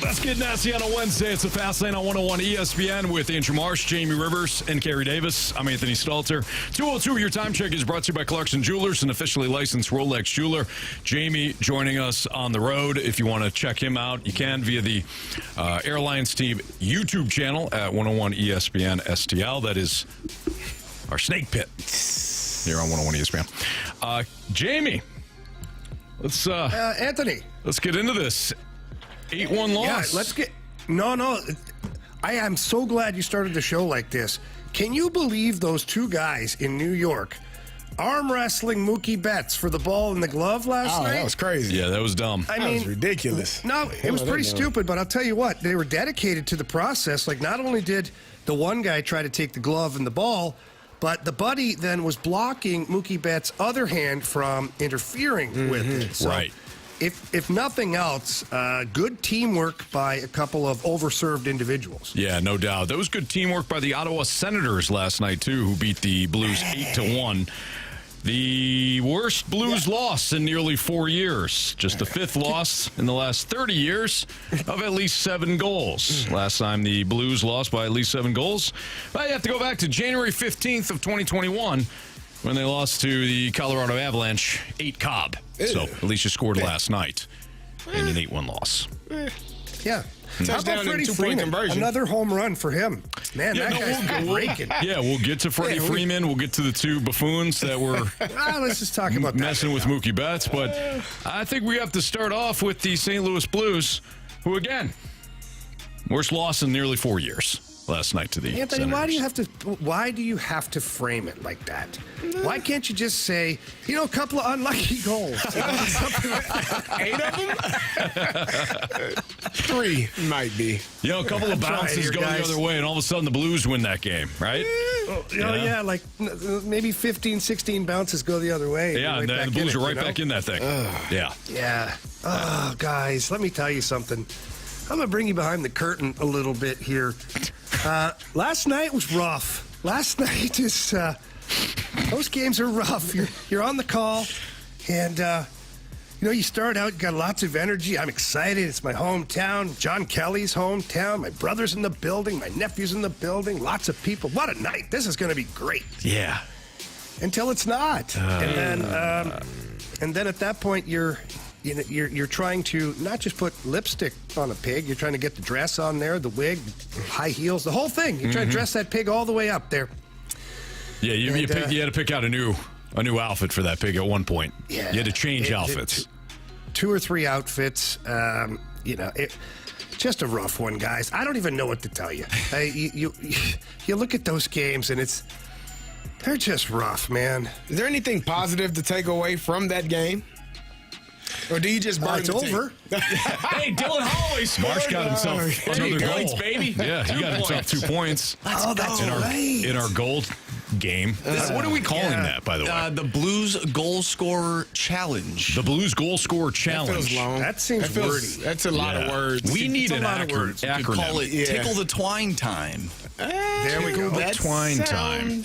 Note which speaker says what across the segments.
Speaker 1: Let's get nasty on a Wednesday. It's a Fast Lane on 101 ESPN with Andrew Marsh, Jamie Rivers, and Carey Davis. I'm Anthony Stalter. 202, your time check is brought to you by Clarkson Jewelers, an officially licensed Rolex jeweler. Jamie joining us on the road. If you want to check him out, you can via the Airlines Team YouTube channel at 101 ESPN STL. That is our snake pit here on 101 ESPN. Jamie, let's
Speaker 2: Anthony,
Speaker 1: let's get into this. 8-1 loss.
Speaker 2: Yeah, let's get... No. I am so glad you started the show like this. Can you believe those two guys in New York arm wrestling Mookie Betts for the ball and the glove last night?
Speaker 3: That was crazy.
Speaker 1: Yeah, that was dumb.
Speaker 3: That was ridiculous.
Speaker 2: No, it was pretty stupid, but I'll tell you what, they were dedicated to the process. Like, not only did the one guy try to take the glove and the ball, but the buddy then was blocking Mookie Betts' other hand from interfering with it. So,
Speaker 1: right.
Speaker 2: If nothing else, good teamwork by a couple of overserved individuals.
Speaker 1: Yeah, no doubt. That was good teamwork by the Ottawa Senators last night, too, who beat the Blues 8-1. The worst Blues loss in nearly 4 years. Just the fifth loss in the last 30 years of at least 7 goals. Last time the Blues lost by at least 7 goals. Well, you have to go back to January 15th of 2021 when they lost to the Colorado Avalanche 8 Cobb. So at least you scored last night in an 8-1 loss.
Speaker 2: Yeah. How about
Speaker 3: Touchdown
Speaker 2: Freddie
Speaker 3: and 2-point
Speaker 2: Freeman?
Speaker 3: conversion.
Speaker 2: Another home run for him. Man, that guy's breaking.
Speaker 1: Yeah, we'll get to Freddie Freeman. We'll get to the two buffoons that were
Speaker 2: let's just talk about
Speaker 1: messing with Mookie Betts. But I think we have to start off with the St. Louis Blues, who, again, worst loss in nearly 4 years. Last night to the
Speaker 2: Anthony,
Speaker 1: Senators.
Speaker 2: why do you have to frame it like that? Why can't you just say, a couple of unlucky goals? Something like that.
Speaker 3: 8 of them? 3 might be.
Speaker 1: A couple of bounces go the other way, and all of a sudden the Blues win that game, right?
Speaker 2: Yeah, like maybe 15, 16 bounces go the other way.
Speaker 1: Yeah, and then the Blues are right back in that thing. Yeah.
Speaker 2: Yeah. Oh, guys, let me tell you something. I'm going to bring you behind the curtain a little bit here. Last night was rough. Last night is, those games are rough. You're on the call, and, you start out, you got lots of energy. I'm excited. It's my hometown. John Kelly's hometown. My brother's in the building. My nephew's in the building. Lots of people. What a night. This is going to be great.
Speaker 1: Yeah.
Speaker 2: Until it's not. And then at that point, you're trying to not just put lipstick on a pig. You're trying to get the dress on there, the wig, high heels, the whole thing. You're trying to dress that pig all the way up there.
Speaker 1: Yeah, you had to pick out a new outfit for that pig at one point.
Speaker 2: Yeah,
Speaker 1: you had to change outfits.
Speaker 2: 2 or 3 outfits. Just a rough one, guys. I don't even know what to tell you. You look at those games and they're just rough, man.
Speaker 3: Is there anything positive to take away from that game? Or do you just burn
Speaker 2: it's over?
Speaker 4: Hey, Dylan Holloway scored.
Speaker 1: Marsh got himself another goal.
Speaker 4: Points, baby.
Speaker 1: Yeah, he got himself 2 points.
Speaker 2: That's right.
Speaker 1: In our gold game. What are we calling that, by the way?
Speaker 4: The Blues Goal Scorer Challenge.
Speaker 1: The Blues Goal Scorer Challenge.
Speaker 3: That feels long.
Speaker 2: That seems wordy.
Speaker 3: That's a lot of words.
Speaker 1: We need an
Speaker 2: lot of words.
Speaker 1: acronym.
Speaker 4: You could call it Tickle the Twine Time.
Speaker 2: There we go.
Speaker 3: That
Speaker 1: Twine time.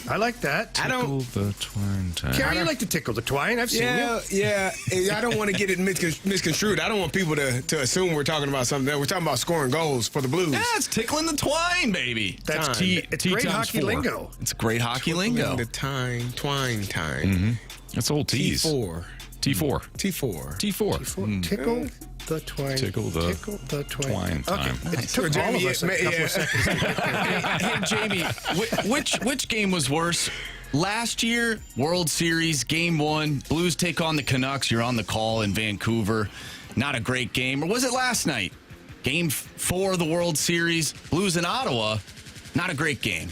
Speaker 2: I like that.
Speaker 1: Tickle the twine time.
Speaker 2: Carey, you like to tickle the twine. I've seen you.
Speaker 3: Yeah. I don't want to get it misconstrued. I don't want people to assume we're talking about something else. We're talking about scoring goals for the Blues.
Speaker 4: Yeah, it's tickling the twine, baby.
Speaker 2: That's It's
Speaker 1: T
Speaker 2: great
Speaker 1: times
Speaker 2: hockey
Speaker 1: 4.
Speaker 2: lingo.
Speaker 4: It's great hockey lingo.
Speaker 3: The twine time.
Speaker 1: That's old T's.
Speaker 3: T4.
Speaker 1: T4.
Speaker 3: T4.
Speaker 1: T4.
Speaker 2: Tickle the twine.
Speaker 1: Tickle the twine time.
Speaker 2: Okay. It took all of us a couple of seconds to get there.
Speaker 4: Hey, Jamie, which game was worse? Last year, World Series, Game 1, Blues take on the Canucks. You're on the call in Vancouver. Not a great game. Or was it last night? Game 4 of the World Series, Blues in Ottawa. Not a great game.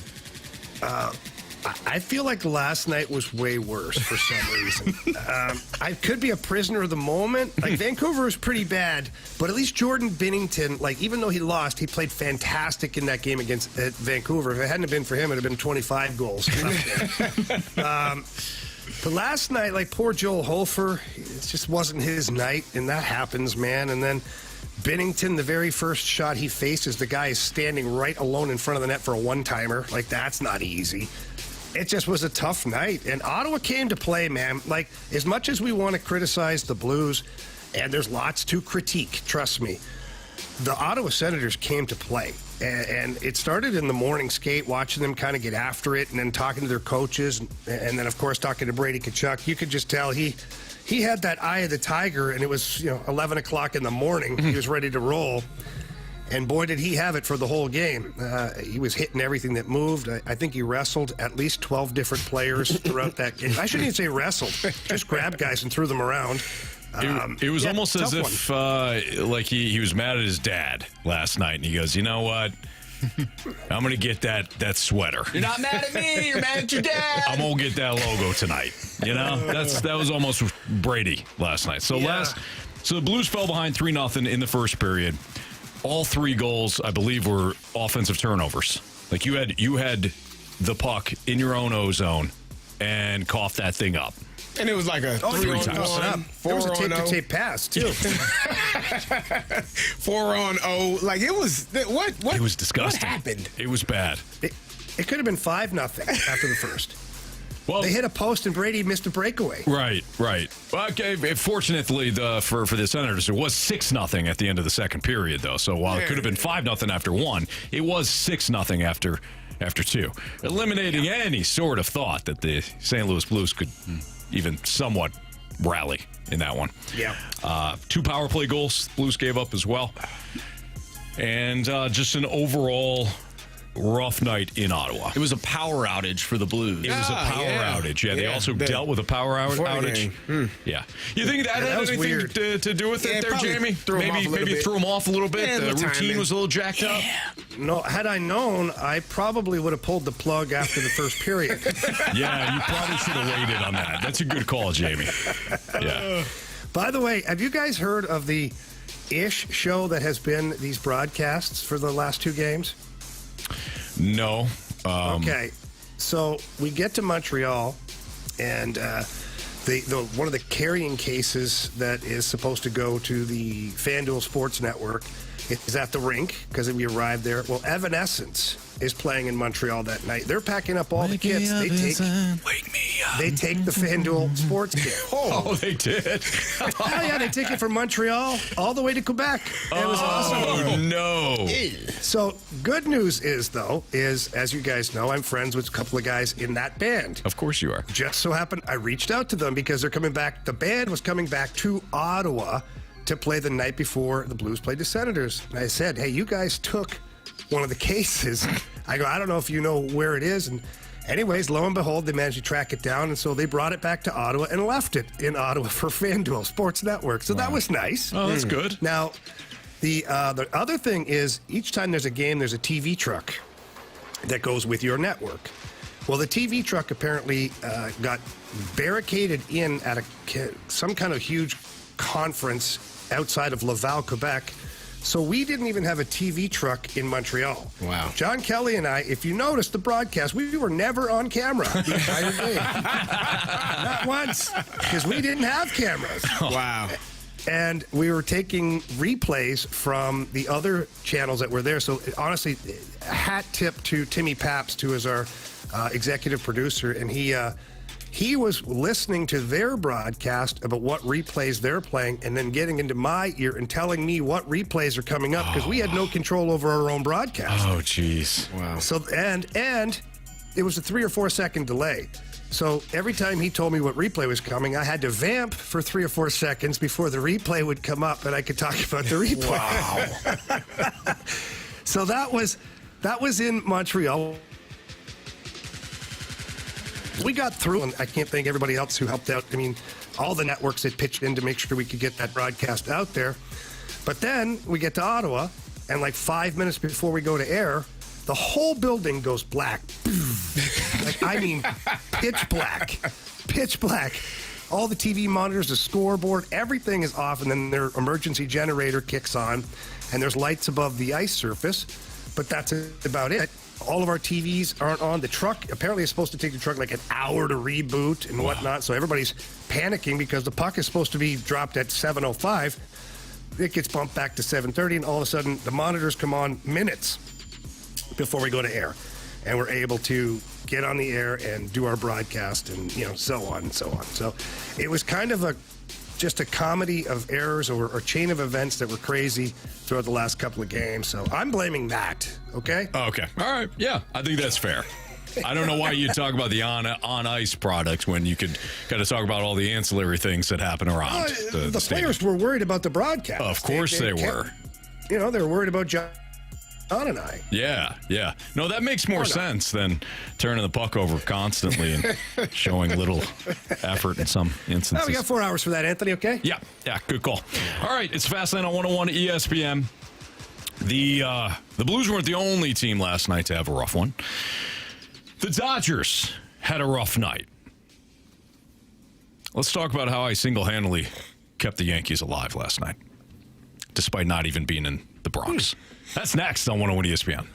Speaker 2: I feel like last night was way worse for some reason. I could be a prisoner of the moment. Like, Vancouver was pretty bad, but at least Jordan Binnington, even though he lost, he played fantastic in that game against Vancouver. If it hadn't been for him, it would have been 25 goals. But last night, poor Joel Hofer, it just wasn't his night, and that happens, man. And then Binnington, the very first shot he faces, the guy is standing right alone in front of the net for a one-timer. That's not easy. It just was a tough night. And Ottawa came to play, man. As much as we want to criticize the Blues, and there's lots to critique, trust me. The Ottawa Senators came to play, and it started in the morning skate, watching them kind of get after it, and then talking to their coaches, and then, of course, talking to Brady Tkachuk. You could just tell he had that eye of the tiger, and it was 11 o'clock in the morning. He was ready to roll, and boy, did he have it for the whole game. He was hitting everything that moved. I think he wrestled at least 12 different players throughout that game. I shouldn't even say wrestled, just grabbed guys and threw them around.
Speaker 1: It was almost as if like he was mad at his dad last night, and he goes, "You know what? I'm going to get that sweater.
Speaker 4: You're not mad at me. You're mad at your dad.
Speaker 1: I'm going to get that logo tonight." That was almost Brady last night. So the Blues fell behind 3-0 in the first period. All 3 goals, I believe, were offensive turnovers. Like you had the puck in your own O-zone and coughed that thing up.
Speaker 3: And it was like a 3-on-1, 4-on-0.
Speaker 2: There was a tape-to-tape pass, too.
Speaker 3: 4-on-0. Like, it was... What?
Speaker 1: It was disgusting.
Speaker 3: What happened?
Speaker 1: It was bad.
Speaker 2: It could have been 5-0 after the first.
Speaker 1: Well,
Speaker 2: they hit a post and Brady missed a breakaway.
Speaker 1: Right. Okay, fortunately, for the Senators, it was 6-0 at the end of the second period, though. So while it could have been 5-0 after 1, it was 6-0 after 2, eliminating any sort of thought that the St. Louis Blues could even somewhat rally in that one.
Speaker 2: Yeah.
Speaker 1: 2 power play goals Blues gave up as well. And just an overall rough night in Ottawa.
Speaker 4: It was a power outage for the Blues.
Speaker 1: It was a power outage. Yeah, they also dealt with a power outage. Yeah. You think that had anything to do with it there, Jamie? Maybe threw him off a little bit. The routine was a little jacked up.
Speaker 2: No, had I known, I probably would have pulled the plug after the first period.
Speaker 1: Yeah, you probably should have waited on that. That's a good call, Jamie. Yeah.
Speaker 2: By the way, have you guys heard of the ish show that has been these broadcasts for the last 2 games?
Speaker 1: No.
Speaker 2: Okay, so we get to Montreal, and one of the carrying cases that is supposed to go to the FanDuel Sports Network is at the rink because we arrived there. Well, Evanescence is playing in Montreal that night. They're packing up all the kits. They take the FanDuel Sports kit.
Speaker 1: Oh, they did?
Speaker 2: Hell yeah, they take it from Montreal all the way to Quebec. It was awesome.
Speaker 1: Oh, no.
Speaker 2: So, good news is, as you guys know, I'm friends with a couple of guys in that band.
Speaker 1: Of course you are.
Speaker 2: Just so happened, I reached out to them because they're coming back. The band was coming back to Ottawa to play the night before the Blues played the Senators. And I said, hey, you guys took one of the cases. I go, I don't know if you know where it is. And anyways, lo and behold, they managed to track it down. And so they brought it back to Ottawa and left it in Ottawa for FanDuel Sports Network. So that was nice.
Speaker 1: Oh, that's good.
Speaker 2: Now, the other thing is each time there's a game, there's a TV truck that goes with your network. Well, the TV truck apparently got barricaded in at some kind of huge conference outside of Laval, Quebec. So we didn't even have a TV truck in Montreal.
Speaker 3: Wow.
Speaker 2: John Kelly and I, if you noticed the broadcast, we were never on camera the entire game. Not once, because we didn't have cameras.
Speaker 3: Wow.
Speaker 2: And we were taking replays from the other channels that were there. So honestly, hat tip to Timmy Pabst, who is our executive producer, and he was listening to their broadcast about what replays they're playing and then getting into my ear and telling me what replays are coming up because we had no control over our own broadcast.
Speaker 1: Oh, jeez.
Speaker 3: Wow.
Speaker 2: So, and it was a 3 or 4 second delay. So every time he told me what replay was coming, I had to vamp for 3 or 4 seconds before the replay would come up and I could talk about the replay. Wow. So that was in Montreal. We got through, and I can't thank everybody else who helped out. I mean, all the networks that pitched in to make sure we could get that broadcast out there. But then we get to Ottawa, and like 5 minutes before we go to air, the whole building goes black. I mean, pitch black. Pitch black. All the TV monitors, the scoreboard, everything is off, and then their emergency generator kicks on, and there's lights above the ice surface, but that's about it. All of our TVs aren't on. The truck apparently is supposed to take the truck like an hour to reboot and whatnot. So everybody's panicking because the puck is supposed to be dropped at 7:05. It gets bumped back to 7:30, and all of a sudden the monitors come on minutes before we go to air, and we're able to get on the air and do our broadcast, and so on and so on. So it was kind of just a comedy of errors or chain of events that were crazy throughout the last couple of games. So I'm blaming that, okay?
Speaker 1: Okay. All right. Yeah, I think that's fair. I don't know why you talk about the on-ice products when you could kind of talk about all the ancillary things that happen around
Speaker 2: the
Speaker 1: stadium.
Speaker 2: players were worried about the broadcast.
Speaker 1: Of course they were.
Speaker 2: You know, they were worried about John and I.
Speaker 1: Yeah. No, that makes more sense than turning the puck over constantly and showing little effort in some instances.
Speaker 2: Oh, we got 4 hours for that, Anthony, okay?
Speaker 1: Yeah, good call. All right, it's Fastlane on 101 ESPN. The Blues weren't the only team last night to have a rough one. The Dodgers had a rough night. Let's talk about how I single-handedly kept the Yankees alive last night, despite not even being in the Bronx. That's next on 101 ESPN.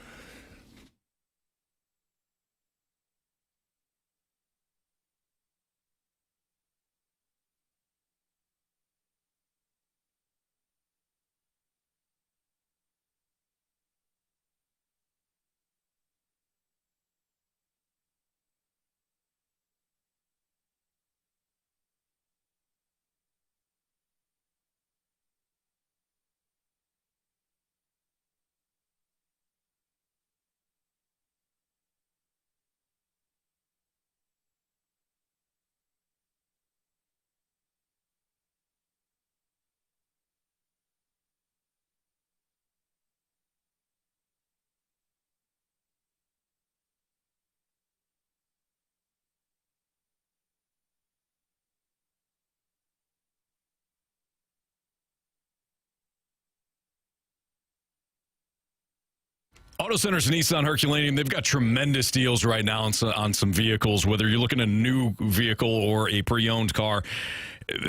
Speaker 1: Auto Centers Nissan Herculaneum, they've got tremendous deals right now on some vehicles, whether you're looking at a new vehicle or a pre-owned car.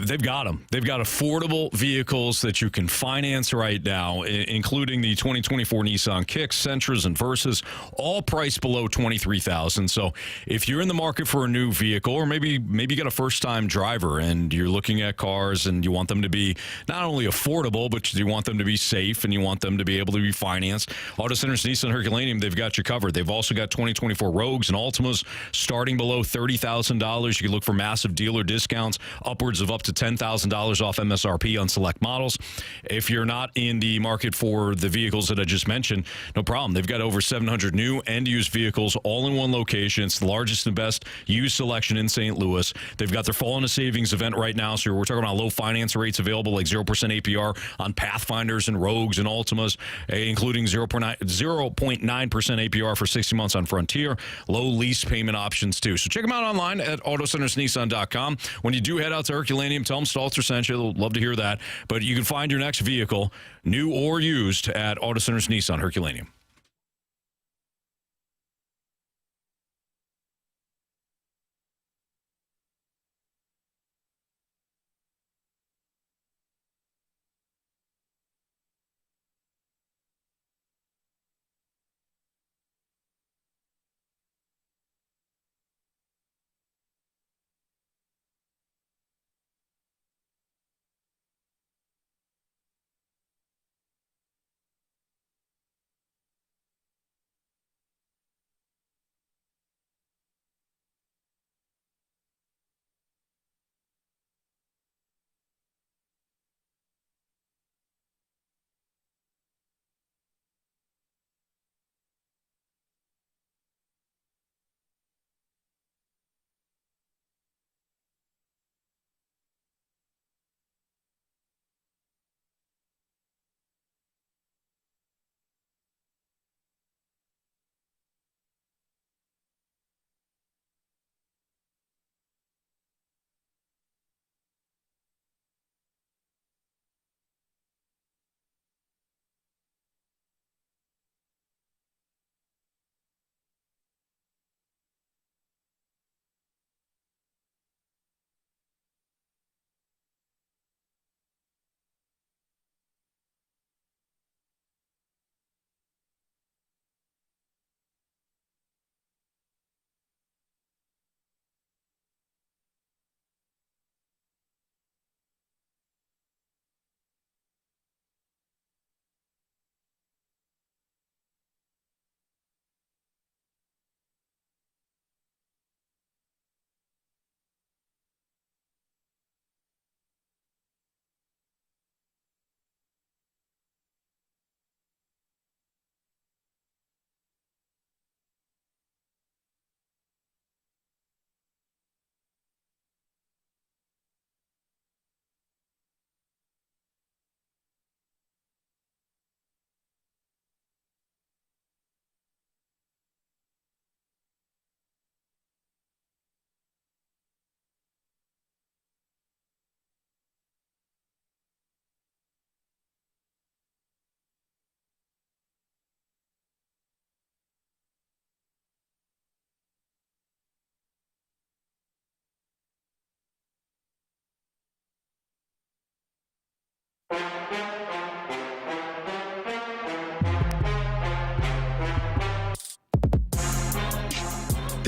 Speaker 1: They've got them. They've got affordable vehicles that you can finance right now, including the 2024 Nissan Kicks, Sentras, and Versas, all priced below $23,000. So if you're in the market for a new vehicle, or maybe you got a first-time driver and you're looking at cars and you want them to be not only affordable, but you want them to be safe and you want them to be able to be financed, Auto Centers Nissan Herculaneum, they've got you covered. They've also got 2024 Rogues and Altimas starting below $30,000. You can look for massive dealer discounts, upwards of up to $10,000 off MSRP on select models. If you're not in the market for the vehicles that I just mentioned, no problem. They've got over 700 new and used vehicles all in one location. It's the largest and best used selection in St. Louis. They've got their Fall into Savings event right now, so we're talking about low finance rates available, like 0% APR on Pathfinders and Rogues and Altimas, including 0.9% APR for 60 months on Frontier, low lease payment options too. So check them out online at autocentersnissan.com. When you do head out to Herculaneum, tell them Stalter sent you. They'll love to hear that. But you can find your next vehicle, new or used, at Auto Centers Nissan Herculaneum.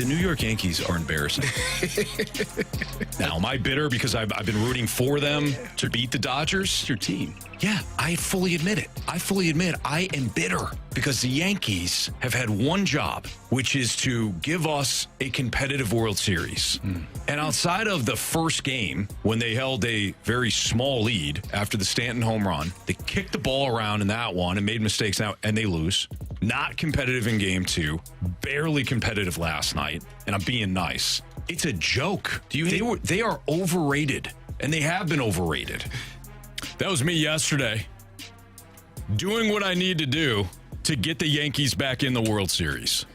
Speaker 1: The New York Yankees are embarrassing. Now, am I bitter because I've been rooting for them to beat the Dodgers?
Speaker 4: It's your team.
Speaker 1: Yeah, I fully admit it. I fully admit I am bitter because the Yankees have had one job, which is to give us a competitive World Series. And outside of the first game, when they held a very small lead after the Stanton home run, they kicked the ball around in that one and made mistakes now, and they lose. Not competitive in game 2, barely competitive last night, and I'm being nice. It's a joke. They are overrated, and they have been overrated. That was me yesterday, doing what I need to do to get the Yankees back in the World Series.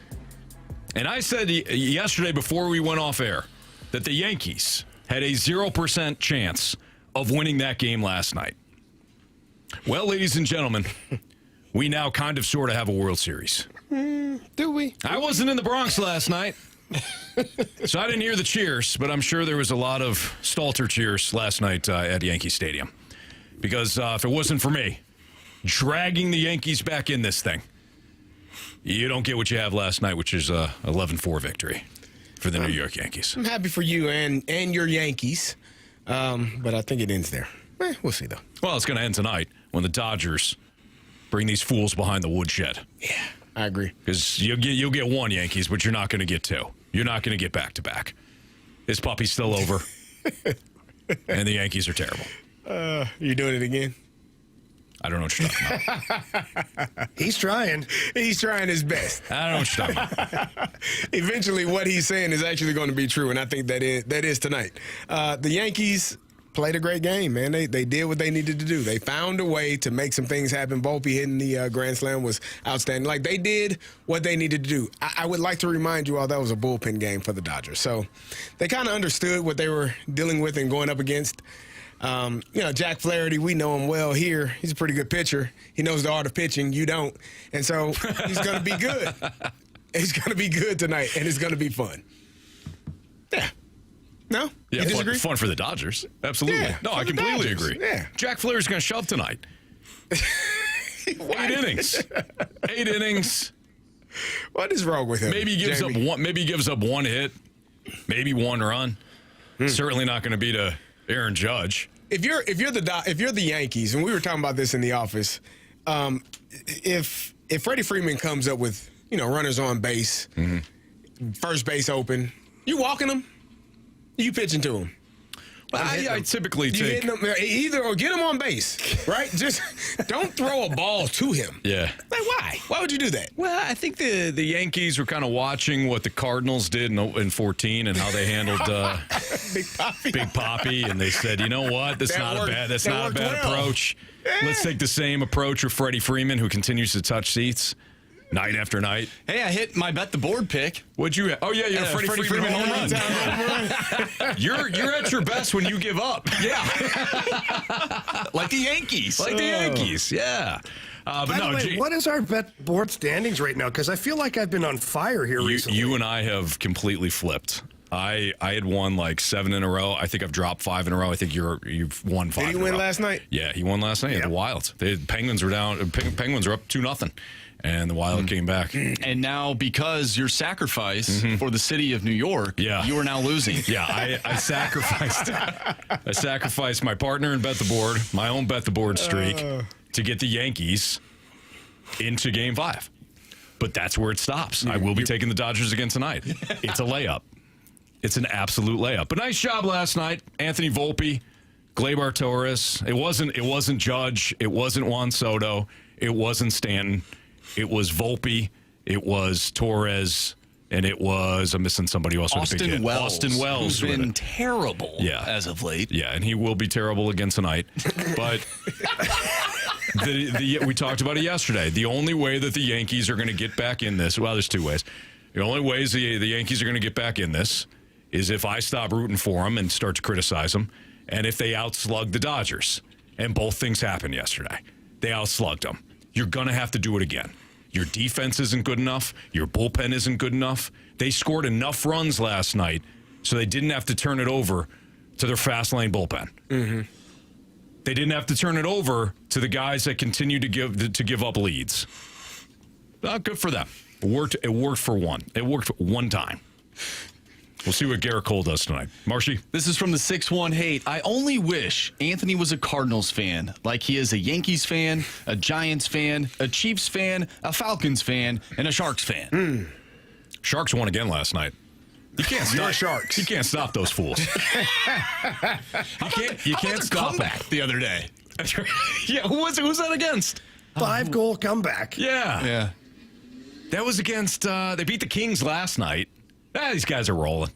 Speaker 1: And I said yesterday before we went off air that the Yankees had a 0% chance of winning that game last night. Well, ladies and gentlemen, we now kind of sort of have a World Series.
Speaker 3: Do we?
Speaker 1: I wasn't in the Bronx last night, so I didn't hear the cheers, but I'm sure there was a lot of Stalter cheers last night at Yankee Stadium. Because if it wasn't for me dragging the Yankees back in this thing, you don't get what you have last night, which is a 11-4 victory for the New York Yankees.
Speaker 3: I'm happy for you and your Yankees, but I think it ends there. We'll see, though.
Speaker 1: Well, it's going to end tonight when the Dodgers bring these fools behind the woodshed.
Speaker 3: Yeah, I agree.
Speaker 1: Because you'll get one Yankees, but you're not going to get two. You're not going to get back-to-back. This puppy's still over, and the Yankees are terrible.
Speaker 3: You doing it again?
Speaker 1: I don't know what you're talking about.
Speaker 2: He's trying.
Speaker 3: He's trying his best.
Speaker 1: I don't know what you're talking about.
Speaker 3: Eventually, what he's saying is actually going to be true, and I think that is tonight. The Yankees played a great game, man. They did what they needed to do. They found a way to make some things happen. Volpe hitting the grand slam was outstanding. Like, they did what they needed to do. I would like to remind you all that was a bullpen game for the Dodgers. So they kind of understood what they were dealing with and going up against. Jack Flaherty, we know him well here. He's a pretty good pitcher. He knows the art of pitching. You don't. And so he's going to be good. He's going to be good tonight, and it's going to be fun. Yeah. No?
Speaker 1: Yeah,
Speaker 3: you disagree?
Speaker 1: fun for the Dodgers. Absolutely.
Speaker 3: Yeah,
Speaker 1: no, I
Speaker 3: for the
Speaker 1: completely
Speaker 3: Dodgers.
Speaker 1: agree.
Speaker 3: Yeah.
Speaker 1: Jack Flaherty's going to shove tonight. 8 innings. 8 innings.
Speaker 3: What is wrong with him?
Speaker 1: Maybe he gives
Speaker 3: Jamie?
Speaker 1: up one. Maybe he gives up one hit. Maybe one run. Certainly not going to beat Aaron Judge.
Speaker 3: If you're the Yankees, and we were talking about this in the office, if Freddie Freeman comes up with runners on base, first base open, you walking him, you pitching to him.
Speaker 1: Well, I typically take
Speaker 3: either or get him on base, right? Just don't throw a ball to him.
Speaker 1: Yeah.
Speaker 3: Like, why? Why would you do that?
Speaker 1: Well, I think the Yankees were kind of watching what the Cardinals did in 14 and how they handled Big Poppy, and they said, you know what, that's not a bad approach. Let's take the same approach with Freddie Freeman, who continues to touch seats night after night.
Speaker 4: Hey, I hit my bet the board pick.
Speaker 1: What'd you? Oh yeah, you're Freddie Freeman home run. You're at your best when you give up.
Speaker 4: Yeah, like the Yankees.
Speaker 1: Like the Yankees. Yeah. But
Speaker 2: By the way, what is our bet board standings right now? Because I feel like I've been on fire here recently.
Speaker 1: You and I have completely flipped. I had won like 7 in a row. I think I've dropped 5 in a row. I think you've won 5.
Speaker 3: Did he win last night?
Speaker 1: Yeah, he won last night. Yep. The Wild. The Penguins were down. Penguins are up 2-0. And the Wild came back.
Speaker 4: And now, because your sacrifice for the city of New York, you are now losing.
Speaker 1: Yeah, I sacrificed. I sacrificed my partner in bet the board, my own bet the board streak, to get the Yankees into Game 5. But that's where it stops. I will be taking the Dodgers again tonight. It's a layup. It's an absolute layup. But nice job last night, Anthony Volpe, Gleyber Torres. It wasn't Judge. It wasn't Juan Soto. It wasn't Stanton. It was Volpe, it was Torres, and it was, I'm missing somebody else.
Speaker 4: Austin Wells, who's been terrible as of late.
Speaker 1: Yeah, and he will be terrible again tonight. But we talked about it yesterday. The only way that the Yankees are going to get back in this, well, there's 2 ways. The only ways the Yankees are going to get back in this is if I stop rooting for them and start to criticize them, and if they outslug the Dodgers. And both things happened yesterday. They outslugged them. You're going to have to do it again. Your defense isn't good enough. Your bullpen isn't good enough. They scored enough runs last night so they didn't have to turn it over to their fast lane bullpen. They didn't have to turn it over to the guys that continue to give up leads. Good for them. It worked for one. It worked one time. We'll see what Garrett Cole does tonight. Marshy?
Speaker 4: This is from the 6-1 hate. I only wish Anthony was a Cardinals fan, like he is a Yankees fan, a Giants fan, a Chiefs fan, a Falcons fan, and a Sharks fan.
Speaker 1: Sharks won again last night. You can't stop
Speaker 3: Sharks.
Speaker 1: You can't stop those fools. You can't stop them.
Speaker 4: Comeback the other day.
Speaker 1: Yeah, who's that against?
Speaker 2: 5-goal comeback.
Speaker 1: Yeah. That was against, they beat the Kings last night. These guys are rolling.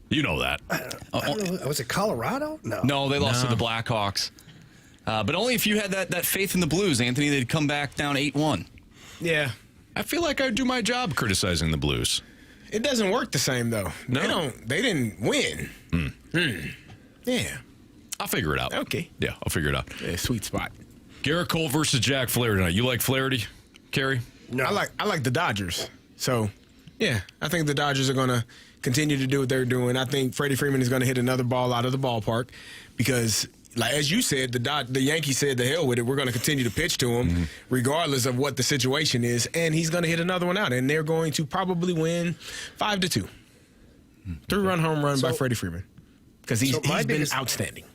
Speaker 1: You know that.
Speaker 2: I don't know, was it Colorado?
Speaker 4: No, they lost to the Blackhawks. But only if you had that faith in the Blues, Anthony, they'd come back down 8-1.
Speaker 3: Yeah.
Speaker 1: I feel like I do my job criticizing the Blues.
Speaker 3: It doesn't work the same, though.
Speaker 1: No.
Speaker 3: They didn't win. Yeah.
Speaker 1: I'll figure it out.
Speaker 3: Okay.
Speaker 1: Yeah, I'll figure it out.
Speaker 3: Yeah, sweet spot.
Speaker 1: Garrett Cole versus Jack Flaherty tonight. You like Flaherty, Carey?
Speaker 2: No.
Speaker 3: I like the Dodgers. So, yeah, I think the Dodgers are going to continue to do what they're doing. I think Freddie Freeman is going to hit another ball out of the ballpark because, like as you said, the Yankees said, the hell with it. We're going to continue to pitch to him regardless of what the situation is, and he's going to hit another one out, and they're going to probably win 5-2. 3-run home run by Freddie Freeman because he's been outstanding.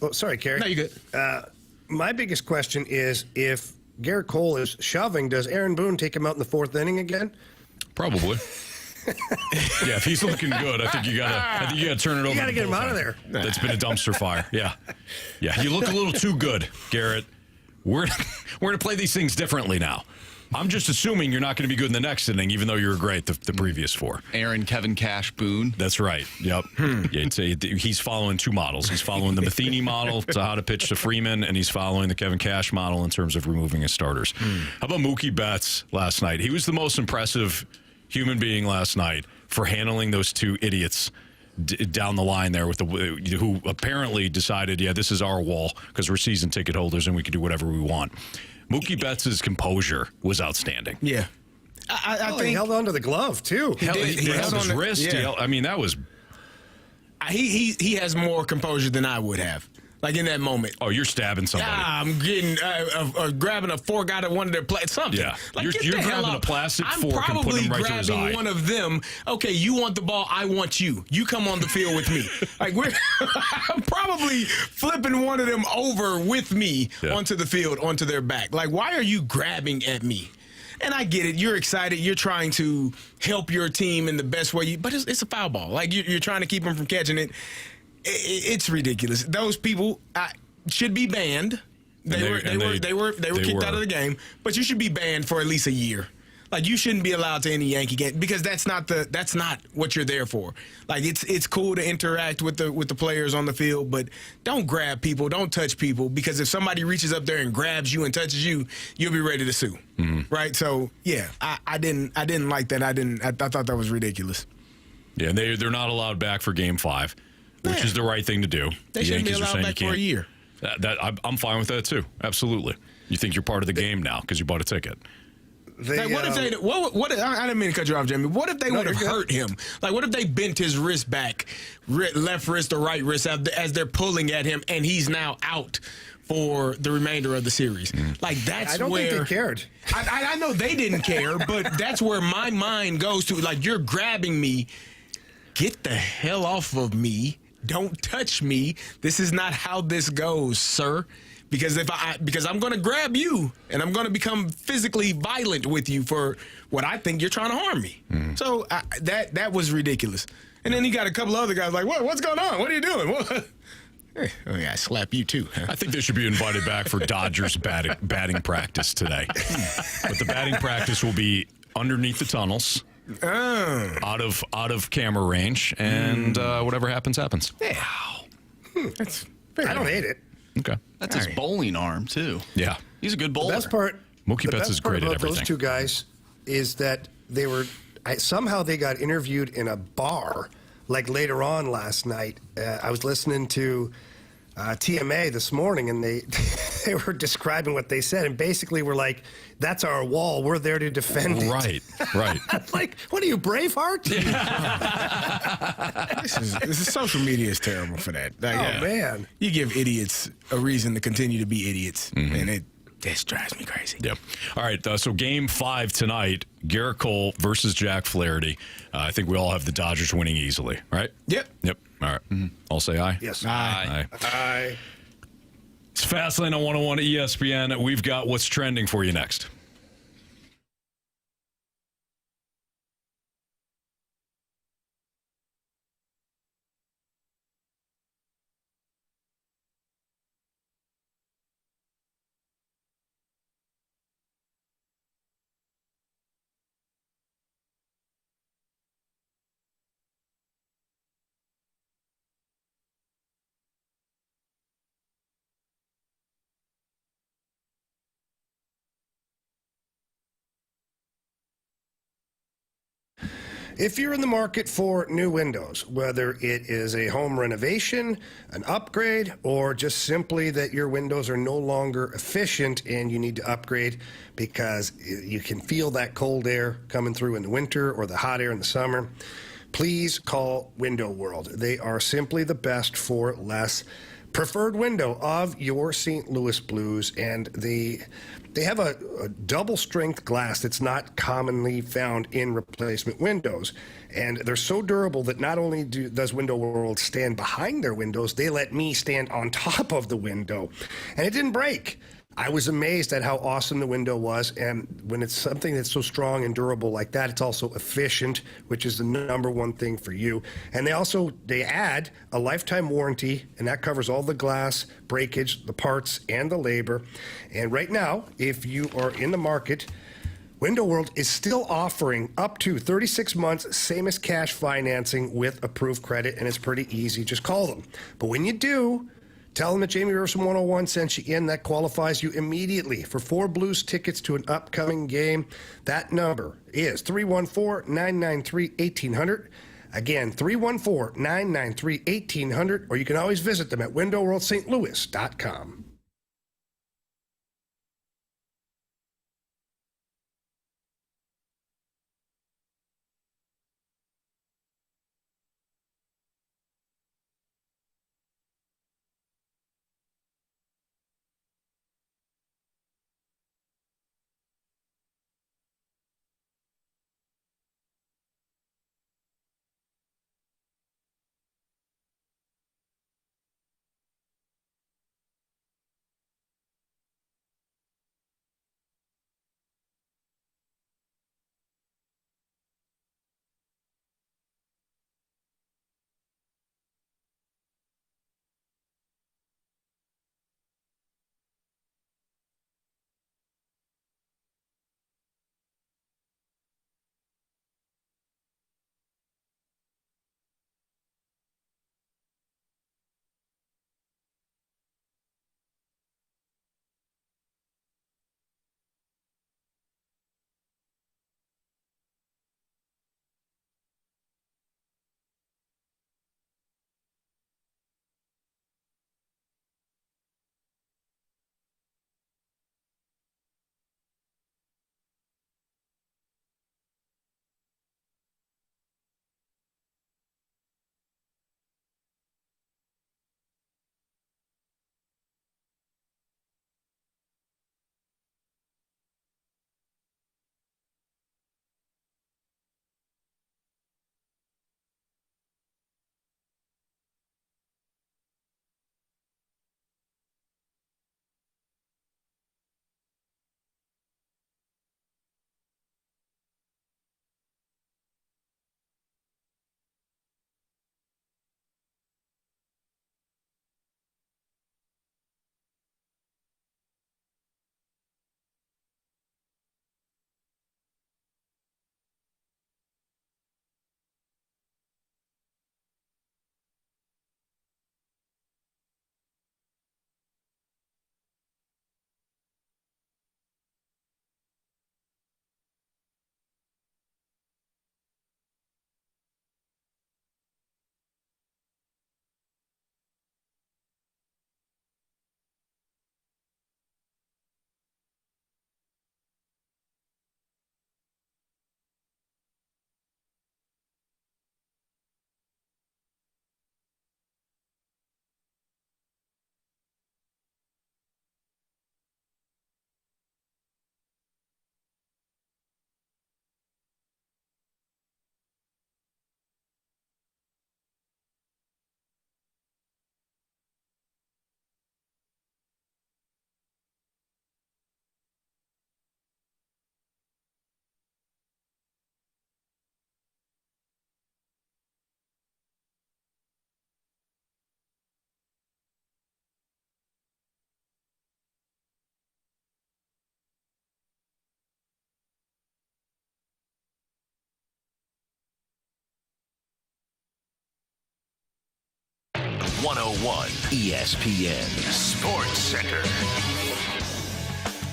Speaker 2: Oh, sorry, Carey.
Speaker 3: No, you're good.
Speaker 2: My biggest question is if Garrett Cole is shoving, does Aaron Boone take him out in the 4th inning again?
Speaker 1: Probably. Yeah, if he's looking good, I think you gotta turn it over.
Speaker 2: You gotta get him out of there.
Speaker 1: That's been a dumpster fire. Yeah. You look a little too good, Garrett. We're gonna play these things differently now. I'm just assuming you're not going to be good in the next inning, even though you were great the previous 4.
Speaker 4: Aaron, Kevin Cash, Boone.
Speaker 1: That's right. Yep. Yeah, he's following 2 models. He's following the Matheny model to how to pitch to Freeman, and he's following the Kevin Cash model in terms of removing his starters. How about Mookie Betts last night? He was the most impressive human being last night for handling those 2 idiots down the line there with who apparently decided, this is our wall because we're season ticket holders and we can do whatever we want. Mookie Betts' composure was outstanding.
Speaker 3: Yeah. I think
Speaker 2: he held on to the glove, too.
Speaker 1: He held his wrist.
Speaker 3: Yeah.
Speaker 1: That was...
Speaker 3: He has more composure than I would have. Like in that moment.
Speaker 1: Oh, you're stabbing somebody.
Speaker 3: I'm getting grabbing a fork out of one of their plates. Something.
Speaker 1: Yeah.
Speaker 3: Like,
Speaker 1: you're grabbing a plastic fork and putting it right to his eye.
Speaker 3: I'm probably grabbing one of them. Okay, you want the ball. I want you. You come on the field with me. Like I'm probably flipping one of them over with me onto the field, onto their back. Like, why are you grabbing at me? And I get it. You're excited. You're trying to help your team in the best way. But it's a foul ball. Like, you're trying to keep them from catching it. It's ridiculous. Those people should be banned. They were kicked out of the game, but you should be banned for at least a year. Like, you shouldn't be allowed to any Yankee game because that's not what you're there for. Like, it's cool to interact with the players on the field, but don't grab people, don't touch people, because if somebody reaches up there and grabs you and touches you, you'll be ready to sue. Right? So yeah, I didn't like that. I thought that was ridiculous.
Speaker 1: Yeah, and they're not allowed back for Game 5. Which is the right thing to do.
Speaker 3: They shouldn't be allowed back for a year.
Speaker 1: I'm fine with that, too. Absolutely. You think you're part of the game now because you bought a ticket.
Speaker 3: What if they? What? I didn't mean to cut you off, Jimmy. What if they would have hurt him? Like, what if they bent his wrist back, left wrist or right wrist, as they're pulling at him, and he's now out for the remainder of the series? Like, that's
Speaker 2: I don't
Speaker 3: where
Speaker 2: think they cared.
Speaker 3: I know they didn't care, but that's where my mind goes to. Like, you're grabbing me. Get the hell off of me. Don't touch me. This is not how this goes, sir. Because because I'm going to grab you and I'm going to become physically violent with you for what I think you're trying to harm me. So that was ridiculous. And then you got a couple other guys like, what's going on? What are you doing? I slap you too.
Speaker 1: I think they should be invited back for Dodgers batting practice today. But the batting practice will be underneath the tunnels. Out of camera range, and whatever happens.
Speaker 3: Yeah.
Speaker 2: I don't hate it.
Speaker 1: Okay.
Speaker 4: That's his bowling arm, too.
Speaker 1: Yeah.
Speaker 4: He's a good bowler.
Speaker 1: Mookie Betts is great at everything.
Speaker 2: Those 2 guys is that they were somehow they got interviewed in a bar like later on last night. I was listening to TMA this morning, and they were describing what they said, and basically were like, "That's our wall. We're there to defend it."
Speaker 1: Right.
Speaker 2: Like, what are you, Braveheart?
Speaker 3: This is social media is terrible for that. Like,
Speaker 2: man,
Speaker 3: you give idiots a reason to continue to be idiots, and This drives me crazy.
Speaker 1: Yep. All right. So game 5 tonight, Garrett Cole versus Jack Flaherty. I think we all have the Dodgers winning easily, right?
Speaker 3: Yep.
Speaker 1: Yep. All right. I'll say aye.
Speaker 2: Yes.
Speaker 1: Aye. It's Fastlane on 101 ESPN. We've got what's trending for you next.
Speaker 2: If you're in the market for new windows, whether it is a home renovation, an upgrade, or just simply that your windows are no longer efficient and you need to upgrade because you can feel that cold air coming through in the winter or the hot air in the summer, please call Window World. They are simply the best for less. Preferred window of your St. Louis Blues, and they have a double strength glass that's not commonly found in replacement windows, and they're so durable that not only does Window World stand behind their windows, they let me stand on top of the window, and it didn't break. I was amazed at how awesome the window was, and when it's something that's so strong and durable like that, it's also efficient, which is the number one thing for you. And they add a lifetime warranty, and that covers all the glass, breakage, the parts, and the labor. And right now, if you are in the market, Window World is still offering up to 36 months, same as cash financing with approved credit, and it's pretty easy. Just call them. But when you do, tell them that Jamie Rivers from 101 sent you in. That qualifies you immediately for 4 Blues tickets to an upcoming game. That number is 314-993-1800. Again, 314-993-1800, or you can always visit them at windowworldstlouis.com.
Speaker 5: 101 ESPN Sports Center.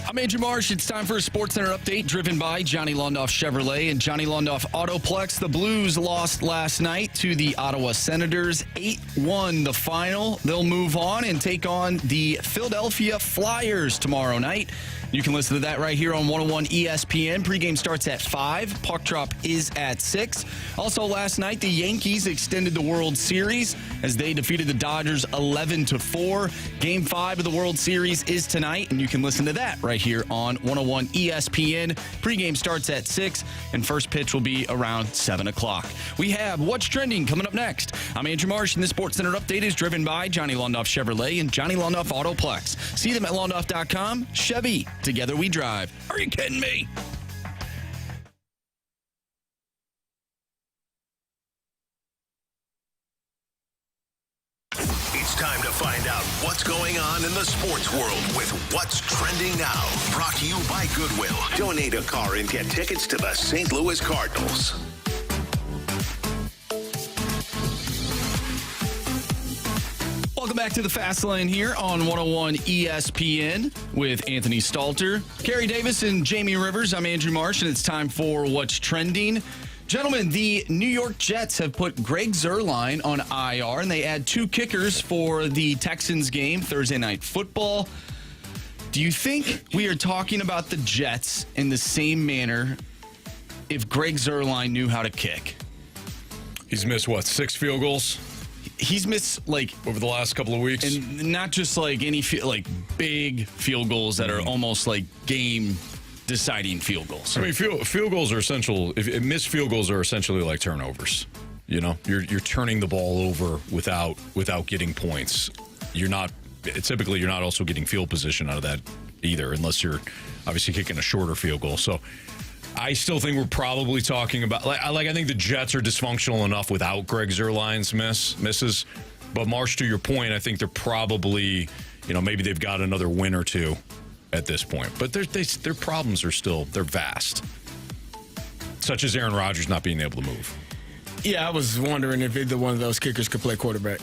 Speaker 4: I'm Andrew Marsh. It's time for a Sports Center update driven by Johnny Londoff Chevrolet and Johnny Londoff Autoplex. The Blues lost last night to the Ottawa Senators. 8-1 the final. They'll move on and take on the Philadelphia Flyers tomorrow night. You can listen to that right here on 101 ESPN. Pregame starts at 5. Puck drop is at 6. Also last night, the Yankees extended the World Series as they defeated the Dodgers 11-4. Game 5 of the World Series is tonight, and you can listen to that right here on 101 ESPN. Pregame starts at 6, and first pitch will be around 7 o'clock. We have What's Trending coming up next. I'm Andrew Marsh, and this Sports Center update is driven by Johnny Londoff Chevrolet and Johnny Londoff Autoplex. See them at londoff.com. Chevy. Together we drive. Are you kidding me?
Speaker 5: It's time to find out what's going on in the sports world with What's Trending Now. Brought to you by Goodwill. Donate a car and get tickets to the St. Louis Cardinals.
Speaker 4: Welcome back to the Fast Lane here on 101 ESPN with Anthony Stalter, Carey Davis, and Jamie Rivers. I'm Andrew Marsh, and it's time for What's Trending. Gentlemen, the New York Jets have put Greg Zuerlein on IR, and they add 2 kickers for the Texans game, Thursday Night Football. Do you think we are talking about the Jets in the same manner if Greg Zuerlein knew how to kick?
Speaker 1: He's missed, 6 field goals?
Speaker 4: He's missed,
Speaker 1: Over the last couple of weeks?
Speaker 4: And not just, any, big field goals that are almost like game-deciding field goals.
Speaker 1: I mean, field goals are essential. Missed field goals are essentially like turnovers. You know, you're turning the ball over without getting points. You're not also getting field position out of that either, unless you're obviously kicking a shorter field goal. So I still think we're probably talking about I think the Jets are dysfunctional enough without Greg Zuerlein's misses. But Marsh, to your point, I think they're probably, maybe they've got another win or two at this point. But their problems are they're vast, such as Aaron Rodgers not being able to move.
Speaker 3: Yeah, I was wondering if either one of those kickers could play quarterback.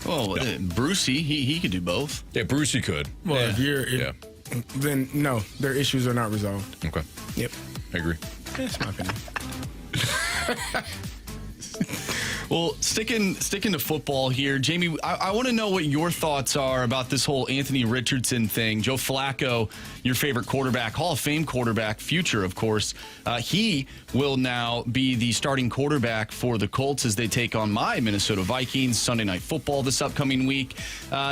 Speaker 4: Well, Brucey, he could do both.
Speaker 1: Yeah, Brucey could.
Speaker 3: Well, then no, their issues are not resolved.
Speaker 1: Okay.
Speaker 3: Yep.
Speaker 1: I agree.
Speaker 3: That's my opinion.
Speaker 4: Well, sticking to football here, Jamie, I want to know what your thoughts are about this whole Anthony Richardson thing. Joe Flacco, your favorite quarterback, Hall of Fame quarterback, future, of course. He will now be the starting quarterback for the Colts as they take on my Minnesota Vikings Sunday Night Football this upcoming week.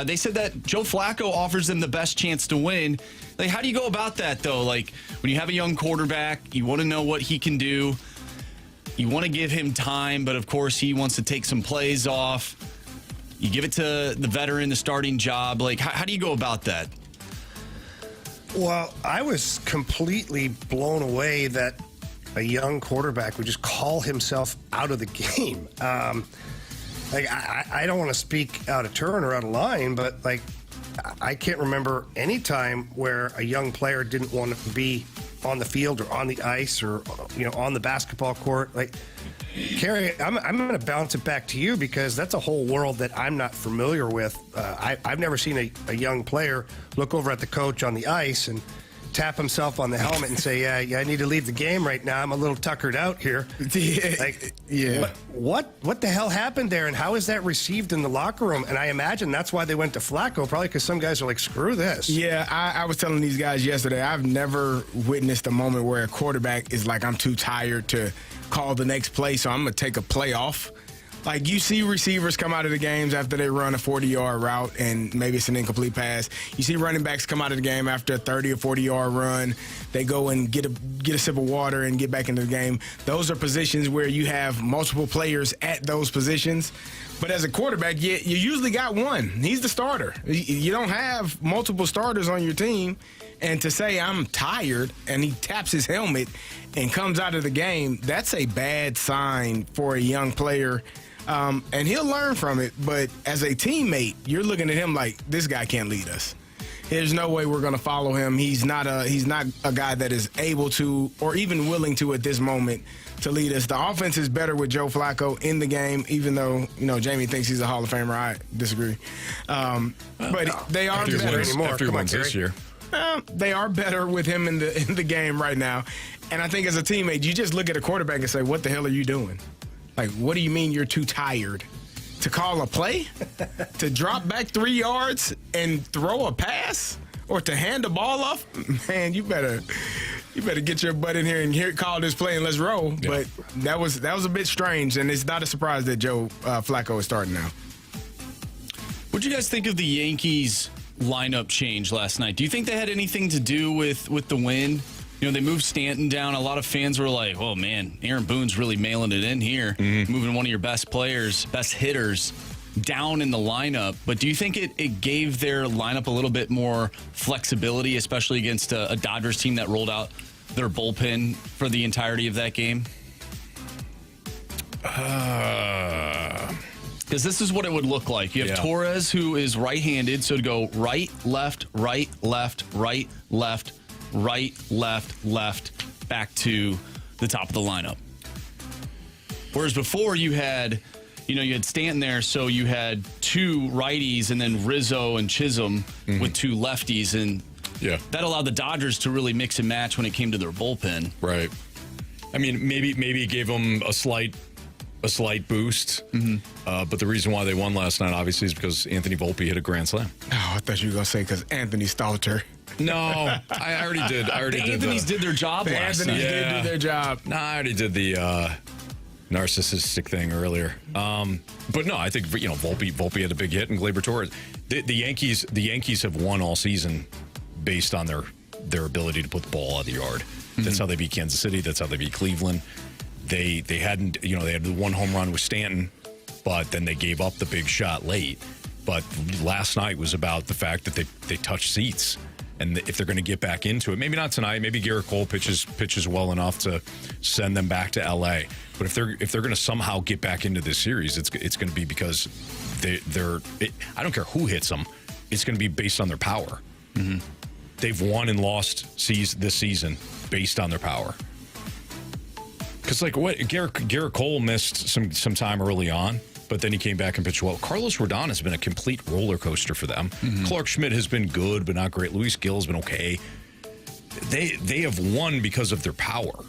Speaker 4: They said that Joe Flacco offers them the best chance to win. How do you go about that, though? When you have a young quarterback, you want to know what he can do. You want to give him time, but of course he wants to take some plays off. You give it to the veteran, the starting job. How do you go about that?
Speaker 2: Well, I was completely blown away that a young quarterback would just call himself out of the game. I don't want to speak out of turn or out of line, but I can't remember any time where a young player didn't want to be on the field or on the ice or on the basketball court. Carey, I'm going to bounce it back to you because that's a whole world that I'm not familiar with. I've never seen a young player look over at the coach on the ice and tap himself on the helmet and say, yeah, I need to leave the game right now. I'm a little tuckered out here.
Speaker 3: Yeah.
Speaker 2: What the hell happened there, and how is that received in the locker room? And I imagine that's why they went to Flacco, probably because some guys are like, screw this.
Speaker 3: Yeah, I was telling these guys yesterday, I've never witnessed a moment where a quarterback is like, I'm too tired to call the next play, so I'm going to take a play off. You see receivers come out of the games after they run a 40-yard route and maybe it's an incomplete pass. You see running backs come out of the game after a 30 or 40-yard run. They go and get a sip of water and get back into the game. Those are positions where you have multiple players at those positions. But as a quarterback, you usually got one. He's the starter. You don't have multiple starters on your team. And to say I'm tired and he taps his helmet and comes out of the game, that's a bad sign for a young player. And he'll learn from it. But as a teammate, you're looking at him like, this guy can't lead us. There's no way we're going to follow him. He's not a guy that is able to or even willing to at this moment to lead us. The offense is better with Joe Flacco in the game, even though, Jamie thinks he's a Hall of Famer. I disagree. But they are better anymore.
Speaker 1: After he wins this year.
Speaker 3: They are better with him in the game right now. And I think as a teammate, you just look at a quarterback and say, what the hell are you doing? Like, what do you mean you're too tired? To call a play? To drop back 3 yards and throw a pass? Or to hand the ball off? Man, you better get your butt in here and call this play and let's roll. Yeah. But that was a bit strange, and it's not a surprise that Joe Flacco is starting now.
Speaker 4: What do you guys think of the Yankees lineup change last night? Do you think they had anything to do with the win? They moved Stanton down. A lot of fans were like, oh, man, Aaron Boone's really mailing it in here, moving one of your best players, best hitters down in the lineup. But do you think it gave their lineup a little bit more flexibility, especially against a Dodgers team that rolled out their bullpen for the entirety of that game? Because this is what it would look like. You have Torres, who is right-handed, so to go right, left, right, left, right, left, right, left, left, back to the top of the lineup. Whereas before you had Stanton there, so you had two righties and then Rizzo and Chisholm with two lefties, and that allowed the Dodgers to really mix and match when it came to their bullpen.
Speaker 1: Right. I mean, maybe it gave them a slight boost, but the reason why they won last night, obviously, is because Anthony Volpe hit a grand slam.
Speaker 3: Oh, I thought you were going to say because Anthony Stalter.
Speaker 1: No, I already did.
Speaker 4: The Anthony's did their job last night.
Speaker 3: The Anthony's did do their job.
Speaker 1: No, I already did the narcissistic thing earlier. But no, I think Volpe had a big hit, and Gleyber Torres. The Yankees have won all season based on their ability to put the ball out of the yard. That's how they beat Kansas City. That's how they beat Cleveland. They hadn't, they had the one home run with Stanton, but then they gave up the big shot late. But last night was about the fact that they touched seats. And if they're going to get back into it, maybe not tonight, maybe Garrett Cole pitches well enough to send them back to LA. But if they're going to somehow get back into this series, it's going to be because I don't care who hits them. It's going to be based on their power. They've won and lost this season based on their power. Because Garrett Cole missed some time early on, but then he came back and pitched well. Carlos Rodon has been a complete roller coaster for them. Clark Schmidt has been good, but not great. Luis Gil has been okay. They have won because of their power.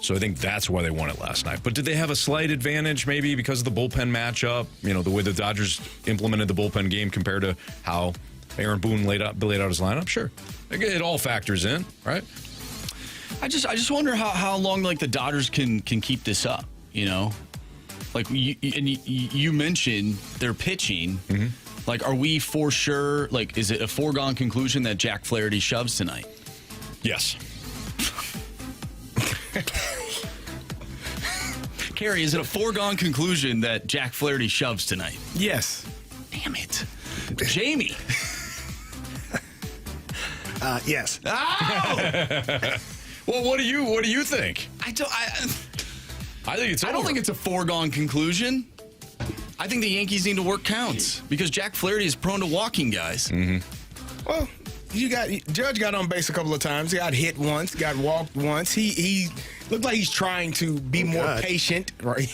Speaker 1: So I think that's why they won it last night. But did they have a slight advantage maybe because of the bullpen matchup? The way the Dodgers implemented the bullpen game compared to how Aaron Boone laid out his lineup? Sure. It all factors in, right?
Speaker 4: I just wonder how long the Dodgers can keep this up, Like you mentioned their pitching. Are we for sure? Is it a foregone conclusion that Jack Flaherty shoves tonight?
Speaker 1: Yes.
Speaker 4: Carey, is it a foregone conclusion that Jack Flaherty shoves tonight?
Speaker 3: Yes.
Speaker 4: Damn it, Jamie.
Speaker 2: Yes.
Speaker 4: Oh!
Speaker 1: Well, what do you think?
Speaker 4: I
Speaker 1: think it's over.
Speaker 4: I don't think it's a foregone conclusion. I think the Yankees need to work counts because Jack Flaherty is prone to walking guys.
Speaker 3: Well, Judge got on base a couple of times. He got hit once, got walked once. He looked like he's trying to be more patient, right?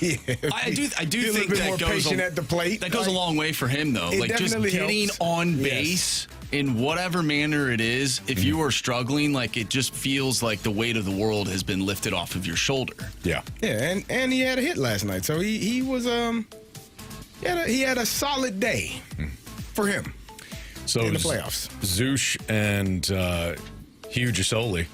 Speaker 4: I do think that
Speaker 3: more
Speaker 4: goes
Speaker 3: patient at the plate.
Speaker 4: That goes a long way for him, though. Just getting on base in whatever manner it is. If you are struggling, it just feels like the weight of the world has been lifted off of your shoulder.
Speaker 1: Yeah,
Speaker 3: and he had a hit last night, so he was he had a solid day for him.
Speaker 1: So
Speaker 3: in the playoffs,
Speaker 1: Zeusch and Hugh Gisoli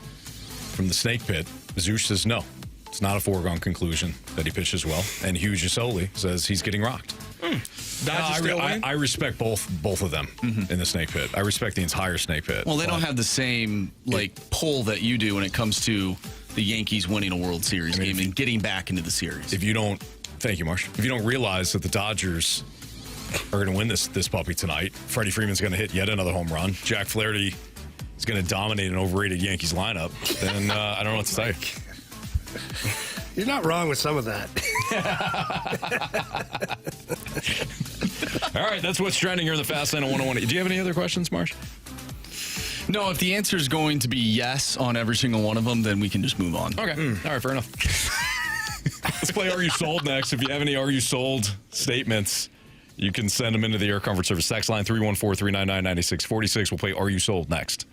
Speaker 1: from the Snake Pit. Zeusch says no, it's not a foregone conclusion that he pitches well, and Hugh Gisoli says he's getting rocked. I respect both of them in the Snake Pit. I respect the entire Snake Pit.
Speaker 4: Well, they don't have the same pull that you do when it comes to the Yankees winning a World Series game and getting back into the series.
Speaker 1: Thank you, Marsh. If you don't realize that the Dodgers are going to win this puppy tonight, Freddie Freeman's going to hit yet another home run, Jack Flaherty is going to dominate an overrated Yankees lineup, then I don't know what to say.
Speaker 2: You're not wrong with some of that.
Speaker 1: All right, that's what's trending here in the Fast Lane on 101. Do you have any other questions, Marsh?
Speaker 4: No, if the answer is going to be yes on every single one of them, then we can just move on.
Speaker 1: Okay. All right, fair enough. Let's play Are You Sold next. If you have any Are You Sold statements, you can send them into the Air Comfort Service text line 314-399-9646. We'll play Are You Sold next.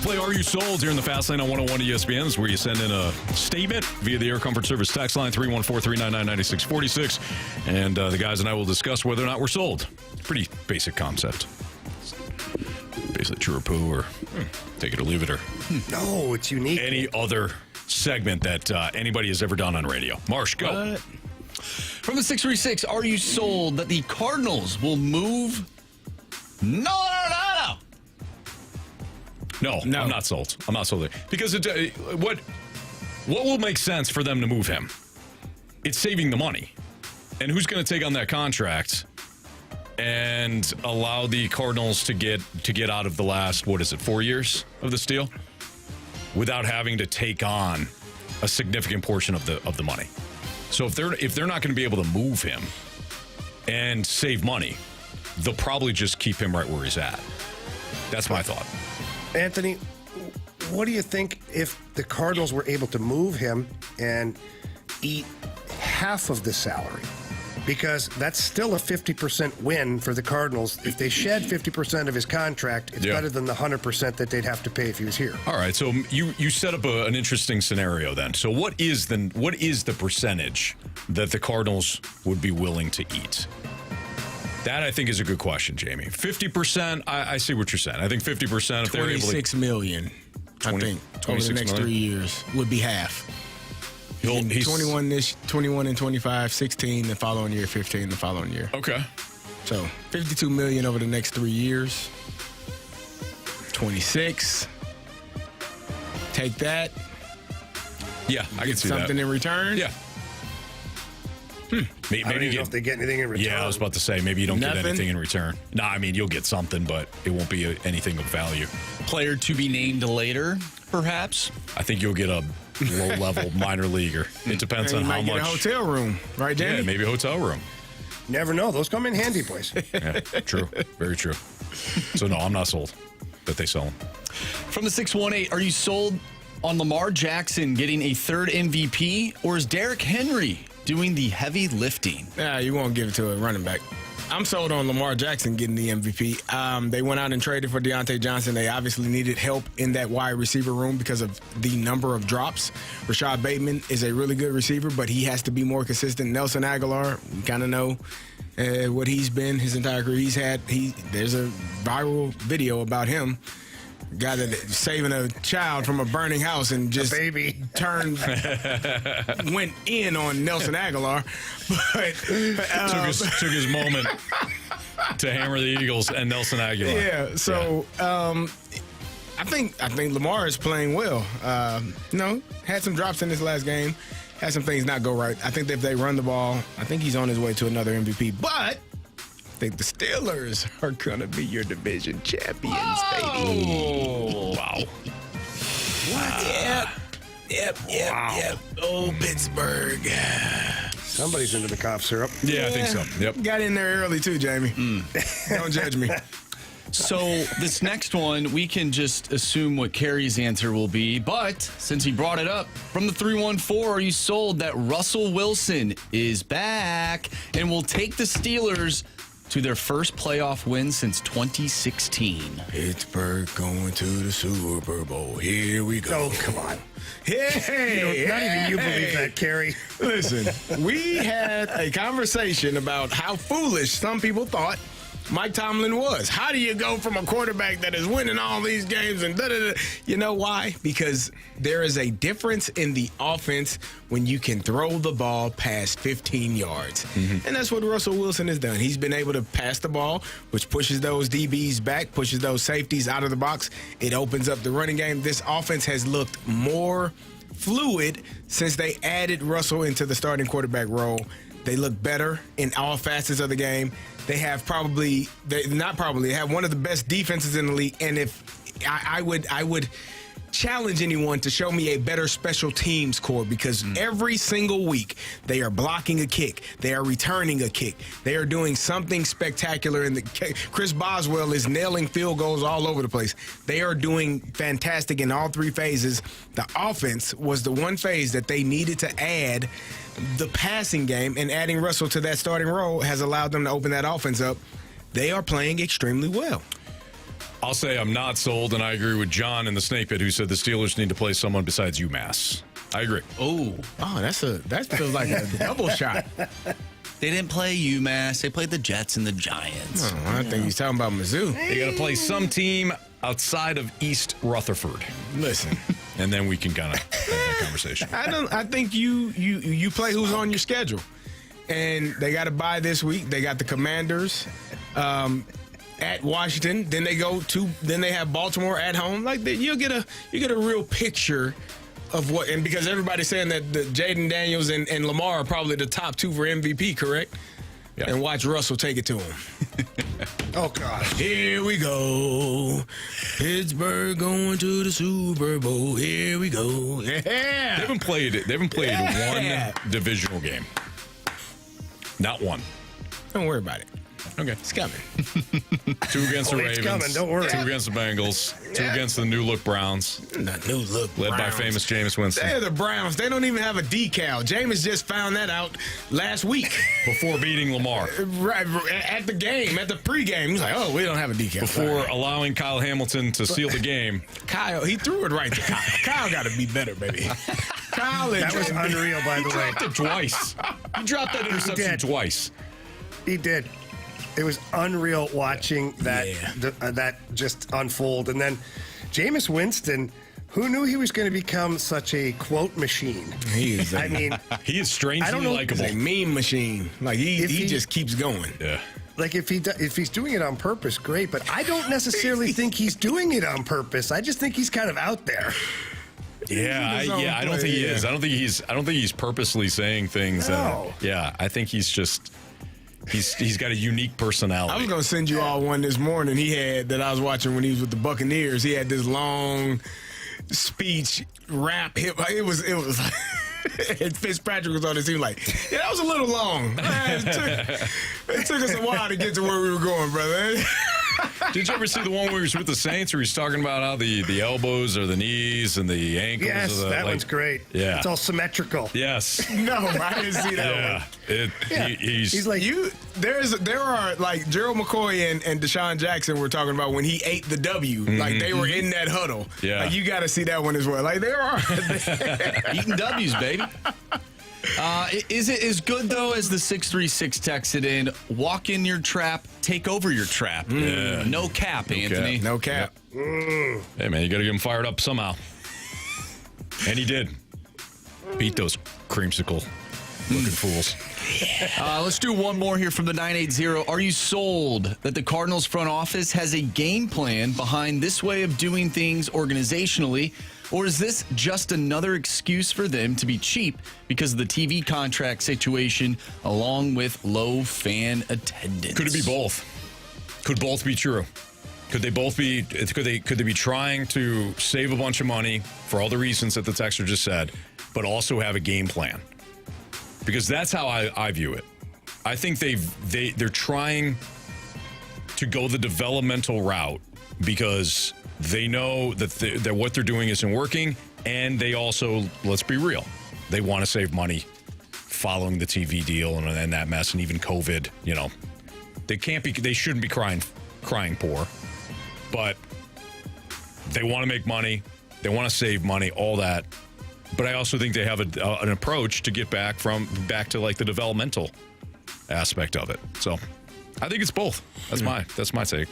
Speaker 1: play Are You Sold here in the Fast Lane on 101 ESPN. This is where you send in a statement via the Air Comfort Service text line 314-399-9646. And the guys and I will discuss whether or not we're sold. Pretty basic concept. Basically true or poo, or take it or leave it, or
Speaker 2: No, it's unique.
Speaker 1: any other segment that anybody has ever done on radio. Marsh, go.
Speaker 4: From the 636, are you sold that the Cardinals will move? No.
Speaker 1: No, I'm not sold. I'm not sold. Because what will make sense for them to move him? It's saving the money. And who's going to take on that contract and allow the Cardinals to get out of the last, 4 years of this deal without having to take on a significant portion of the money? So if they're not going to be able to move him and save money, they'll probably just keep him right where he's at. That's my thought.
Speaker 2: Anthony, what do you think if the Cardinals were able to move him and eat half of the salary? Because that's still a 50% win for the Cardinals. If they shed 50% of his contract, it's better than the 100% that they'd have to pay if he was here.
Speaker 1: All right, so you set up an interesting scenario then. So what is the percentage that the Cardinals would be willing to eat? That, I think, is a good question, Jamie. 50%, I see what you're saying. I think 50% if they're able to...
Speaker 3: $26 million, I think, over the next 3 years would be half. He's 21 and 25, 16 the following year, 15 the following year.
Speaker 1: Okay.
Speaker 3: So $52 million over the next 3 years. 26. Take that.
Speaker 1: Yeah, I can see that.
Speaker 3: Something in return.
Speaker 1: Yeah. Maybe
Speaker 2: I don't even know if they get anything in return.
Speaker 1: Yeah, I was about to say, maybe you don't
Speaker 3: Nothing?
Speaker 1: get anything in return. No, I mean, you'll get something, but it won't be anything of value.
Speaker 4: Player to be named later, perhaps?
Speaker 1: I think you'll get a low-level minor leaguer. It depends on
Speaker 3: you
Speaker 1: how
Speaker 3: might
Speaker 1: much.
Speaker 3: get a hotel room, right, Jamie?
Speaker 1: Yeah, maybe a hotel room.
Speaker 2: Never know. Those come in handy, boys.
Speaker 1: Yeah, true. Very true. So, no, I'm not sold that they sell him.
Speaker 4: From the 618, are you sold on Lamar Jackson getting a third MVP, or is Derrick Henry doing the heavy lifting?
Speaker 3: Nah, you won't give it to a running back. I'm sold on Lamar Jackson getting the MVP. They went out and traded for Deontay Johnson. They obviously needed help in that wide receiver room because of the number of drops. Rashad Bateman is a really good receiver, but he has to be more consistent. Nelson Aguilar, we kind of know what he's been his entire career. There's a viral video about him. Guy that saving a child from a burning house and just went in on Nelson Aguilar, but
Speaker 1: took his moment to hammer the Eagles and Nelson Aguilar.
Speaker 3: Yeah, so I think Lamar is playing well. Had some drops in this last game, had some things not go right. I think that if they run the ball, I think he's on his way to another MVP. But I think the Steelers are going to be your division champions, baby.
Speaker 1: Wow.
Speaker 3: Yep. Oh, Pittsburgh.
Speaker 2: Somebody's into the cough syrup.
Speaker 1: Yeah, I think so. Yep.
Speaker 3: Got in there early, too, Jamie. Don't judge me.
Speaker 4: So this next one, we can just assume what Carey's answer will be. But since he brought it up, from the 314, are you sold that Russell Wilson is back and will take the Steelers to their first playoff win since 2016?
Speaker 3: Pittsburgh going to the Super Bowl. Here we go.
Speaker 2: Oh, come on.
Speaker 3: Hey,
Speaker 2: Not even you believe that, Carey.
Speaker 3: Listen, we had a conversation about how foolish some people thought Mike Tomlin was. How do you go from a quarterback that is winning all these games and da-da-da? You know why? Because there is a difference in the offense when you can throw the ball past 15 yards. Mm-hmm. And that's what Russell Wilson has done. He's been able to pass the ball, which pushes those DBs back, pushes those safeties out of the box. It opens up the running game. This offense has looked more fluid since they added Russell into the starting quarterback role. They look better in all facets of the game. They have they have one of the best defenses in the league. And if I would challenge anyone to show me a better special teams core, because every single week they are blocking a kick, they are returning a kick, they are doing something spectacular. Chris Boswell is nailing field goals all over the place. They are doing fantastic in all three phases. The offense was the one phase that they needed to add the passing game, and adding Russell to that starting role has allowed them to open that offense up. They are playing extremely well.
Speaker 1: I'll say I'm not sold, and I agree with John in the Snake Pit who said the Steelers need to play someone besides UMass. I agree.
Speaker 4: Oh,
Speaker 3: that feels like a double shot.
Speaker 4: they didn't play UMass. They played the Jets and the Giants.
Speaker 3: Oh, I think he's talking about Mizzou.
Speaker 1: They got to play some team outside of East Rutherford.
Speaker 3: Listen,
Speaker 1: and then we can kind of have that conversation.
Speaker 3: I think you play who's on your schedule, and they got to bye this week. They got the Commanders at Washington. Then they have Baltimore at home. Like you get a real picture of what, and because everybody's saying that Jaden Daniels and Lamar are probably the top two for MVP, correct? Yeah. And watch Russell take it to him.
Speaker 2: Oh, God.
Speaker 3: Here we go. Pittsburgh going to the Super Bowl. Here we go. Yeah.
Speaker 1: They haven't played one divisional game. Not one.
Speaker 3: Don't worry about it.
Speaker 1: Okay.
Speaker 3: It's coming.
Speaker 1: 2 against the Ravens.
Speaker 2: It's coming. Don't worry.
Speaker 1: 2 against the Bengals. 2 against the new look Browns.
Speaker 3: Not new look
Speaker 1: Led
Speaker 3: Browns.
Speaker 1: by famous Jameis Winston.
Speaker 3: They're the Browns. They don't even have a decal. Jameis just found that out last week.
Speaker 1: Before beating Lamar.
Speaker 3: Right, at the game, at the pregame. He's like, oh, we don't have a decal.
Speaker 1: Before allowing Kyle Hamilton to seal the game.
Speaker 3: Kyle, he threw it right to Kyle. Kyle got to be better, baby. Kyle
Speaker 2: That was unreal, by the way.
Speaker 1: Dropped it twice. He dropped that interception twice.
Speaker 2: He did. It was unreal watching that that just unfold. And then Jameis Winston, who knew he was going to become such a quote machine?
Speaker 3: He is.
Speaker 2: I mean,
Speaker 1: he is strangely likable.
Speaker 3: He's a meme machine. Like he just keeps going.
Speaker 1: Yeah.
Speaker 2: like if he's doing it on purpose, great. But I don't necessarily think he's doing it on purpose. I just think he's kind of out there.
Speaker 1: I don't think he is. I don't think he's purposely saying things.
Speaker 2: No.
Speaker 1: I think he's just. He's got a unique personality.
Speaker 3: I was gonna send you all one this morning. He had that I was watching when he was with the Buccaneers. He had this long speech rap hip. It was. And Fitzpatrick was on his team like, yeah, that was a little long. It took us a while to get to where we were going, brother.
Speaker 1: Did you ever see the one where he was with the Saints where he's talking about how the elbows or the knees and the ankles?
Speaker 2: Yes, that one's great.
Speaker 1: Yeah.
Speaker 2: It's all symmetrical.
Speaker 1: Yes.
Speaker 3: No, I didn't see that one.
Speaker 1: He's
Speaker 2: like,
Speaker 3: there are like Gerald McCoy and Deshaun Jackson were talking about when he ate the W. Like they were in that huddle.
Speaker 1: Yeah.
Speaker 3: Like you got to see that one as well. Like there are
Speaker 4: eating W's, baby. Is it as good, though, as the 636 texted in? Walk in your trap, take over your trap.
Speaker 1: Yeah.
Speaker 4: No cap, Anthony.
Speaker 3: no cap.
Speaker 1: Hey, man, you got to get him fired up somehow. And he did. Beat those creamsicle-looking fools.
Speaker 4: Let's do one more here from the 980. Are you sold that the Cardinals front office has a game plan behind this way of doing things organizationally? Or is this just another excuse for them to be cheap because of the TV contract situation along with low fan attendance?
Speaker 1: Could it be both? Could both be true? Could they both be? Could they be trying to save a bunch of money for all the reasons that the texter just said, but also have a game plan? Because that's how I view it. I think they're trying to go the developmental route because they know that what they're doing isn't working, and they also, let's be real, they want to save money following the TV deal and that mess, and even COVID. You know, they shouldn't be crying poor, but they want to make money, they want to save money, all that. But I also think they have an approach to get back to like the developmental aspect of it. So I think it's both. That's my take.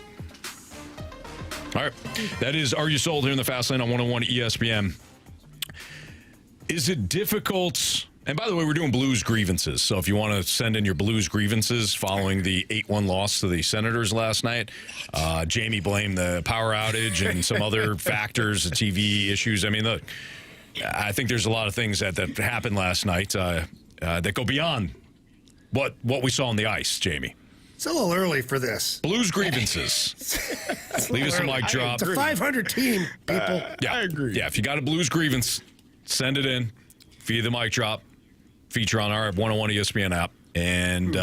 Speaker 1: All right. That is Are You Sold here in the Fast Lane on 101 ESPN. Is it difficult? And by the way, we're doing Blues grievances. So if you want to send in your Blues grievances following the 8-1 loss to the Senators last night, Jamie blamed the power outage and some other factors, the TV issues. I mean, look, I think there's a lot of things that happened last night that go beyond what we saw on the ice, Jamie.
Speaker 2: It's a little early for this.
Speaker 1: Blues grievances. Leave us a mic drop.
Speaker 2: It's a 500 team, people.
Speaker 1: Yeah,
Speaker 3: I agree.
Speaker 1: Yeah, if you got a Blues grievance, send it in via the mic drop feature on our 101 ESPN app, and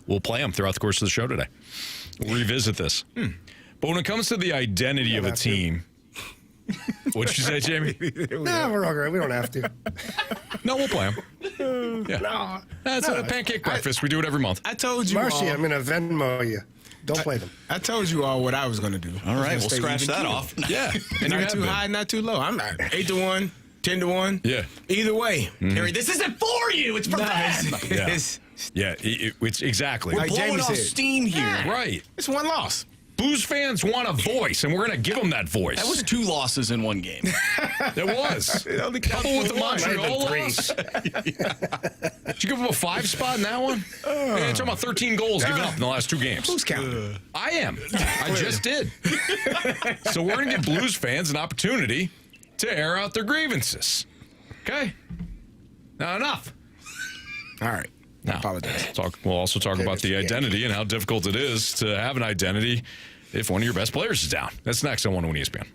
Speaker 1: we'll play them throughout the course of the show today. We'll revisit this. But when it comes to the identity of a team, What'd you say, Jamie?
Speaker 2: Nah, we're all right. We don't have to.
Speaker 1: No, we'll play them. Yeah.
Speaker 2: No.
Speaker 1: That's a pancake breakfast. We do it every month.
Speaker 3: I told you
Speaker 2: Marcy,
Speaker 3: all.
Speaker 2: I'm going to Venmo you. Don't play them.
Speaker 3: I told you all what I was going to do.
Speaker 4: All right, we'll
Speaker 3: Stay
Speaker 4: scratch
Speaker 3: even
Speaker 4: that
Speaker 3: keel.
Speaker 4: off.
Speaker 1: Yeah. And you
Speaker 3: Not
Speaker 1: have
Speaker 3: too
Speaker 1: been.
Speaker 3: high, not too low. I'm not 8-1, 10-1.
Speaker 1: Yeah.
Speaker 3: Either way.
Speaker 4: Harry, this isn't for you. It's for them.
Speaker 1: Yeah.
Speaker 3: It's,
Speaker 1: Yeah, it's exactly.
Speaker 3: Like
Speaker 4: Blowing
Speaker 3: Jamie
Speaker 4: off
Speaker 3: said.
Speaker 4: steam here.
Speaker 1: Right.
Speaker 3: it's one loss.
Speaker 1: Blues fans want a voice, and we're going to give them that voice.
Speaker 4: That was 2 losses in one game.
Speaker 1: It was.
Speaker 3: It only counts
Speaker 1: Couple with
Speaker 3: for
Speaker 1: the
Speaker 3: one.
Speaker 1: Montreal
Speaker 2: Might
Speaker 1: loss. Did you give them a 5 spot in that one? Yeah, you're talking about 13 goals given up in the last 2 games.
Speaker 3: Who's counting?
Speaker 1: I am. I just did. So we're going to give Blues fans an opportunity to air out their grievances. Okay? Now enough.
Speaker 3: All right. I apologize.
Speaker 1: We'll also talk about the
Speaker 2: Mr.
Speaker 1: identity and how difficult it is to have an identity if one of your best players is down. That's next on 101 ESPN.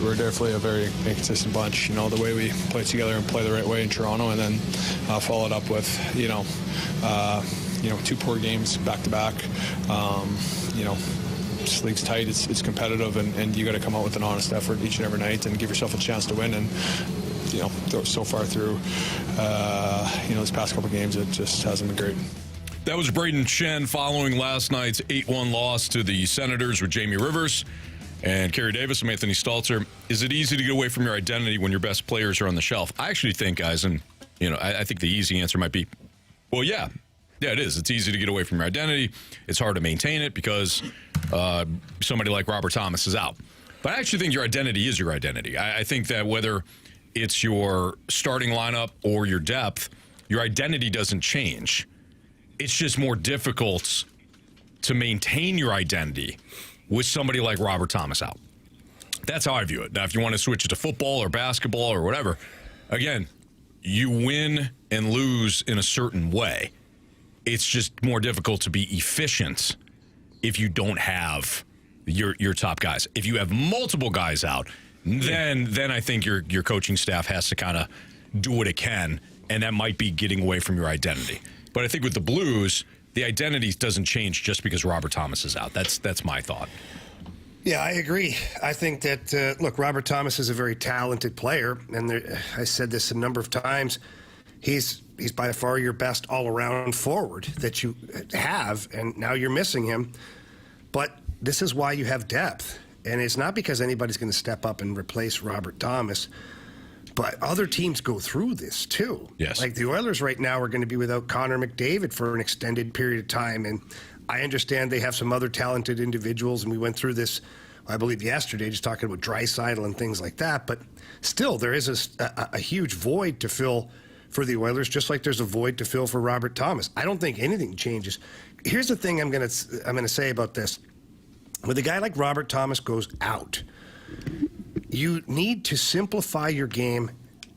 Speaker 6: We're definitely a very inconsistent bunch. You know, the way we play together and play the right way in Toronto, and then follow it up with, 2 poor games back to back. this league's tight, it's competitive, and you got to come out with an honest effort each and every night and give yourself a chance to win. And so far through, this past couple games, it just hasn't been great.
Speaker 1: That was Braden Shen following last night's 8-1 loss to the Senators with Jamie Rivers and Carey Davis and Anthony Stalter. Is it easy to get away from your identity when your best players are on the shelf? I actually think, guys, and I think the easy answer might be, well, yeah, it is. It's easy to get away from your identity. It's hard to maintain it because somebody like Robert Thomas is out. But I actually think your identity is your identity. I think that whether it's your starting lineup or your depth, your identity doesn't change. It's just more difficult to maintain your identity with somebody like Robert Thomas out. That's how I view it. Now, if you want to switch it to football or basketball or whatever, again, you win and lose in a certain way. It's just more difficult to be efficient if you don't have your top guys. If you have multiple guys out, then I think your coaching staff has to kind of do what it can, and that might be getting away from your identity. But I think with the Blues, the identity doesn't change just because Robert Thomas is out. That's my thought.
Speaker 2: Yeah, I agree. I think that, look, Robert Thomas is a very talented player, and I said this a number of times. He's by far your best all-around forward that you have, and now you're missing him. But this is why you have depth, and it's not because anybody's going to step up and replace Robert Thomas. But other teams go through this, too.
Speaker 1: Yes.
Speaker 2: Like the Oilers right now are going to be without Connor McDavid for an extended period of time. And I understand they have some other talented individuals, and we went through this, I believe, yesterday, just talking about Draisaitl and things like that. But still, there is a huge void to fill for the Oilers, just like there's a void to fill for Robert Thomas. I don't think anything changes. Here's the thing I'm going to say about this. When a guy like Robert Thomas goes out, you need to simplify your game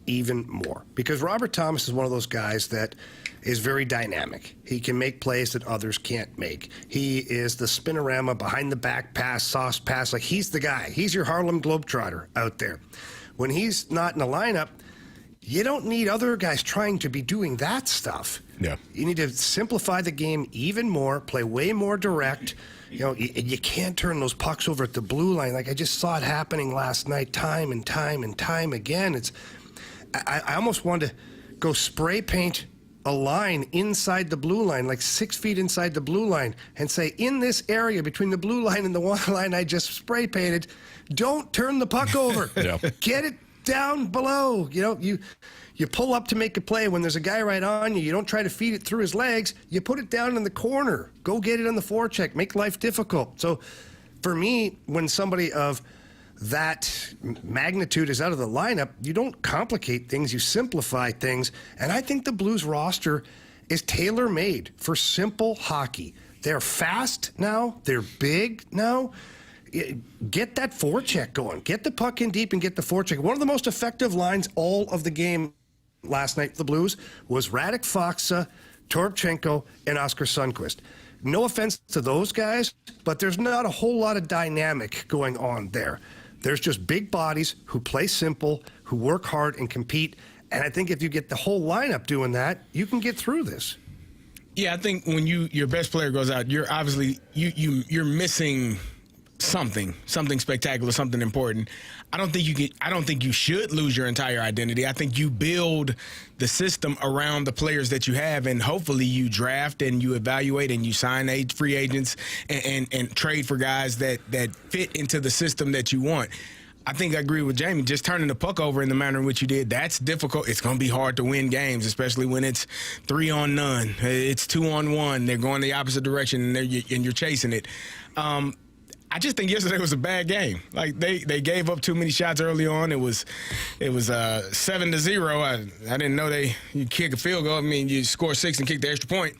Speaker 2: even more, because Robert Thomas is one of those guys that is very dynamic. He can make plays that others can't make. He is the spinorama, behind the back pass, sauce pass. Like, he's the guy. He's your Harlem Globetrotter out there. When he's not in the lineup, you don't need other guys trying to be doing that stuff.
Speaker 1: Yeah.
Speaker 2: You need to simplify the game even more, play way more direct. You can't turn those pucks over at the blue line. Like, I just saw it happening last night time and time and time again. I almost wanted to go spray paint a line inside the blue line, like 6 feet inside the blue line, and say, in this area between the blue line and the one line I just spray painted, don't turn the puck over.
Speaker 1: Yeah.
Speaker 2: Get it down below. You pull up to make a play. When there's a guy right on you, you don't try to feed it through his legs. You put it down in the corner. Go get it on the forecheck. Make life difficult. So for me, when somebody of that magnitude is out of the lineup, you don't complicate things. You simplify things. And I think the Blues roster is tailor-made for simple hockey. They're fast now. They're big now. Get that forecheck going. Get the puck in deep and get the forecheck. One of the most effective lines all of the game last night for the Blues was Radek Faksa, Toropchenko, and Oskar Sundqvist. No offense to those guys, but there's not a whole lot of dynamic going on there. There's just big bodies who play simple, who work hard and compete. And I think if you get the whole lineup doing that, you can get through this.
Speaker 3: Yeah, I think when your best player goes out, you're obviously you're missing something spectacular, something important. I don't think you should lose your entire identity. I think you build the system around the players that you have, and hopefully you draft and you evaluate and you sign free agents and trade for guys that fit into the system that you want. I think I agree with Jamie. Just turning the puck over in the manner in which you did, that's difficult. It's going to be hard to win games, especially when it's 3-on-none. It's 2-on-1. They're going the opposite direction, and you're chasing it. I just think yesterday was a bad game. Like, they gave up too many shots early on. It was 7-0. I didn't know you kick a field goal. I mean, you score 6 and kick the extra point.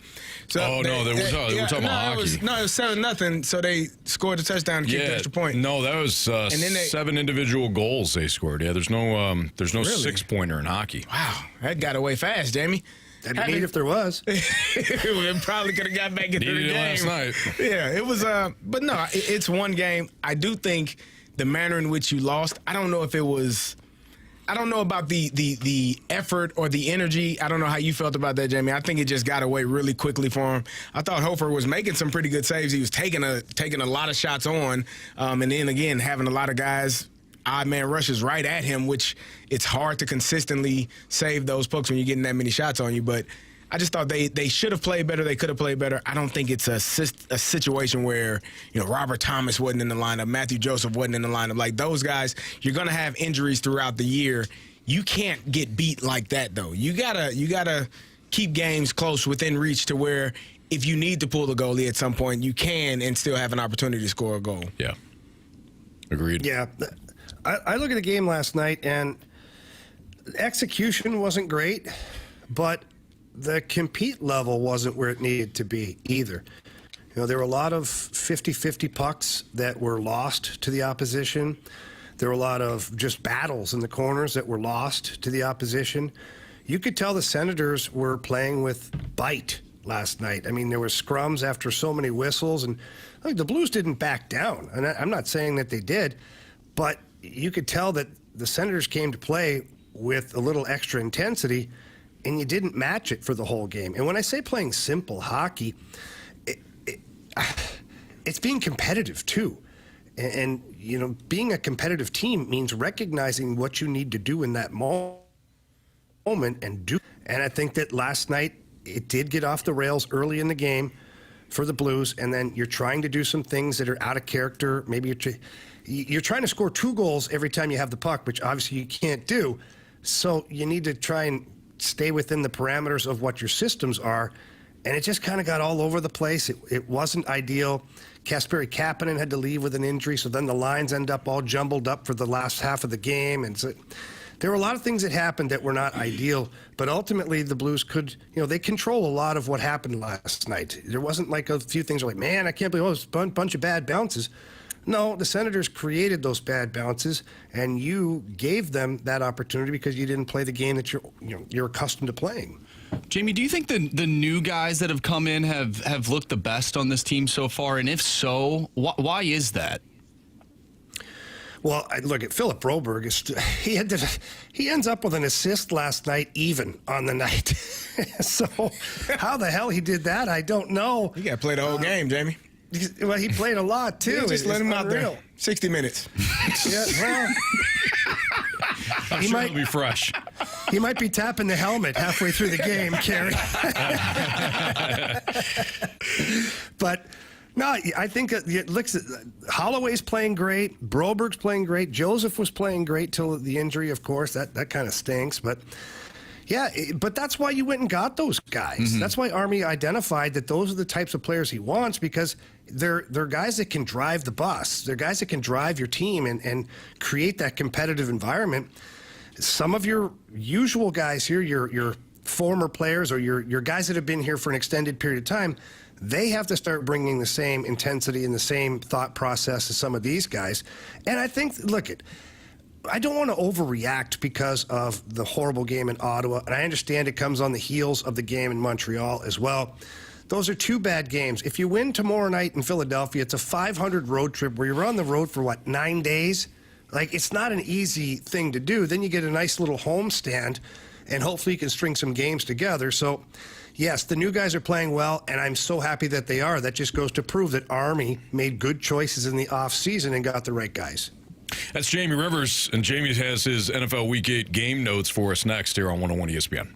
Speaker 3: So
Speaker 1: we're talking about hockey.
Speaker 3: It was 7-0. So they scored a touchdown and kicked the extra point.
Speaker 1: No, that was 7 individual goals they scored. Yeah, there's no really? 6-pointer in hockey.
Speaker 3: Wow, that got away fast, Jamie.
Speaker 2: That'd be neat if there was.
Speaker 3: It probably could have got back into the game
Speaker 1: last night.
Speaker 3: Yeah, it was. But no, it's one game. I do think the manner in which you lost, I don't know if it was I don't know about the effort or the energy. I don't know how you felt about that, Jamie. I think it just got away really quickly for him. I thought Hofer was making some pretty good saves. He was taking a lot of shots on, and then again having a lot of guys odd man rushes right at him, which it's hard to consistently save those pucks when you're getting that many shots on you. But I just thought they should have played better. They could have played better. I don't think it's a situation where, Robert Thomas wasn't in the lineup, Matthew Joseph wasn't in the lineup. Like, those guys, you're going to have injuries throughout the year. You can't get beat like that, though. You gotta keep games close within reach to where if you need to pull the goalie at some point, you can and still have an opportunity to score a goal.
Speaker 1: Yeah. Agreed.
Speaker 2: Yeah. I look at the game last night, and execution wasn't great, but the compete level wasn't where it needed to be either. There were a lot of 50-50 pucks that were lost to the opposition. There were a lot of just battles in the corners that were lost to the opposition. You could tell the Senators were playing with bite last night. I mean, there were scrums after so many whistles, and the Blues didn't back down. And I'm not saying that they did, but you could tell that the Senators came to play with a little extra intensity, and you didn't match it for the whole game. And when I say playing simple hockey, it's being competitive too. And being a competitive team means recognizing what you need to do in that moment and do. And I think that last night it did get off the rails early in the game for the Blues, and then you're trying to do some things that are out of character. Maybe you're trying to score 2 goals every time you have the puck, which obviously you can't do. So you need to try and stay within the parameters of what your systems are. And it just kind of got all over the place. It wasn't ideal. Kasperi Kapanen had to leave with an injury, so then the lines end up all jumbled up for the last half of the game. And so there were a lot of things that happened that were not ideal, but ultimately the Blues could, they control a lot of what happened last night. There wasn't like a few things like, man, I can't believe, it's a bunch of bad bounces. No, the Senators created those bad bounces, and you gave them that opportunity because you didn't play the game that you're accustomed to playing.
Speaker 4: Jamie, do you think the new guys that have come in have looked the best on this team so far? And if so, why is that?
Speaker 2: Well, I look at Philip Broberg. He ends up with an assist last night, even on the night. So how the hell he did that, I don't know.
Speaker 3: You got to play the whole game, Jamie.
Speaker 2: Well, he played a lot, too.
Speaker 3: Yeah, just let him out there. 60 minutes.
Speaker 2: Yeah, well,
Speaker 1: I'm sure it'll be fresh.
Speaker 2: He might be tapping the helmet halfway through the game, Carey. But, no, I think it looks. Holloway's playing great. Broberg's playing great. Joseph was playing great till the injury, of course. That kind of stinks, but... Yeah, but that's why you went and got those guys. Mm-hmm. That's why Army identified that those are the types of players he wants, because they're guys that can drive the bus. They're guys that can drive your team and create that competitive environment. Some of your usual guys here, your former players or your guys that have been here for an extended period of time, they have to start bringing the same intensity and the same thought process as some of these guys. And I think, I don't want to overreact because of the horrible game in Ottawa, and I understand it comes on the heels of the game in Montreal as well. Those are 2 bad games. If you win tomorrow night in Philadelphia, it's a 500 road trip where you're on the road for, 9 days? It's not an easy thing to do. Then you get a nice little home stand, and hopefully you can string some games together. So, yes, the new guys are playing well, and I'm so happy that they are. That just goes to prove that Army made good choices in the offseason and got the right guys.
Speaker 1: That's Jamie Rivers, and Jamie has his NFL Week 8 game notes for us next here on 101 ESPN.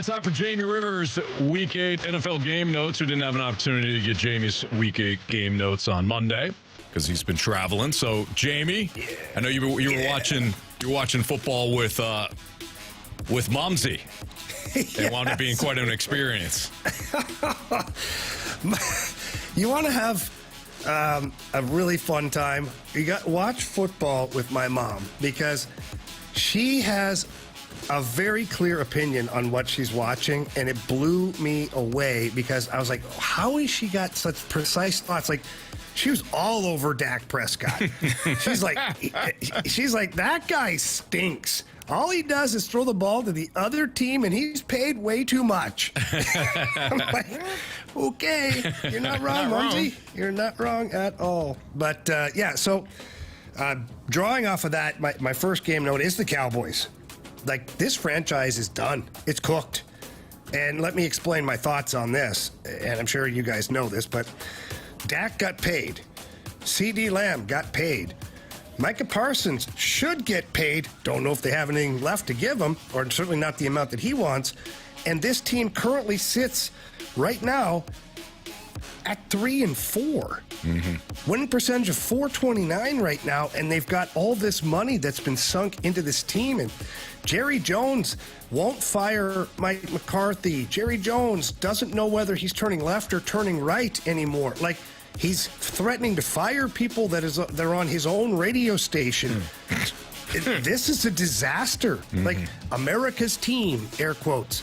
Speaker 1: right, time for Jamie Rivers' Week 8 NFL game notes. We didn't have an opportunity to get Jamie's Week 8 game notes on Monday because he's been traveling. So, Jamie, I know you were watching football with Mumsy. It wound up being quite an experience.
Speaker 2: You want to have a really fun time? Watch football with my mom because she has a very clear opinion on what she's watching, and it blew me away because I was like, how has she got such precise thoughts? Like, she was all over Dak Prescott. She's like, that guy stinks. All he does is throw the ball to the other team, and he's paid way too much. I'm like, okay, you're not wrong, Mumsy. You're not wrong at all. But, so drawing off of that, my first game note is the Cowboys. Like, this franchise is done. It's cooked. And let me explain my thoughts on this. And I'm sure you guys know this, but Dak got paid. CeeDee Lamb got paid. Micah Parsons should get paid. Don't know if they have anything left to give him, or certainly not the amount that he wants. And this team currently sits right now at 3-4. Winning percentage of .429 right now, and they've got all this money that's been sunk into this team. And Jerry Jones won't fire Mike McCarthy. Jerry Jones doesn't know whether he's turning left or turning right anymore. Like, he's threatening to fire people they're on his own radio station. This is a disaster. Like, America's team, air quotes.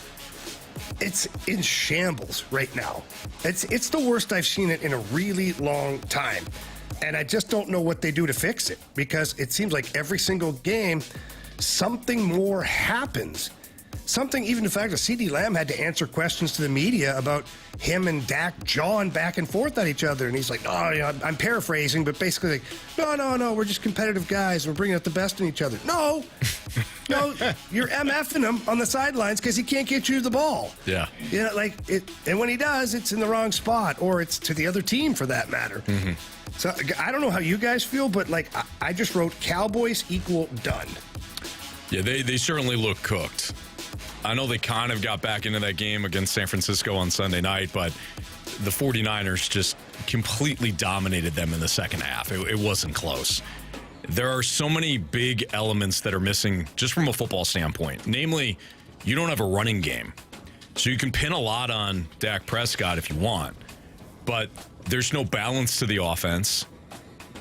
Speaker 2: It's in shambles right now. It's the worst I've seen it in a really long time. And I just don't know what they do to fix it, because it seems like every single game, something more happens. Something, even the fact that CeeDee Lamb had to answer questions to the media about him and Dak jawing back and forth at each other. And he's like, I'm paraphrasing, but basically, like, no, we're just competitive guys. We're bringing out the best in each other. No, you're MFing him on the sidelines because he can't get you the ball.
Speaker 1: Yeah.
Speaker 2: You know, like, and when he does, it's in the wrong spot, or it's to the other team for that matter. So I don't know how you guys feel, but like, I just wrote Cowboys equal done.
Speaker 1: Yeah, they certainly look cooked. I know they kind of got back into that game against San Francisco on Sunday night, but the 49ers just completely dominated them in the second half. It wasn't close. There are so many big elements that are missing just from a football standpoint. Namely, you don't have a running game. So you can pin a lot on Dak Prescott if you want, but there's no balance to the offense.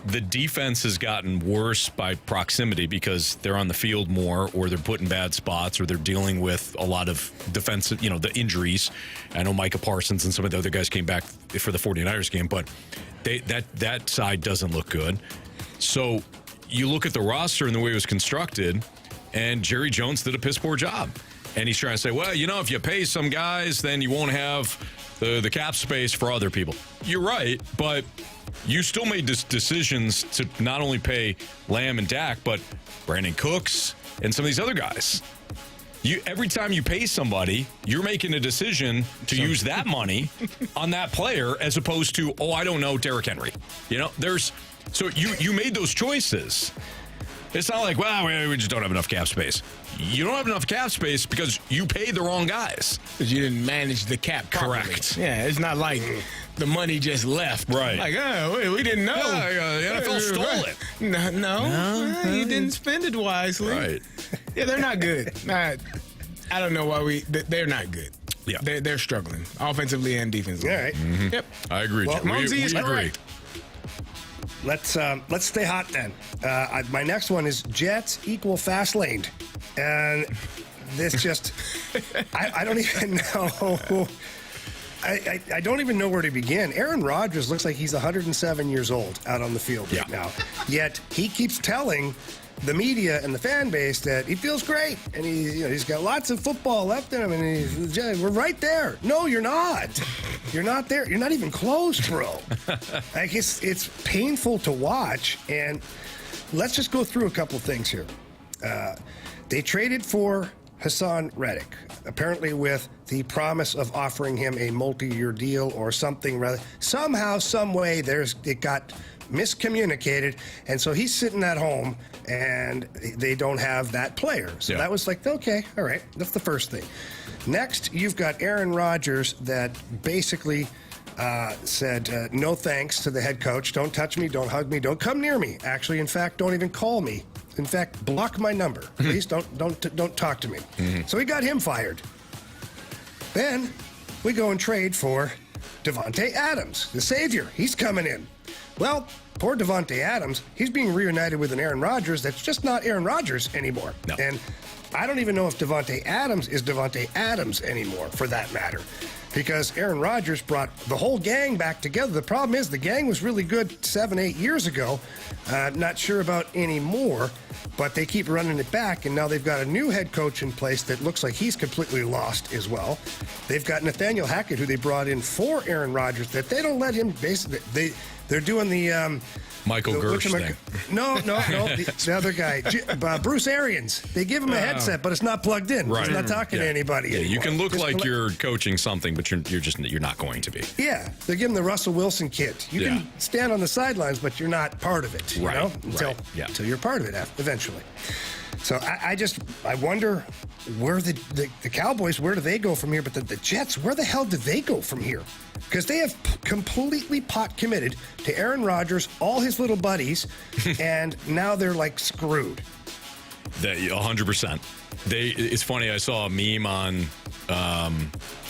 Speaker 1: The defense has gotten worse by proximity because they're on the field more, or they're put in bad spots, or they're dealing with a lot of defensive, the injuries. I know Micah Parsons and some of the other guys came back for the 49ers game, but that side doesn't look good. So you look at the roster and the way it was constructed, and Jerry Jones did a piss poor job. And he's trying to say, well, if you pay some guys, then you won't have the cap space for other people. You're right, but you still made decisions to not only pay Lamb and Dak, but Brandon Cooks and some of these other guys. Every time you pay somebody, you're making a decision to use that money on that player as opposed to, I don't know, Derrick Henry. So you made those choices. It's not like, we just don't have enough cap space. You don't have enough cap space because you paid the wrong guys.
Speaker 3: Because you didn't manage the cap properly.
Speaker 1: Correct.
Speaker 3: Yeah, it's not like the money just left.
Speaker 1: Right.
Speaker 3: Like, we didn't know.
Speaker 1: The NFL stole it.
Speaker 3: No, you didn't spend it wisely.
Speaker 1: Right.
Speaker 3: Yeah, they're not good. I don't know why they're not good.
Speaker 1: Yeah.
Speaker 3: They're struggling, offensively and defensively.
Speaker 2: All right.
Speaker 3: Yep.
Speaker 1: I agree.
Speaker 2: Well,
Speaker 3: Mumsy is
Speaker 1: agree.
Speaker 3: correct.
Speaker 2: Let's stay hot then. My next one is Jets equal fast laned. And this just, I don't even know. I don't even know where to begin. Aaron Rodgers looks like he's 107 years old out on the field right now. Yet he keeps telling the media and the fan base that he feels great and he's got lots of football left in him and we're right there. No, you're not. You're not there. You're not even close, bro. Like, it's painful to watch. And let's just go through a couple things here. They traded for Hassan Reddick, apparently with the promise of offering him a multi-year deal or something. Somehow, some way, it got miscommunicated, and so he's sitting at home, and they don't have that player. So that was like, okay, all right, that's the first thing. Next, you've got Aaron Rodgers that basically said no thanks to the head coach. Don't touch me, don't hug me, don't come near me. Actually, in fact, don't even call me. In fact, block my number. Please don't talk to me. So he got him fired. Then we go and trade for Davante Adams, the savior. He's coming in. Well, poor Davante Adams, he's being reunited with an Aaron Rodgers that's just not Aaron Rodgers anymore. No. And I don't even know if Davante Adams is Davante Adams anymore, for that matter, because Aaron Rodgers brought the whole gang back together. The problem is the gang was really good 7-8 years ago. Not sure about anymore, but they keep running it back, and now they've got a new head coach in place that looks like he's completely lost as well. They've got Nathaniel Hackett, who they brought in for Aaron Rodgers, that they don't let him basically. They're doing the
Speaker 1: Michael Gersh thing.
Speaker 2: No, the other guy, Bruce Arians. They give him a headset, but it's not plugged in.
Speaker 1: Right.
Speaker 2: He's not talking to anybody.
Speaker 1: Yeah,
Speaker 2: anymore.
Speaker 1: you can look like you're coaching something, but you're not going to be.
Speaker 2: Yeah, they're giving the Russell Wilson kit. You can stand on the sidelines, but you're not part of it. You know? Until you're part of it eventually. So I wonder where the Cowboys, where do they go from here? But the Jets, where the hell do they go from here? Because they have completely pot committed to Aaron Rodgers, all his little buddies, and now they're like screwed.
Speaker 1: 100%. It's funny. I saw a meme on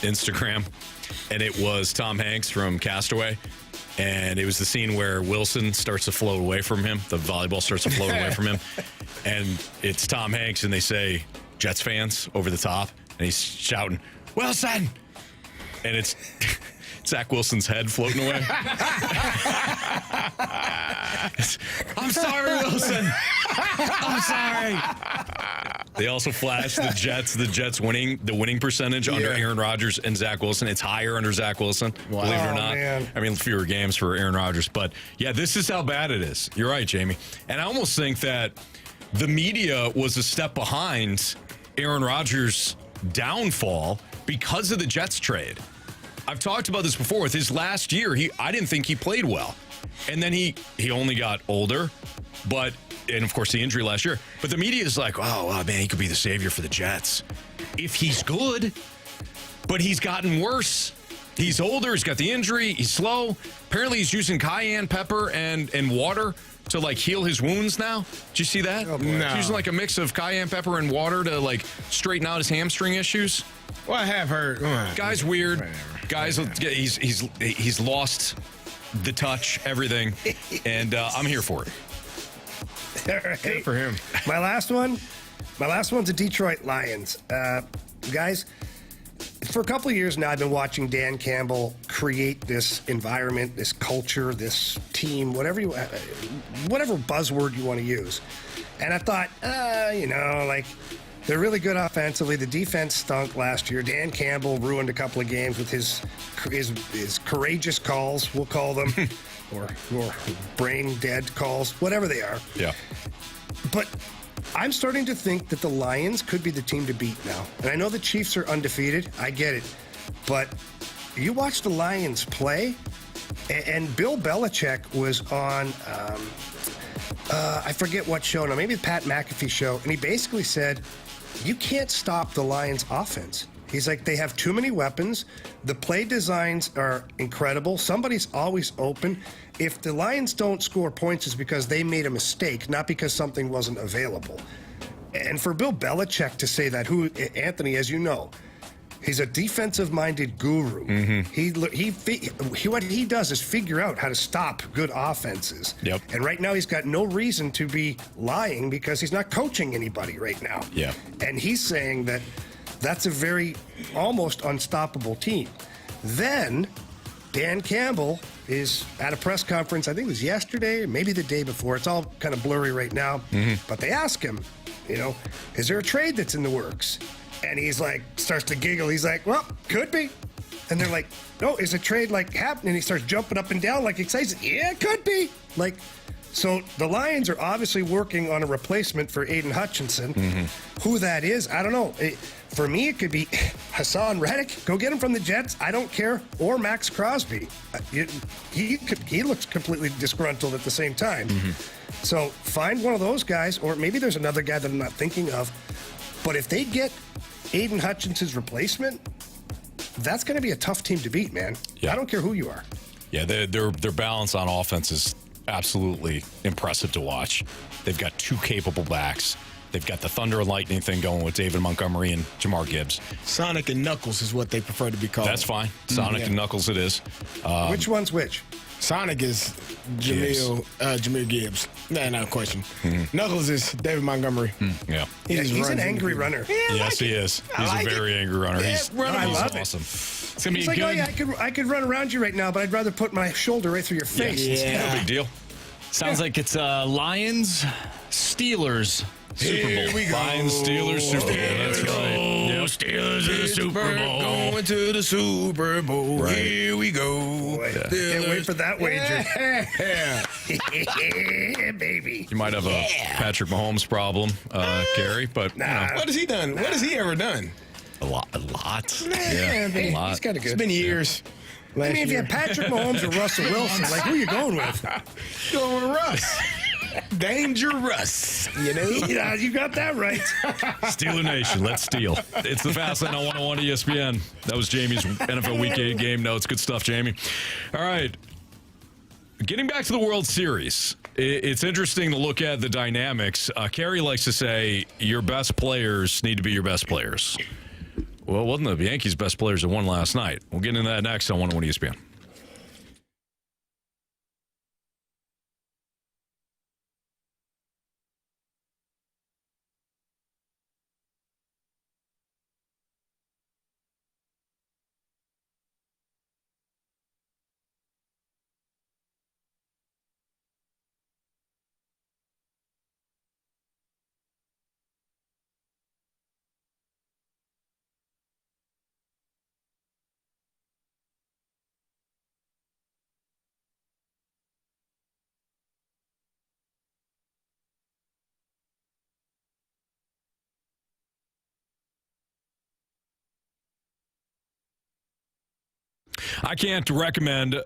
Speaker 1: Instagram, and it was Tom Hanks from Castaway. And it was the scene where Wilson starts to float away from him. The volleyball starts to float away from him. And it's Tom Hanks, and they say, Jets fans over the top. And he's shouting, Wilson! And it's Zach Wilson's head floating away. I'm sorry, Wilson. I'm sorry. They also flashed the Jets winning percentage under Aaron Rodgers and Zach Wilson. It's higher under Zach Wilson, believe it or not. Man. I mean, fewer games for Aaron Rodgers. But, yeah, this is how bad it is. You're right, Jamie. And I almost think that the media was a step behind Aaron Rodgers' downfall because of the Jets trade. I've talked about this before. With his last year, I didn't think he played well. And then he only got older, and of course the injury last year. But the media is like, oh, man, he could be the savior for the Jets. If he's good, but he's gotten worse. He's older, he's got the injury, he's slow. Apparently he's using cayenne pepper and water to like heal his wounds now. Did you see that?
Speaker 3: Oh, no.
Speaker 1: He's using like a mix of cayenne pepper and water to like straighten out his hamstring issues.
Speaker 3: Well, I have heard.
Speaker 1: Guy's weird.
Speaker 3: Whatever.
Speaker 1: Guy's he's lost the touch, everything, and I'm here for it.
Speaker 2: All right.
Speaker 3: Good for him.
Speaker 2: My last one's the Detroit Lions. Guys, for a couple of years now, I've been watching Dan Campbell create this environment, this culture, this team, whatever buzzword you want to use. And I thought, they're really good offensively. The defense stunk last year. Dan Campbell ruined a couple of games with his courageous calls, we'll call them, or brain dead calls, whatever they are.
Speaker 1: Yeah.
Speaker 2: But I'm starting to think that the Lions could be the team to beat now. And I know the Chiefs are undefeated. I get it. But you watch the Lions play, and Bill Belichick was on, I forget what show now, maybe the Pat McAfee show, and he basically said, you can't stop the Lions' offense. He's like, they have too many weapons. The play designs are incredible. Somebody's always open. If the Lions don't score points, it's because they made a mistake, not because something wasn't available. And for Bill Belichick to say that, Anthony, as you know, he's a defensive-minded guru. Mm-hmm. What he does is figure out how to stop good offenses.
Speaker 1: Yep.
Speaker 2: And right now he's got no reason to be lying because he's not coaching anybody right now.
Speaker 1: Yeah.
Speaker 2: And he's saying that that's a very almost unstoppable team. Then Dan Campbell is at a press conference, I think it was yesterday, maybe the day before. It's all kind of blurry right now. Mm-hmm. But they ask him, is there a trade that's in the works? And he's like, starts to giggle. He's like, well, could be. And they're like, no, is a trade like happening? And he starts jumping up and down like excited. Yeah, it could be. Like, So the Lions are obviously working on a replacement for Aiden Hutchinson. Who that is, I don't know. For me, it could be Hassan Reddick. Go get him from the Jets. I don't care. Or Max Crosby. He looks completely disgruntled at the same time. So find one of those guys, or maybe there's another guy that I'm not thinking of. But if they get Aiden Hutchinson's replacement, that's going to be a tough team to beat, man.
Speaker 1: Yeah.
Speaker 2: I don't care who you are.
Speaker 1: Yeah, their balance on offense is absolutely impressive to watch. They've got two capable backs. They've got the thunder and lightning thing going with David Montgomery and Jamar Gibbs.
Speaker 3: Sonic and Knuckles is what they prefer to be called.
Speaker 1: That's fine. Sonic and Knuckles it is.
Speaker 2: Which one's which?
Speaker 3: Sonic is Jameer Gibbs. No question. Knuckles is David Montgomery.
Speaker 1: Yeah.
Speaker 2: He's an angry runner.
Speaker 1: Yes, he is. He's a very angry runner. He's
Speaker 2: I love it.
Speaker 1: awesome.
Speaker 4: It's going to be
Speaker 2: He's like,
Speaker 4: good.
Speaker 2: oh yeah, I could run around you right now, but I'd rather put my shoulder right through your face.
Speaker 1: No big deal.
Speaker 4: Sounds like it's Lions, Steelers, Super Bowl.
Speaker 3: Here we go.
Speaker 1: Lions, Steelers, Super Bowl. That's right. Yep.
Speaker 4: Steelers in the Super Bowl.
Speaker 3: Going to the Super Bowl.
Speaker 1: Right.
Speaker 3: Here we go.
Speaker 2: Can't wait for that wager.
Speaker 3: Yeah.
Speaker 2: Yeah, baby.
Speaker 1: You might have a Patrick Mahomes problem, Carey, but you know,
Speaker 3: What has he done? What has he ever done?
Speaker 1: a lot.
Speaker 3: Yeah,
Speaker 1: a lot.
Speaker 2: He's kind of
Speaker 3: It's
Speaker 2: good.
Speaker 3: been years.
Speaker 2: I mean, if you have Patrick Mahomes or Russell Wilson, like, who are you going with?
Speaker 3: Going with Russ. Dangerous. You know?
Speaker 2: Yeah, you got that right.
Speaker 1: Steeler Nation, let's steal. It's the Fast Lane on 101 ESPN. That was Jamie's NFL Week 8 game notes. Good stuff, Jamie. All right. Getting back to the World Series, it's interesting to look at the dynamics. Carey likes to say your best players need to be your best players. Well, wasn't the Yankees' best players that won last night? We'll get into that next on 101 ESPN. I can't recommend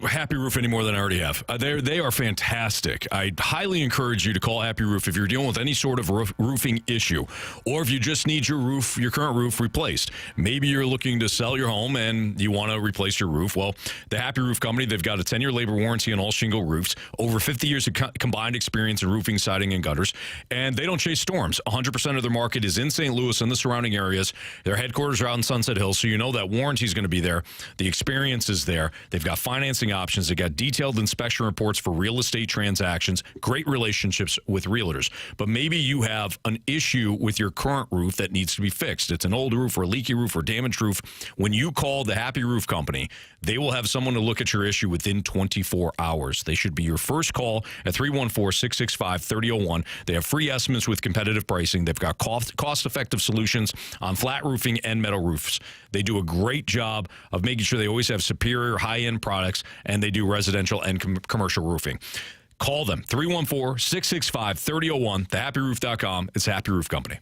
Speaker 1: Happy Roof any more than I already have. They are fantastic. I highly encourage you to call Happy Roof if you're dealing with any sort of roofing issue, or if you just need your current roof replaced. Maybe you're looking to sell your home and you want to replace your roof. Well, the Happy Roof Company, they've got a 10-year labor warranty on all shingle roofs, over 50 years of combined experience in roofing, siding, and gutters, and they don't chase storms. 100% of their market is in St. Louis and the surrounding areas. Their headquarters are out in Sunset Hills, so you know that warranty is going to be there. The experience is there. They've got financing options. They got detailed inspection reports for real estate transactions, great relationships with realtors. But maybe you have an issue with your current roof that needs to be fixed. It's an old roof or a leaky roof or damaged roof. When you call the Happy Roof Company, they will have someone to look at your issue within 24 hours. They should be your first call at 314-665-3001. They have free estimates with competitive pricing. They've got cost-effective solutions on flat roofing and metal roofs. They do a great job of making sure they always have superior high-end products, and they do residential and commercial roofing. Call them, 314-665-3001, thehappyroof.com. It's Happy Roof Company.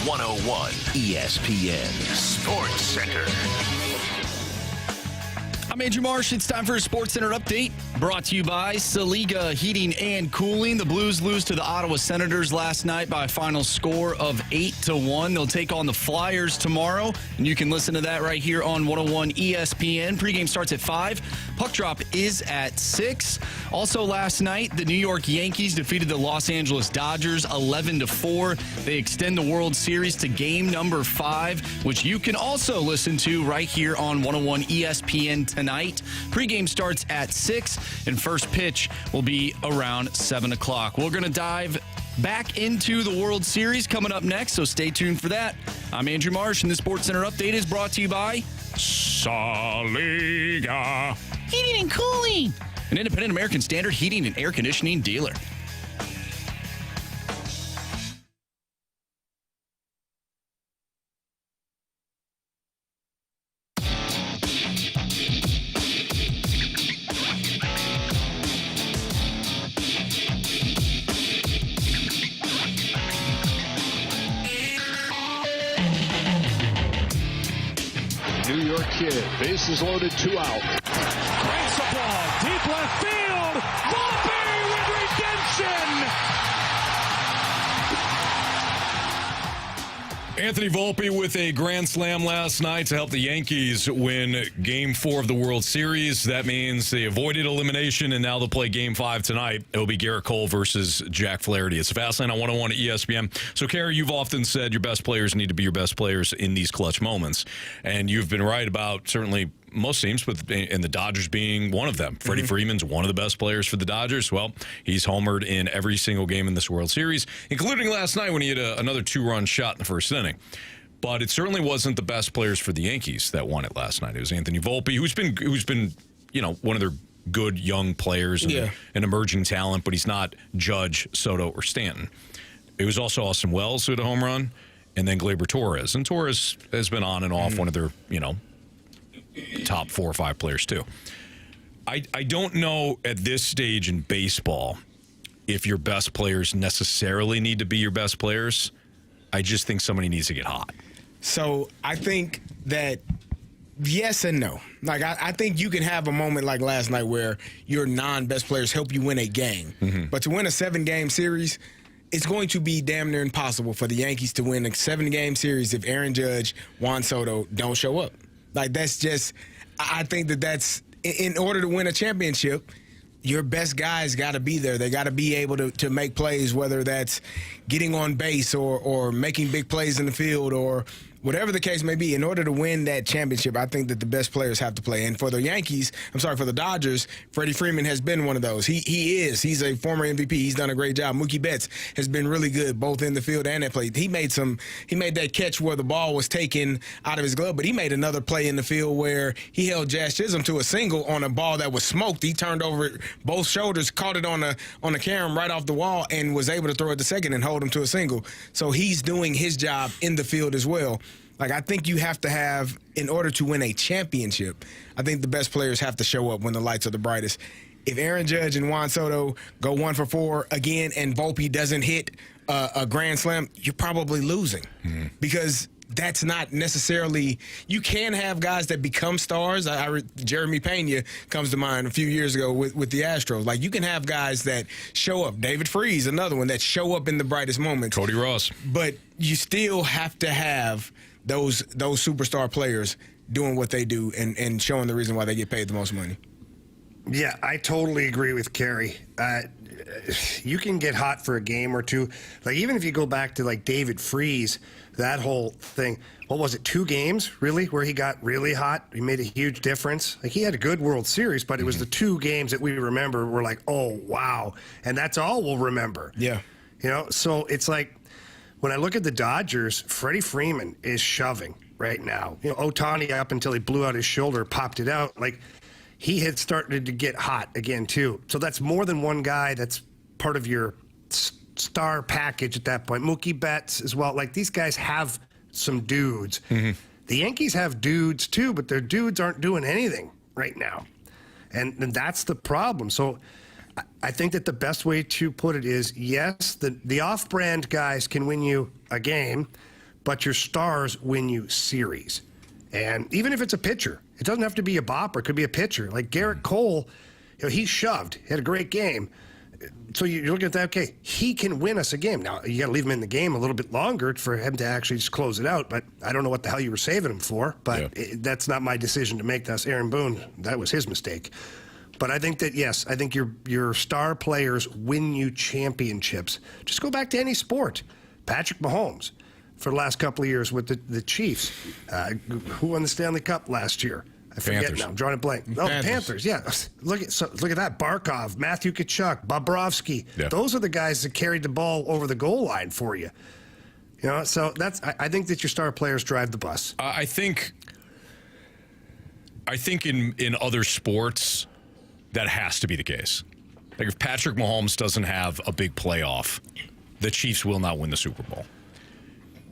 Speaker 5: 101 ESPN Sports Center.
Speaker 4: I'm Andrew Marsh. It's time for a Sports Center update brought to you by Saliga Heating and Cooling. The Blues lose to the Ottawa Senators last night by a final score of 8-1. They'll take on the Flyers tomorrow, and you can listen to that right here on 101 ESPN. Pregame starts at 5. Puck drop is at 6. Also last night, the New York Yankees defeated the Los Angeles Dodgers 11-4. They extend the World Series to game number 5, which you can also listen to right here on 101 ESPN tonight. Pregame starts at 6, and first pitch will be around 7 o'clock. We're going to dive back into the World Series coming up next, so stay tuned for that. I'm Andrew Marsh, and the Sports Center update is brought to you by Saliga Heating and Cooling, an independent American Standard heating and air conditioning dealer.
Speaker 7: New York Kid, bases loaded, 2 out.
Speaker 8: Breaks the ball, deep left field. Volpe with redemption.
Speaker 1: Anthony Volpe with a grand slam last night to help the Yankees win Game 4 of the World Series. That means they avoided elimination, and now they'll play Game 5 tonight. It'll be Garrett Cole versus Jack Flaherty. It's Fastlane on 101 at ESPN. So, Carey, you've often said your best players need to be your best players in these clutch moments. And you've been right about certainly most teams, and the Dodgers being one of them. Freddie Freeman's one of the best players for the Dodgers. Well, he's homered in every single game in this World Series, including last night when he had another 2-run shot in the first inning. But it certainly wasn't the best players for the Yankees that won it last night. It was Anthony Volpe, who's been one of their good young players and an emerging talent, but he's not Judge, Soto, or Stanton. It was also Austin Wells who had a home run, and then Gleyber Torres. And Torres has been on and off one of their, top 4 or 5 players too. I don't know at this stage in baseball if your best players necessarily need to be your best players. I just think somebody needs to get hot.
Speaker 3: So I think that yes and no. Like I think you can have a moment like last night where your non-best players help you win a game. But to win a 7-game series, it's going to be damn near impossible for the Yankees to win a 7-game series if Aaron Judge, Juan Soto don't show up. Like, that's just – I think that's – in order to win a championship, your best guys got to be there. They got to be able to make plays, whether that's getting on base or making big plays in the field or – whatever the case may be, in order to win that championship, I think that the best players have to play. And for the for the Dodgers, Freddie Freeman has been one of those. He's a former MVP. He's done a great job. Mookie Betts has been really good, both in the field and at play. He made that catch where the ball was taken out of his glove, but he made another play in the field where he held Jazz Chisholm to a single on a ball that was smoked. He turned over both shoulders, caught it on the carom right off the wall, and was able to throw it to second and hold him to a single. So he's doing his job in the field as well. Like, I think you have to have, in order to win a championship, I think the best players have to show up when the lights are the brightest. If Aaron Judge and Juan Soto go 1 for 4 again and Volpe doesn't hit a grand slam, you're probably losing because that's not necessarily – you can have guys that become stars. Jeremy Pena comes to mind a few years ago with the Astros. Like, you can have guys that show up. David Freese, another one, that show up in the brightest moments.
Speaker 1: Cody Ross.
Speaker 3: But you still have to have – those superstar players doing what they do and showing the reason why they get paid the most money.
Speaker 2: Yeah, I totally agree with Carey. You can get hot for a game or two. Like, even if you go back to, like, David Freese, that whole thing, what was it, 2 games, really, where he got really hot? He made a huge difference. Like, he had a good World Series, but it was the 2 games that we remember were like, oh, wow. And that's all we'll remember.
Speaker 3: Yeah.
Speaker 2: So it's like, when I look at the Dodgers, Freddie Freeman is shoving right now. Ohtani, up until he blew out his shoulder, popped it out. Like, he had started to get hot again, too. So that's more than one guy that's part of your star package at that point. Mookie Betts as well. Like, these guys have some dudes. The Yankees have dudes, too, but their dudes aren't doing anything right now. And that's the problem. So I think that the best way to put it is, yes, the off-brand guys can win you a game, but your stars win you series. And even if it's a pitcher, it doesn't have to be a bopper. It could be a pitcher. Like Garrett Cole, he shoved, he had a great game. So you look at that, okay, he can win us a game. Now, you got to leave him in the game a little bit longer for him to actually just close it out. But I don't know what the hell you were saving him for. But that's not my decision to make. That's Aaron Boone. That was his mistake. But I think that, yes, I think your star players win you championships. Just go back to any sport. Patrick Mahomes, for the last couple of years with the Chiefs. Who won the Stanley Cup last year? I forget
Speaker 1: Panthers.
Speaker 2: now. I'm drawing a blank. Oh, Panthers. Yeah. Look at that. Barkov, Matthew Tkachuk, Bobrovsky.
Speaker 1: Yeah.
Speaker 2: Those are the guys that carried the ball over the goal line for you. You know, so I think that your star players drive the bus.
Speaker 1: I think in other sports that has to be the case. Like if Patrick Mahomes doesn't have a big playoff, the Chiefs will not win the Super Bowl.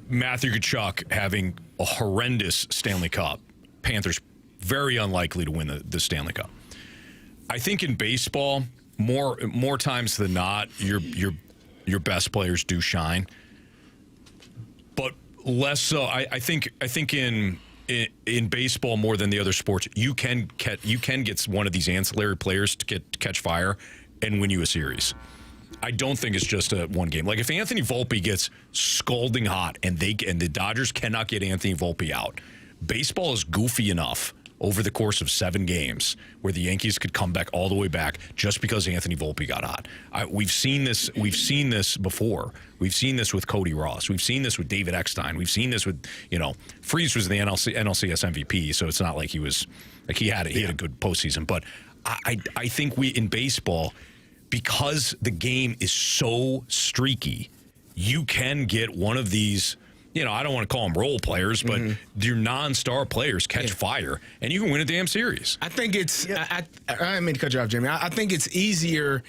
Speaker 1: Matthew Tkachuk having a horrendous Stanley Cup, Panthers very unlikely to win the Stanley Cup. I think in baseball, more times than not, your best players do shine, but less so. I think in baseball more than the other sports, you can get one of these ancillary players to catch fire and win you a series. I don't think it's just a one game. Like if Anthony Volpe gets scalding hot and the Dodgers cannot get Anthony Volpe out, baseball is goofy enough over the course of 7 games where the Yankees could come back all the way back just because Anthony Volpe got hot. We've seen this before. We've seen this with Cody Ross. We've seen this with David Eckstein. We've seen this with, Freese was the NLCS MVP, so it's not like he had a good postseason. But I think in baseball, because the game is so streaky, you can get one of these, I don't want to call them role players, but your non-star players catch fire, and you can win a damn series.
Speaker 3: I think it's, I didn't mean to cut you off, Jimmy. I think it's easier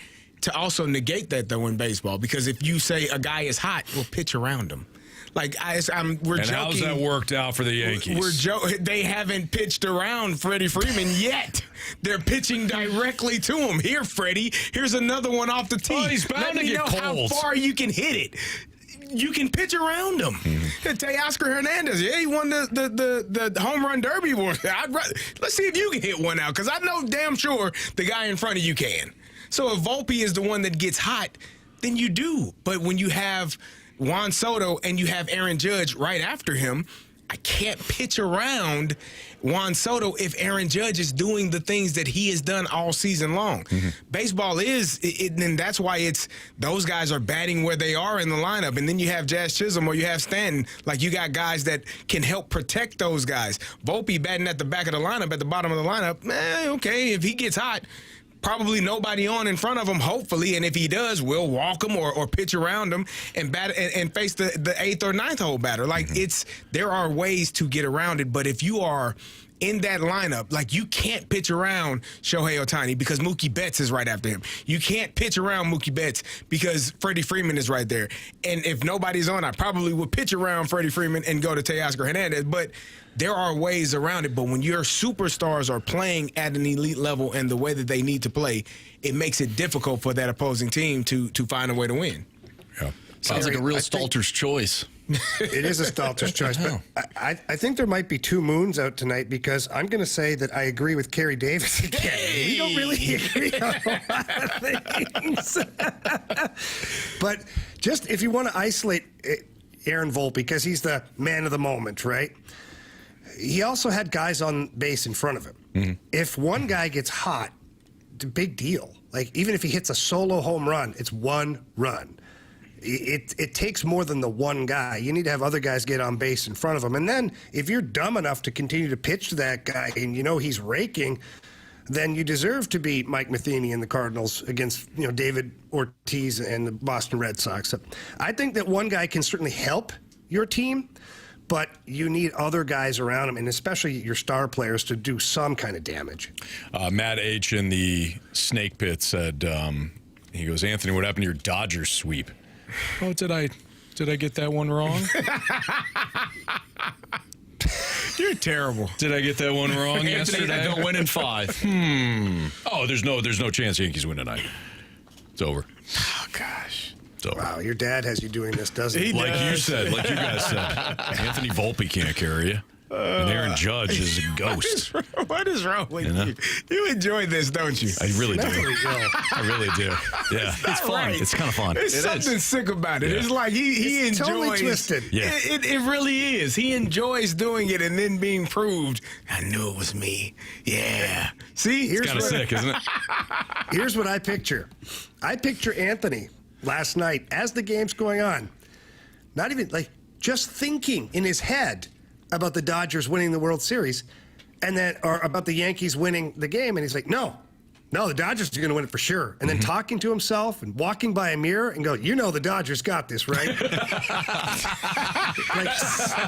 Speaker 3: to also negate that, though, in baseball, because if you say a guy is hot, we'll pitch around him. Like, we're joking.
Speaker 1: How's that worked out for the Yankees?
Speaker 3: They haven't pitched around Freddie Freeman yet. They're pitching directly to him. Here, Freddie, here's another one off the tee.
Speaker 1: Oh, he's bound to get cold.
Speaker 3: How far you can hit it. You can pitch around him. Teoscar Hernandez, he won the home run derby. Let's see if you can hit one out, because I know damn sure the guy in front of you can. So if Volpe is the one that gets hot, then you do. But when you have Juan Soto and you have Aaron Judge right after him, I can't pitch around Juan Soto if Aaron Judge is doing the things that he has done all season long. Baseball and that's why those guys are batting where they are in the lineup. And then you have Jazz Chisholm or you have Stanton. Like, you got guys that can help protect those guys. Volpe batting at the back of the lineup, at the bottom of the lineup, okay, if he gets hot, probably nobody on in front of him, hopefully, and if he does, we'll walk him or pitch around him and bat and face the 8th or 9th hole batter. Like, there are ways to get around it, but if you are in that lineup, like, you can't pitch around Shohei Ohtani because Mookie Betts is right after him. You can't pitch around Mookie Betts because Freddie Freeman is right there. And if nobody's on, I probably would pitch around Freddie Freeman and go to Teoscar Hernandez. But there are ways around it. But when your superstars are playing at an elite level and the way that they need to play, it makes it difficult for that opposing team to find a way to win.
Speaker 1: Yeah.
Speaker 4: Sounds like a real Stalter's choice.
Speaker 2: It is a Stalter's choice, but I think there might be 2 moons out tonight, because I'm going to say that I agree with Carey Davis again. Hey! We don't really agree on a lot of things. But just if you want to isolate Aaron Volpe, because he's the man of the moment, right? He also had guys on base in front of him. If one guy gets hot, it's a big deal. Like, even if he hits a solo home run, it's 1 run. It takes more than the one guy. You need to have other guys get on base in front of him. And then if you're dumb enough to continue to pitch to that guy and he's raking, then you deserve to beat Mike Matheny and the Cardinals against David Ortiz and the Boston Red Sox. So I think that one guy can certainly help your team, but you need other guys around him, and especially your star players, to do some kind of damage.
Speaker 1: Matt H. in the Snake Pit said, he goes, Anthony, what happened to your Dodgers sweep? Oh, did I get that one wrong?
Speaker 3: You're terrible.
Speaker 1: Did I get that one wrong yesterday?
Speaker 4: Don't win in 5.
Speaker 1: Oh, there's no chance Yankees win tonight. It's over.
Speaker 3: Oh, gosh.
Speaker 1: So,
Speaker 2: Wow, your dad has you doing this, doesn't he?
Speaker 1: like you said, like you guys said, Anthony Volpe can't carry you. And Aaron Judge is a ghost.
Speaker 3: What is wrong with you? You enjoy this, don't you?
Speaker 1: I really do. I really do. Yeah, it's fun.
Speaker 3: Right.
Speaker 1: It's kind of fun.
Speaker 3: There's something sick about it.
Speaker 1: Yeah.
Speaker 3: It's like he
Speaker 2: It's
Speaker 3: enjoys.
Speaker 2: totally twisted.
Speaker 1: Yeah.
Speaker 3: It really is. He enjoys doing it and then being proved. I knew it was me. Yeah. See,
Speaker 2: Here's
Speaker 1: Kind of
Speaker 2: what-
Speaker 1: sick, isn't it?
Speaker 2: Here's what I picture. I picture Anthony last night as the game's going on, not even like just thinking in his head about the Dodgers winning the World Series, and then or about the Yankees winning the game, and he's like, no, the Dodgers are going to win it for sure. And then talking to himself and walking by a mirror and go, the Dodgers got this, right? Like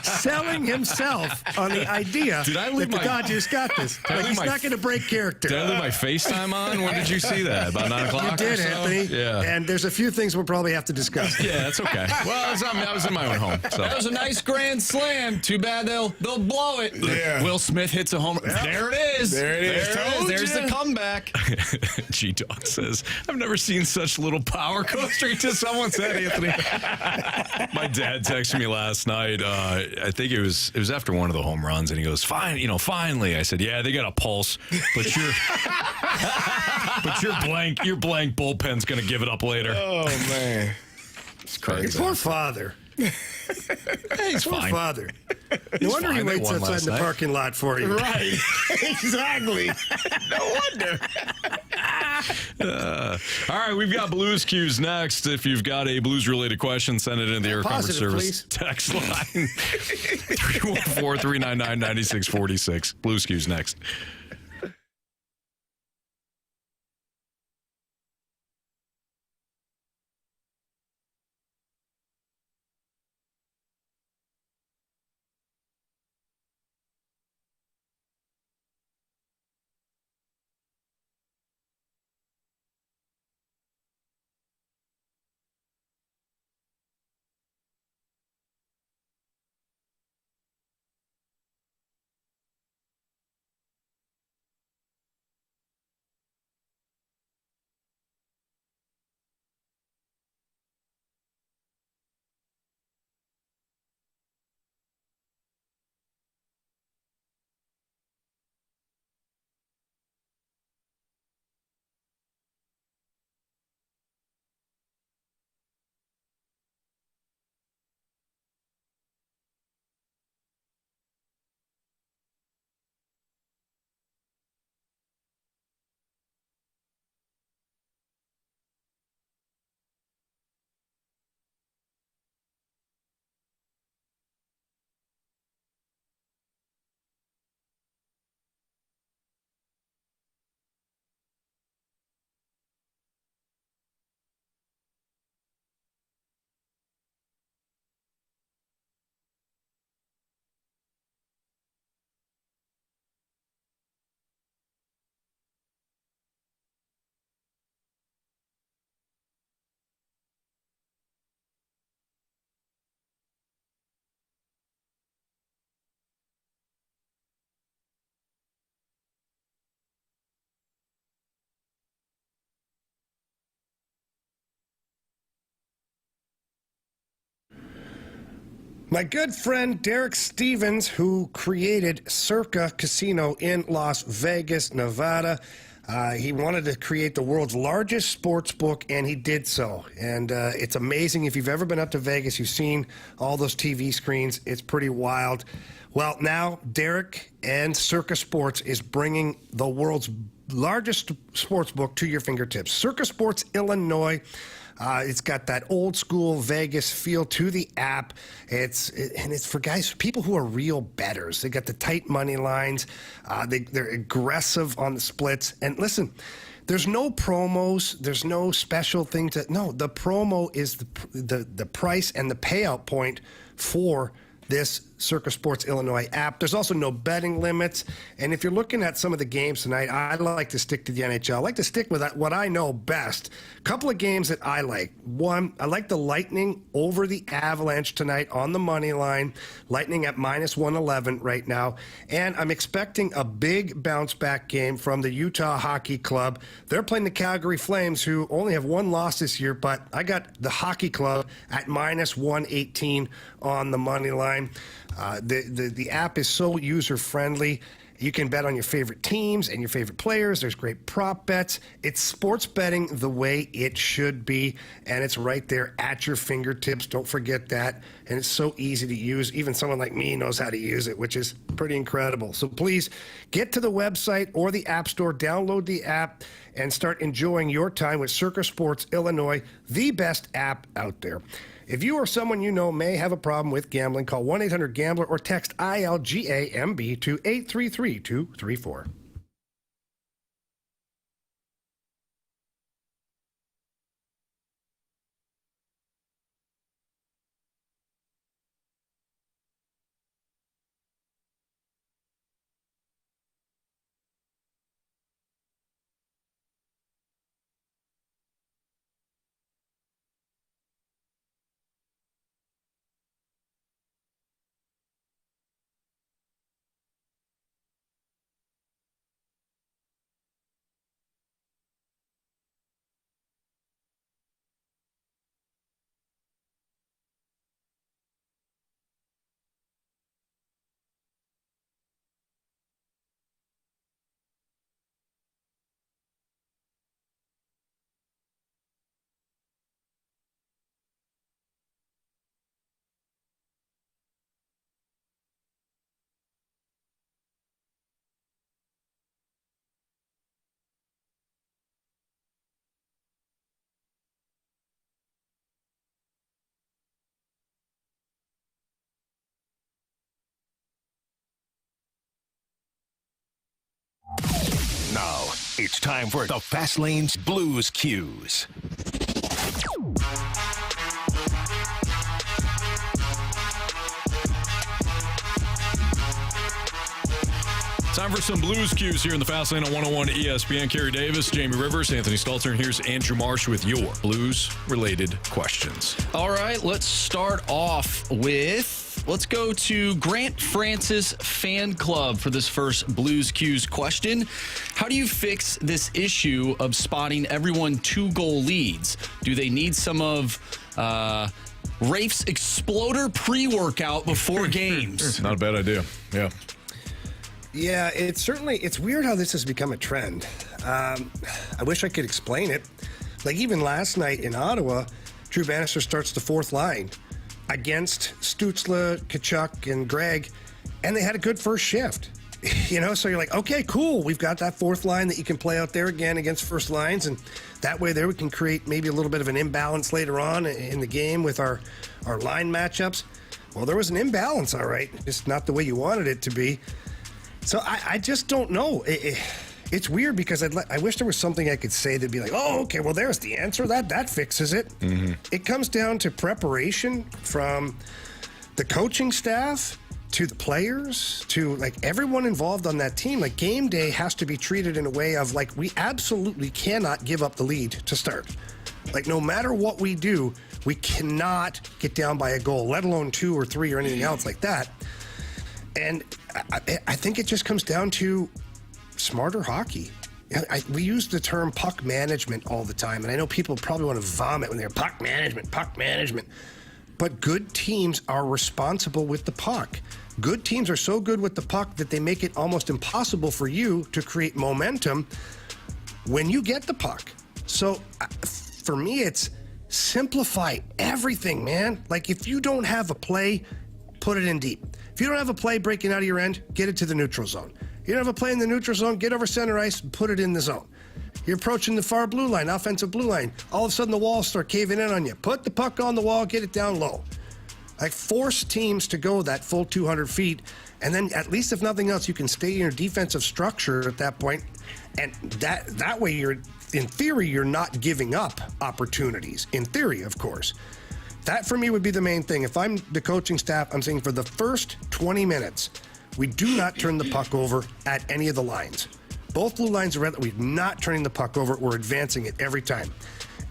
Speaker 2: selling himself on the idea
Speaker 1: Did I leave
Speaker 2: that the
Speaker 1: my-
Speaker 2: Dodgers got this.
Speaker 1: I
Speaker 2: Like
Speaker 1: leave
Speaker 2: he's
Speaker 1: my-
Speaker 2: not going to break character.
Speaker 1: Did I leave my FaceTime on? When did you see that? About 9 o'clock?
Speaker 2: You did,
Speaker 1: or so?
Speaker 2: Anthony.
Speaker 1: Yeah.
Speaker 2: And there's a few things we'll probably have to discuss.
Speaker 1: Yeah, that's okay. Well, I was in my own home. So.
Speaker 4: That was a nice grand slam. Too bad they'll blow it.
Speaker 3: Yeah.
Speaker 4: Will Smith hits a home run. There it is.
Speaker 3: There it is. Told
Speaker 4: There's
Speaker 3: ya.
Speaker 4: the comeback.
Speaker 1: G-Dog says, I've never seen such little power go straight to someone's head, Anthony. My dad texted me last night. I think it was after one of the home runs, and he goes, finally. I said, yeah, they got a pulse, but your blank bullpen's going to give it up later.
Speaker 3: Oh man, it's
Speaker 2: Your
Speaker 3: crazy.
Speaker 2: poor father.
Speaker 1: Hey, he's
Speaker 2: Poor
Speaker 1: fine.
Speaker 2: father. No wonder he
Speaker 1: fine. They
Speaker 2: waits
Speaker 1: won
Speaker 2: outside
Speaker 1: last
Speaker 2: in the
Speaker 1: night.
Speaker 2: parking lot for you.
Speaker 3: Right, exactly. No wonder.
Speaker 1: All right, we've got Blues Cues next. If you've got a Blues-related question, send it in the Air Comfort
Speaker 2: Positive,
Speaker 1: Service
Speaker 2: please.
Speaker 1: text line. 314-399-9646. Blues Cues next.
Speaker 2: My good friend Derek Stevens, who created Circa Casino in Las Vegas, Nevada, he wanted to create the world's largest sports book, and he did so. And it's amazing. If you've ever been up to Vegas, you've seen all those TV screens. It's pretty wild. Well, now Derek and Circa Sports is bringing the world's largest sports book to your fingertips. Circa Sports Illinois. It's got that old school Vegas feel to the app. It's for guys, people who are real bettors. They got the tight money lines. They're aggressive on the splits. And listen, there's no promos. There's no special thing no, the promo is the price and the payout point for this Circa Sports Illinois app. There's also no betting limits. And if you're looking at some of the games tonight, I like to stick to the NHL. I like to stick with what I know best. A couple of games that I like. One, I like the Lightning over the Avalanche tonight on the money line. Lightning at -111 right now. And I'm expecting a big bounce back game from the Utah Hockey Club. They're playing the Calgary Flames, who only have one loss this year, but I got the Hockey Club at -118 on the money line. The app is so user-friendly. You can bet on your favorite teams and your favorite players. There's great prop bets. It's sports betting the way it should be, and it's right there at your fingertips. Don't forget that. And it's so easy to use. Even someone like me knows how to use it, which is pretty incredible. So please get to the website or the App Store, download the app, and start enjoying your time with Circa Sports Illinois, the best app out there. If you or someone you know may have a problem with gambling, call 1-800-GAMBLER or text ILGAMB to 833-234.
Speaker 5: Now, it's time for the Fast Lane's Blues Cues.
Speaker 1: Time for some Blues Cues here in the Fast Lane on 101 ESPN. Carey Davis, Jamie Rivers, Anthony Stalter, and here's Andrew Marsh with your Blues-related questions.
Speaker 4: All right, let's start off with, let's go to Grant Francis Fan Club for this first Blues Cues question. How do you fix this issue of spotting everyone 2-goal leads? Do they need some of Rafe's Exploder pre-workout before games?
Speaker 1: Not a bad idea. Yeah.
Speaker 2: Yeah, it's weird how this has become a trend. I wish I could explain it. Like even last night in Ottawa, Drew Bannister starts the fourth line against Stützle, Tkachuk, and Gregg, and they had a good first shift. So you're like, okay, cool. We've got that fourth line that you can play out there again against first lines, and that way there we can create maybe a little bit of an imbalance later on in the game with our line matchups. Well, there was an imbalance, all right. Just not the way you wanted it to be. So I just don't know. It's weird because I wish there was something I could say that'd be like, oh, okay, well, there's the answer. That fixes it. Mm-hmm. It comes down to preparation from the coaching staff to the players to like everyone involved on that team. Like game day has to be treated in a way of like we absolutely cannot give up the lead to start. Like no matter what we do, we cannot get down by a goal, let alone 2 or 3 or anything else like that. And I think it just comes down to smarter hockey. We use the term puck management all the time, and I know people probably want to vomit when they're puck management. But good teams are responsible with the puck. Good teams are so good with the puck that they make it almost impossible for you to create momentum when you get the puck. So for me, it's simplify everything, man. Like if you don't have a play, put it in deep. If you don't have a play breaking out of your end, get it to the neutral zone. You don't have a play in the neutral zone, get over center ice and put it in the zone. You're approaching the far blue line, offensive blue line. All of a sudden the walls start caving in on you. Put the puck on the wall, get it down low. Like force teams to go that full 200 feet. And then at least if nothing else, you can stay in your defensive structure at that point. And that way in theory, you're not giving up opportunities. In theory, of course. That for me would be the main thing. If I'm the coaching staff, I'm saying for the first 20 minutes, we do not turn the puck over at any of the lines. Both blue lines are red. We're not turning the puck over. We're advancing it every time.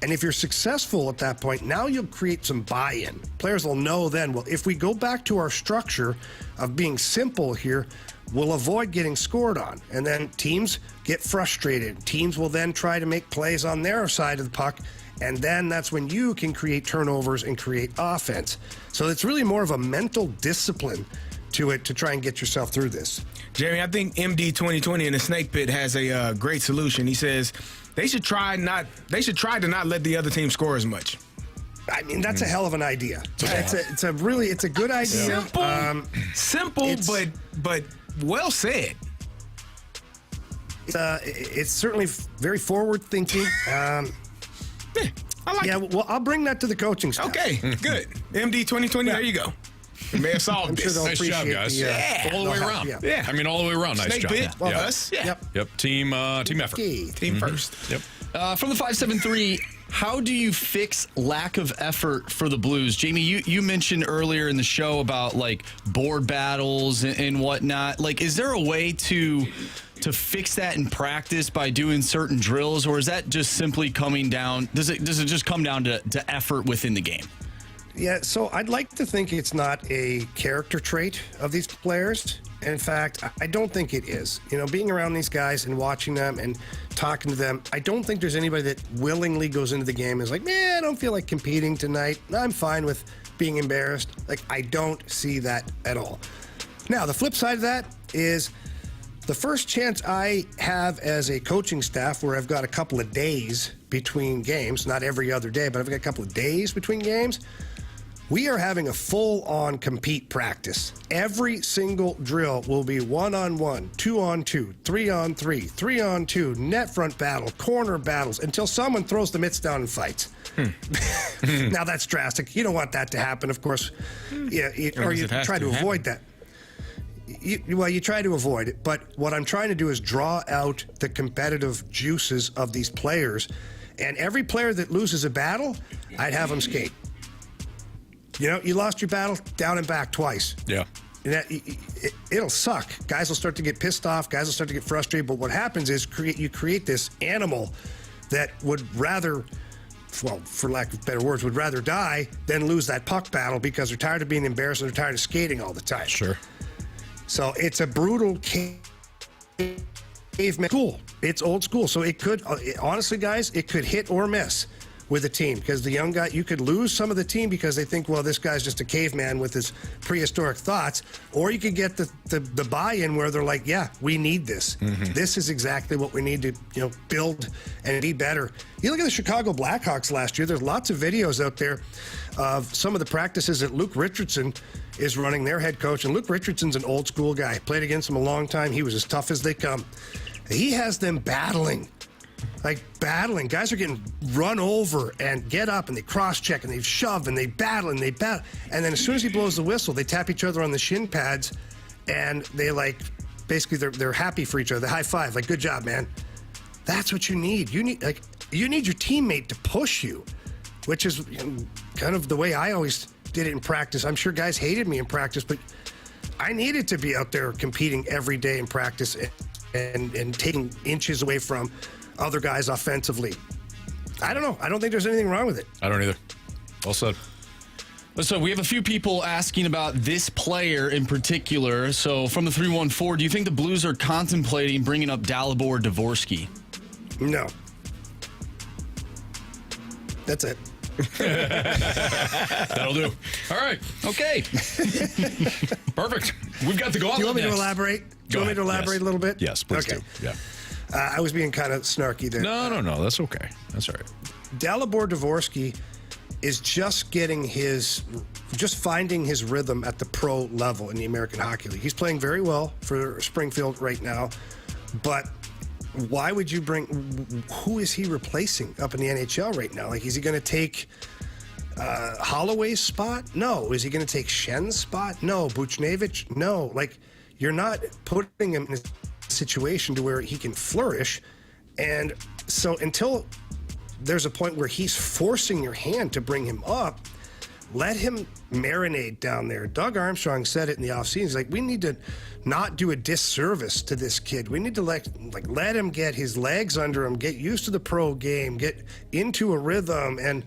Speaker 2: And if you're successful at that point, now you'll create some buy-in. Players will know then, well, if we go back to our structure of being simple here, we'll avoid getting scored on. And then teams get frustrated. Teams will then try to make plays on their side of the puck. And then that's when you can create turnovers and create offense. So it's really more of a mental discipline to it to try and get yourself through this.
Speaker 3: Jamie, I think MD 2020 in the Snake Pit has a great solution. He says they should try to not let the other team score as much.
Speaker 2: I mean, that's a hell of an idea. It's a good idea.
Speaker 3: Simple, but well said.
Speaker 2: It's certainly very forward thinking.
Speaker 3: I like it.
Speaker 2: Well, I'll bring that to the coaching staff.
Speaker 3: Okay, good. MD 2020, there you go. You may have solved
Speaker 2: I'm
Speaker 3: this.
Speaker 2: sure they'll
Speaker 1: Nice job,
Speaker 2: appreciate
Speaker 1: guys. All the way around.
Speaker 3: Yeah.
Speaker 1: I mean, all the way around. Nice
Speaker 3: Snake
Speaker 1: job.
Speaker 3: Pit, us. Yeah.
Speaker 1: Yep. Team effort.
Speaker 3: Team first.
Speaker 1: Yep.
Speaker 4: From the 573, how do you fix lack of effort for the Blues? Jamie, you mentioned earlier in the show about like board battles and whatnot. Like, is there a way to fix that in practice by doing certain drills, or is that just simply coming down? Does it just come down to effort within the game?
Speaker 2: Yeah, so I'd like to think it's not a character trait of these players. In fact, I don't think it is. You know, being around these guys and watching them and talking to them, I don't think there's anybody that willingly goes into the game and is like, man, I don't feel like competing tonight. I'm fine with being embarrassed. Like, I don't see that at all. Now, the flip side of that is the first chance I have as a coaching staff where I've got a couple of days between games, not every other day, but I've got a couple of days between games, we are having a full-on compete practice. Every single drill will be 1-on-1, 2-on-2, 3-on-3, 3-on-2, net front battle, corner battles, until someone throws the mitts down and fights. Now, that's drastic. You don't want that to happen, of course. Yeah, or you try to avoid that. You try to avoid it, but what I'm trying to do is draw out the competitive juices of these players. And every player that loses a battle, I'd have them skate. You know, you lost your battle, down and back twice.
Speaker 1: Yeah.
Speaker 2: And it'll suck. Guys will start to get pissed off. Guys will start to get frustrated. But what happens is you create this animal that would rather, well, for lack of better words, would rather die than lose that puck battle because they're tired of being embarrassed and they're tired of skating all the time.
Speaker 1: Sure.
Speaker 2: So it's a brutal caveman school. It's old school. So it could, honestly, guys, it could hit or miss with a team because the young guy, you could lose some of the team because they think, well, this guy's just a caveman with his prehistoric thoughts, or you could get the buy-in where they're like, yeah, we need this. This is exactly what we need to, build and be better. You look at the Chicago Blackhawks last year, there's lots of videos out there of some of the practices that Luke Richardson is running, their head coach, and Luke Richardson's an old school guy. Played against him a long time. He was as tough as they come. He has them battling. Guys are getting run over and get up and they cross-check and they shove and they battle. And then as soon as he blows the whistle, they tap each other on the shin pads and they basically they're happy for each other. They high five, like, good job, man. That's what you need. You need your teammate to push you, which is kind of the way I always did it in practice. I'm sure guys hated me in practice, but I needed to be out there competing every day in practice and taking inches away from other guys offensively. I don't know. I don't think there's anything wrong with it.
Speaker 1: I don't either. All said.
Speaker 4: So we have a few people asking about this player in particular. So from the 314, do you think the Blues are contemplating bringing up Dalibor Dvorsky?
Speaker 2: No. That's it.
Speaker 1: That'll do. All right.
Speaker 4: Okay.
Speaker 1: Perfect. We've got the Gauntlet.
Speaker 2: Do you want me
Speaker 1: next.
Speaker 2: to elaborate?
Speaker 1: Yes.
Speaker 2: A little bit?
Speaker 1: Yes, please
Speaker 2: okay.
Speaker 1: do. Yeah.
Speaker 2: I was being kind of snarky there.
Speaker 1: No. That's okay. That's all right.
Speaker 2: Dalibor Dvorsky is just finding his rhythm at the pro level in the American Hockey League. He's playing very well for Springfield right now, but why would you who is he replacing up in the NHL right now? Like, is he going to take Holloway's spot? No. Is he going to take Schen's spot? No. Buchnevich? No. Like, you're not putting him in a situation to where he can flourish. And so until there's a point where he's forcing your hand to bring him up, Let him marinate down there. Doug Armstrong said it in the offseason. He's like, we need to not do a disservice to this kid. We need to let him get his legs under him, get used to the pro game, get into a rhythm. And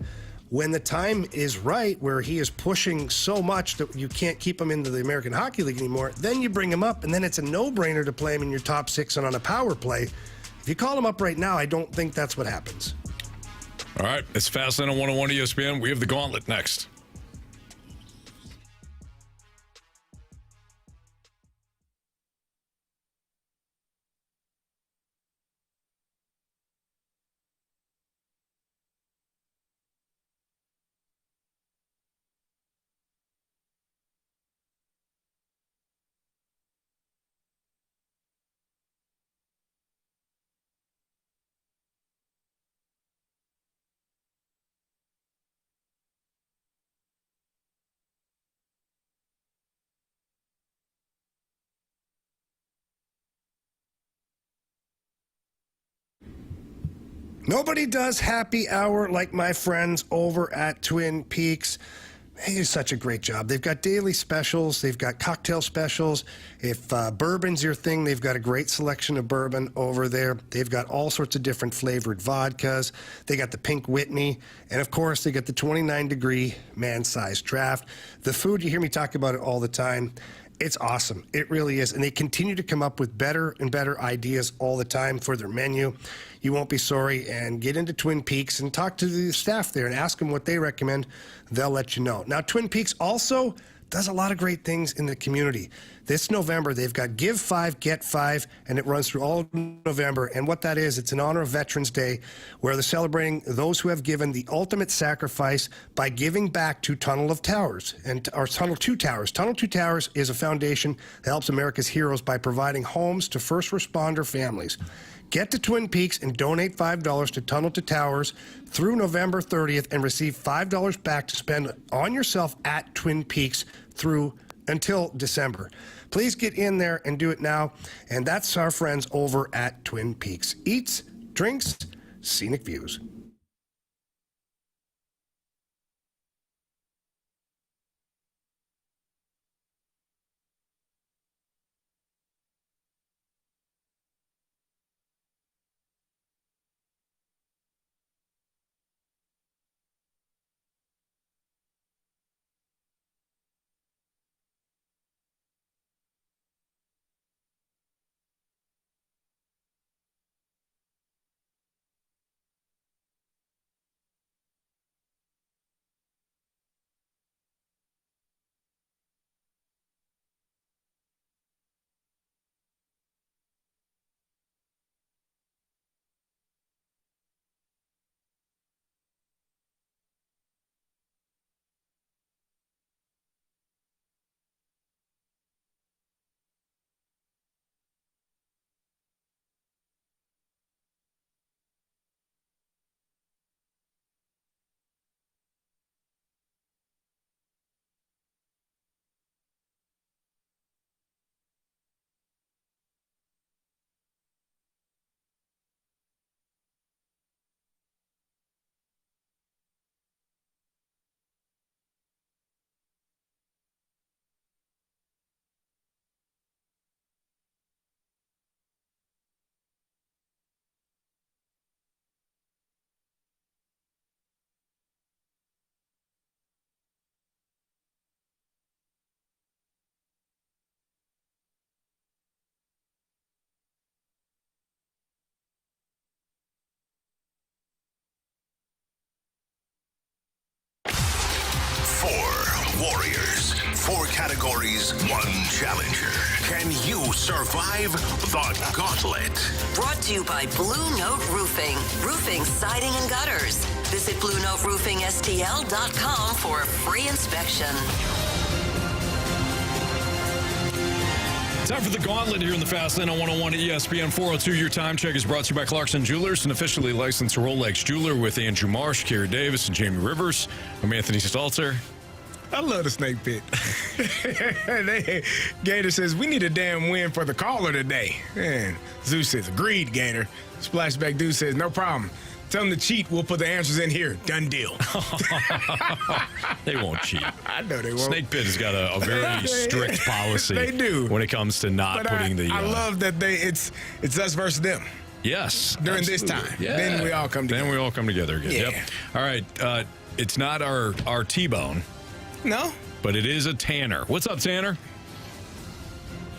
Speaker 2: when the time is right, where he is pushing so much that you can't keep him into the American Hockey League anymore, then you bring him up, and then it's a no-brainer to play him in your top six and on a power play. If you call him up right now, I don't think that's what happens.
Speaker 1: All right, it's Fastlane on 101 ESPN. We have the Gauntlet next.
Speaker 2: Nobody does happy hour like my friends over at Twin Peaks. They do such a great job. They've got daily specials. They've got cocktail specials. If bourbon's your thing, they've got a great selection of bourbon over there. They've got all sorts of different flavored vodkas. They got the Pink Whitney. And, of course, they got the 29-degree man-sized draft. The food, you hear me talk about it all the time. It's awesome. It really is. And they continue to come up with better and better ideas all the time for their menu. You won't be sorry. And get into Twin Peaks and talk to the staff there and ask them what they recommend. They'll let you know. Now, Twin Peaks also does a lot of great things in the community. This November, they've got Give 5, Get 5, and it runs through all of November. And what that is, it's in honor of Veterans Day, where they're celebrating those who have given the ultimate sacrifice by giving back to Tunnel of Towers, or Tunnel 2 Towers. Tunnel 2 Towers is a foundation that helps America's heroes by providing homes to first responder families. Get to Twin Peaks and donate $5 to Tunnel to Towers through November 30th and receive $5 back to spend on yourself at Twin Peaks through until December. Please get in there and do it now. And that's our friends over at Twin Peaks. Eats, drinks, scenic views.
Speaker 5: Warriors. 4 categories, 1 challenger. Can you survive the Gauntlet?
Speaker 9: Brought to you by Blue Note Roofing. Roofing, siding, and gutters. Visit BlueNoteRoofingSTL.com for a free inspection.
Speaker 1: Time for the Gauntlet here in the Fastlane on 101 ESPN 402. Your time check is brought to you by Clarkson Jewelers, an officially licensed Rolex jeweler, with Andrew Marsh, Carey Davis, and Jamie Rivers. I'm Anthony Stalter.
Speaker 3: I love the snake pit. Gator says, we need a damn win for the caller today. Man, Zeus says, agreed, Gator. Splashback Dude says, no problem. Tell them to cheat. We'll put the answers in here. Done deal.
Speaker 1: They won't cheat.
Speaker 3: I know they won't.
Speaker 1: Snake Pit has got a very strict policy.
Speaker 3: They do.
Speaker 1: When it comes to not putting the.
Speaker 3: I love that it's us versus them.
Speaker 1: Yes.
Speaker 3: During
Speaker 1: absolutely.
Speaker 3: this time.
Speaker 1: Yeah.
Speaker 3: Then we all come together.
Speaker 1: Then we all come together again.
Speaker 3: Yeah.
Speaker 1: Yep. All right. It's not our T-bone,
Speaker 3: No?
Speaker 1: but it is a Tanner. What's up, Tanner?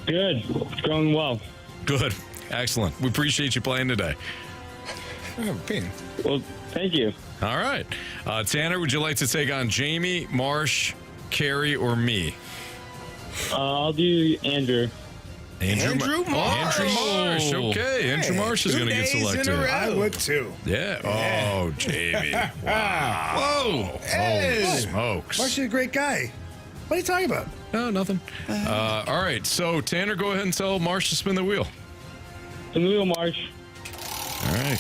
Speaker 10: Good. It's going well.
Speaker 1: Good. Excellent. We appreciate you playing today.
Speaker 3: I have a pin.
Speaker 10: Well, thank you.
Speaker 1: All right. Tanner, would you like to take on Jamie, Marsh, Carey, or me?
Speaker 10: I'll do Andrew.
Speaker 3: Andrew Marsh.
Speaker 1: Andrew Marsh. Okay. Andrew Marsh is going to get
Speaker 3: 2 days in a
Speaker 1: selected.
Speaker 3: row.
Speaker 2: I would too.
Speaker 1: Yeah. Oh, Jamie. Wow. Whoa.
Speaker 3: Hey.
Speaker 1: Holy smokes.
Speaker 2: Marsh is a great guy. What are you talking about?
Speaker 1: No, nothing. All right. So, Tanner, go ahead and tell Marsh to spin the wheel.
Speaker 10: The wheel, Marsh.
Speaker 1: All right.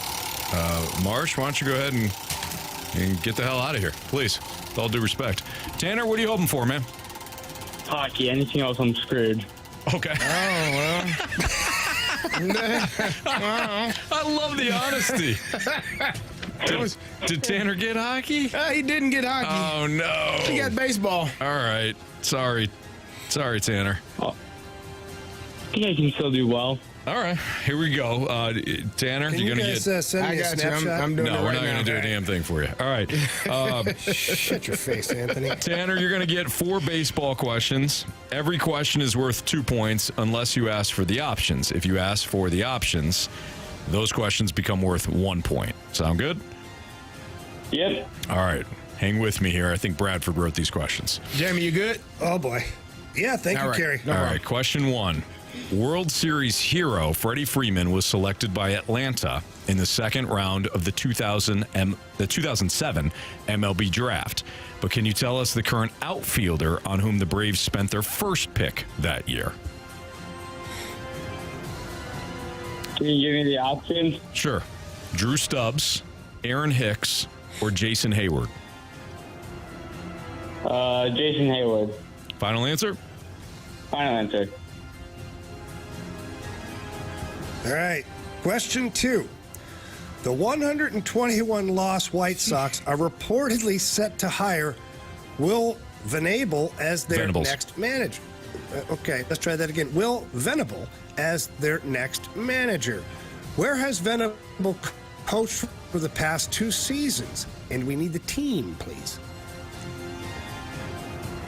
Speaker 1: Marsh, why don't you go ahead and get the hell out of here, please. With all due respect. Tanner, what are you hoping for, man?
Speaker 10: Hockey. Anything else, I'm screwed.
Speaker 1: Okay.
Speaker 3: Oh,
Speaker 1: I love the honesty. Did Tanner get hockey?
Speaker 3: He didn't get hockey.
Speaker 1: Oh, no.
Speaker 3: He got baseball.
Speaker 1: All right. Sorry, Tanner.
Speaker 10: I think I can still do well.
Speaker 1: All right. Here we go. Tanner,
Speaker 2: Can
Speaker 1: you're
Speaker 2: you
Speaker 1: going to
Speaker 2: guys
Speaker 1: get...
Speaker 2: send
Speaker 3: I
Speaker 2: me a
Speaker 3: got you.
Speaker 2: snapshot?
Speaker 3: I'm doing
Speaker 1: No,
Speaker 3: it
Speaker 1: we're
Speaker 3: right
Speaker 1: not
Speaker 3: now.
Speaker 1: going to do a damn thing for you. All right.
Speaker 2: Shut your face, Anthony.
Speaker 1: Tanner, you're going to get 4 baseball questions. Every question is worth 2 points unless you ask for the options. If you ask for the options, those questions become worth 1 point. Sound good?
Speaker 10: Yep.
Speaker 1: All right. Hang with me here. I think Bradford wrote these questions.
Speaker 3: Jamie, you good?
Speaker 2: Oh, boy. Yeah, thank
Speaker 3: All
Speaker 2: you,
Speaker 3: right.
Speaker 2: Carey.
Speaker 3: No
Speaker 1: All
Speaker 3: problem.
Speaker 1: right. Question 1. World Series hero Freddie Freeman was selected by Atlanta in the second round of the 2007 MLB draft. But can you tell us the current outfielder on whom the Braves spent their first pick that year?
Speaker 10: Can you give me the options?
Speaker 1: Sure. Drew Stubbs, Aaron Hicks, or Jason Hayward?
Speaker 10: Jason Hayward.
Speaker 1: Final answer?
Speaker 10: Final answer.
Speaker 2: All right. Question 2. The 121-loss White Sox are reportedly set to hire Will Venable as their
Speaker 1: Venables.
Speaker 2: next manager. Okay, let's try that again. Will Venable as their next manager. Where has Venable coached for the past 2 seasons? And we need the team, please.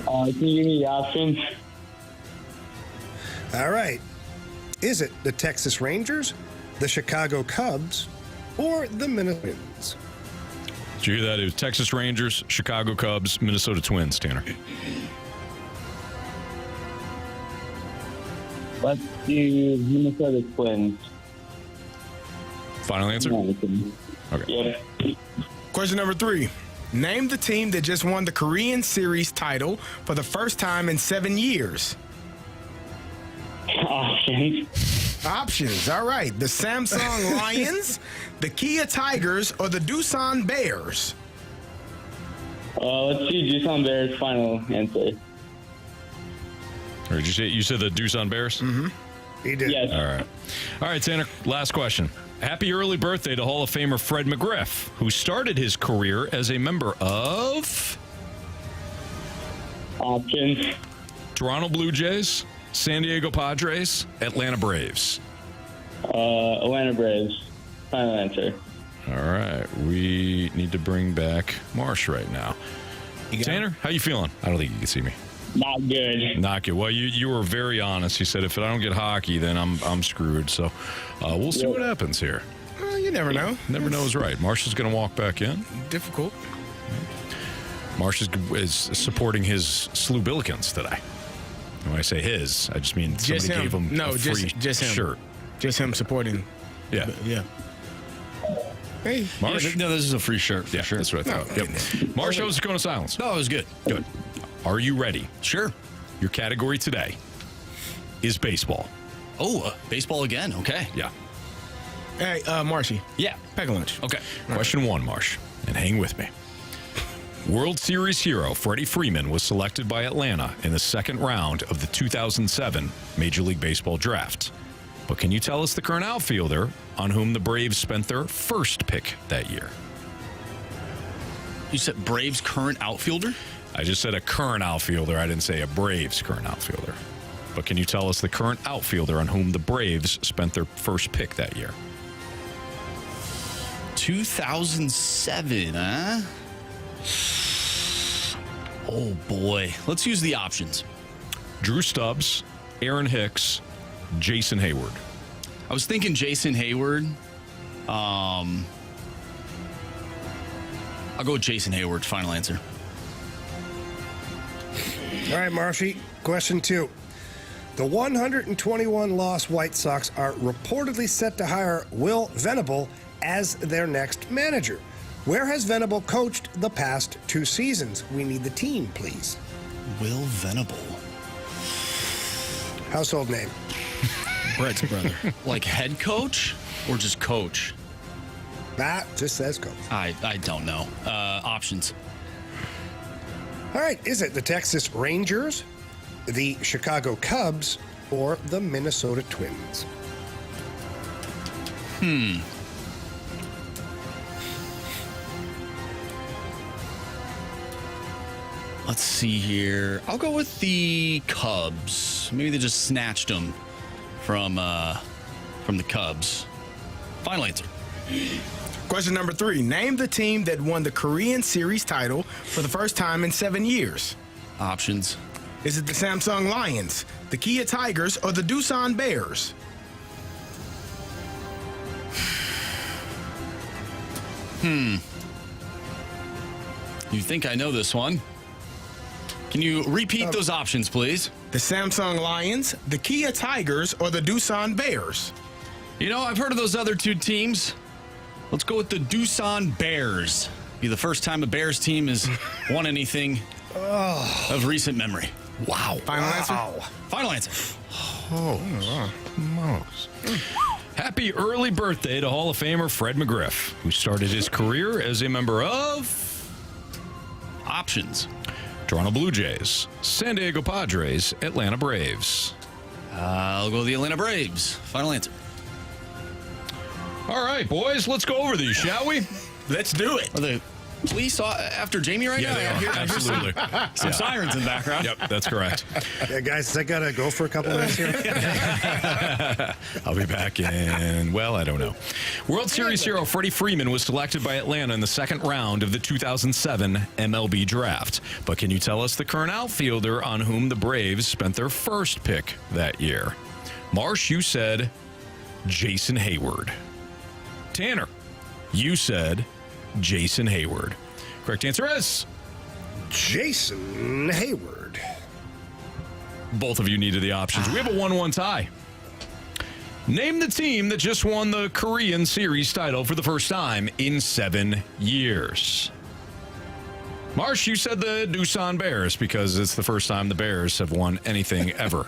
Speaker 10: Can you give me the options?
Speaker 2: All right. Is it the Texas Rangers, the Chicago Cubs, or the Minnesota Twins?
Speaker 1: Did you hear that? It was Texas Rangers, Chicago Cubs, Minnesota Twins, Tanner.
Speaker 10: Let's do Minnesota Twins.
Speaker 1: Final answer? Okay.
Speaker 10: Yep.
Speaker 3: Question number 3. Name the team that just won the Korean Series title for the first time in 7 years.
Speaker 10: Options.
Speaker 3: Options. All right. The Samsung Lions, the Kia Tigers, or the Doosan Bears?
Speaker 10: Let's do Doosan Bears. Final answer.
Speaker 1: Or did you said the Doosan Bears? Mm-hmm.
Speaker 2: He did.
Speaker 10: Yes.
Speaker 1: All right, Tanner, last question. Happy early birthday to Hall of Famer Fred McGriff, who started his career as a member of
Speaker 10: Options.
Speaker 1: Toronto Blue Jays, San Diego Padres, Atlanta Braves.
Speaker 10: Atlanta Braves. Final answer.
Speaker 1: All right, we need to bring back Marsh right now. Tanner, how you feeling? I don't think you can see me.
Speaker 10: Not good.
Speaker 1: Not good. Well, you were very honest. You said if I don't get hockey, then I'm screwed. So we'll see what happens here.
Speaker 3: You never know.
Speaker 1: Never know is right. Marsh is going to walk back in.
Speaker 3: Difficult.
Speaker 1: Marsh is supporting his Slubillikins today. And when I say his, I just mean somebody gave him a free
Speaker 3: just him.
Speaker 1: shirt.
Speaker 3: Just him supporting.
Speaker 1: Yeah.
Speaker 3: Yeah. Hey.
Speaker 1: Marsh?
Speaker 4: No, this is a free shirt.
Speaker 1: Yeah,
Speaker 4: sure.
Speaker 1: that's what I thought. Yep. Marsh, how was the cone of silence?
Speaker 4: No, it was good.
Speaker 1: Good. Are you ready?
Speaker 4: Sure.
Speaker 1: Your category today is baseball.
Speaker 4: Oh, baseball again. Okay.
Speaker 1: Yeah.
Speaker 3: Hey, Marshy.
Speaker 1: Yeah.
Speaker 3: Pack a lunch.
Speaker 1: Okay. Question 1, Marsh, and hang with me. World Series hero Freddie Freeman was selected by Atlanta in the second round of the 2007 Major League Baseball draft. But can you tell us the current outfielder on whom the Braves spent their first pick that year?
Speaker 4: You said Braves' current outfielder?
Speaker 1: I just said a current outfielder. I didn't say a Braves current outfielder. But can you tell us the current outfielder on whom the Braves spent their first pick that year?
Speaker 4: 2007, huh? Oh, boy. Let's use the options.
Speaker 1: Drew Stubbs, Aaron Hicks, Jason Hayward.
Speaker 4: I was thinking Jason Hayward. I'll go with Jason Hayward. Final answer.
Speaker 2: All right, Marshy. Question 2. The 121-loss White Sox are reportedly set to hire Will Venable as their next manager. Where has Venable coached the past 2 seasons? We need the team, please.
Speaker 4: Will Venable.
Speaker 2: Household name.
Speaker 3: Brett's brother.
Speaker 4: Like head coach or just coach?
Speaker 2: That just says coach.
Speaker 4: I don't know. Options.
Speaker 2: All right, is it the Texas Rangers, the Chicago Cubs, or the Minnesota Twins?
Speaker 4: Let's see here. I'll go with the Cubs. Maybe they just snatched them from the Cubs. Final answer.
Speaker 3: Question number 3. Name the team that won the Korean Series title for the first time in 7 years.
Speaker 4: Options.
Speaker 3: Is it the Samsung Lions, the Kia Tigers, or the Doosan Bears?
Speaker 4: You think I know this one? Can you repeat those options, please?
Speaker 3: The Samsung Lions, the Kia Tigers, or the Doosan Bears?
Speaker 4: You know, I've heard of those other 2 teams. Let's go with the Doosan Bears. Be the first time a Bears team has won anything of recent memory.
Speaker 3: Wow. Final answer?
Speaker 4: Final answer.
Speaker 1: Happy early birthday to Hall of Famer Fred McGriff, who started his career as a member of
Speaker 4: Options.
Speaker 1: Toronto Blue Jays, San Diego Padres, Atlanta Braves.
Speaker 4: I'll go with the Atlanta Braves. Final answer.
Speaker 1: All right, boys, let's go over these, shall we?
Speaker 3: Let's do it.
Speaker 4: Are the police after Jamie right now?
Speaker 1: They are. Absolutely.
Speaker 4: Some sirens in the background.
Speaker 1: Yep, that's correct.
Speaker 2: Yeah, guys, I got to go for a couple minutes here.
Speaker 1: I'll be back in, well, I don't know. World Series hero Freddie Freeman was selected by Atlanta in the second round of the 2007 MLB draft. But can you tell us the current outfielder on whom the Braves spent their first pick that year? Marsh, you said Jason Hayward. Tanner, you said Jason Hayward. Correct answer is
Speaker 2: Jason Hayward.
Speaker 1: both of you needed the options. We have a 1-1 tie. Name the team that just won the Korean Series title for the first time in 7 years. Marsh, you said the Doosan Bears because it's the first time the Bears have won anything ever.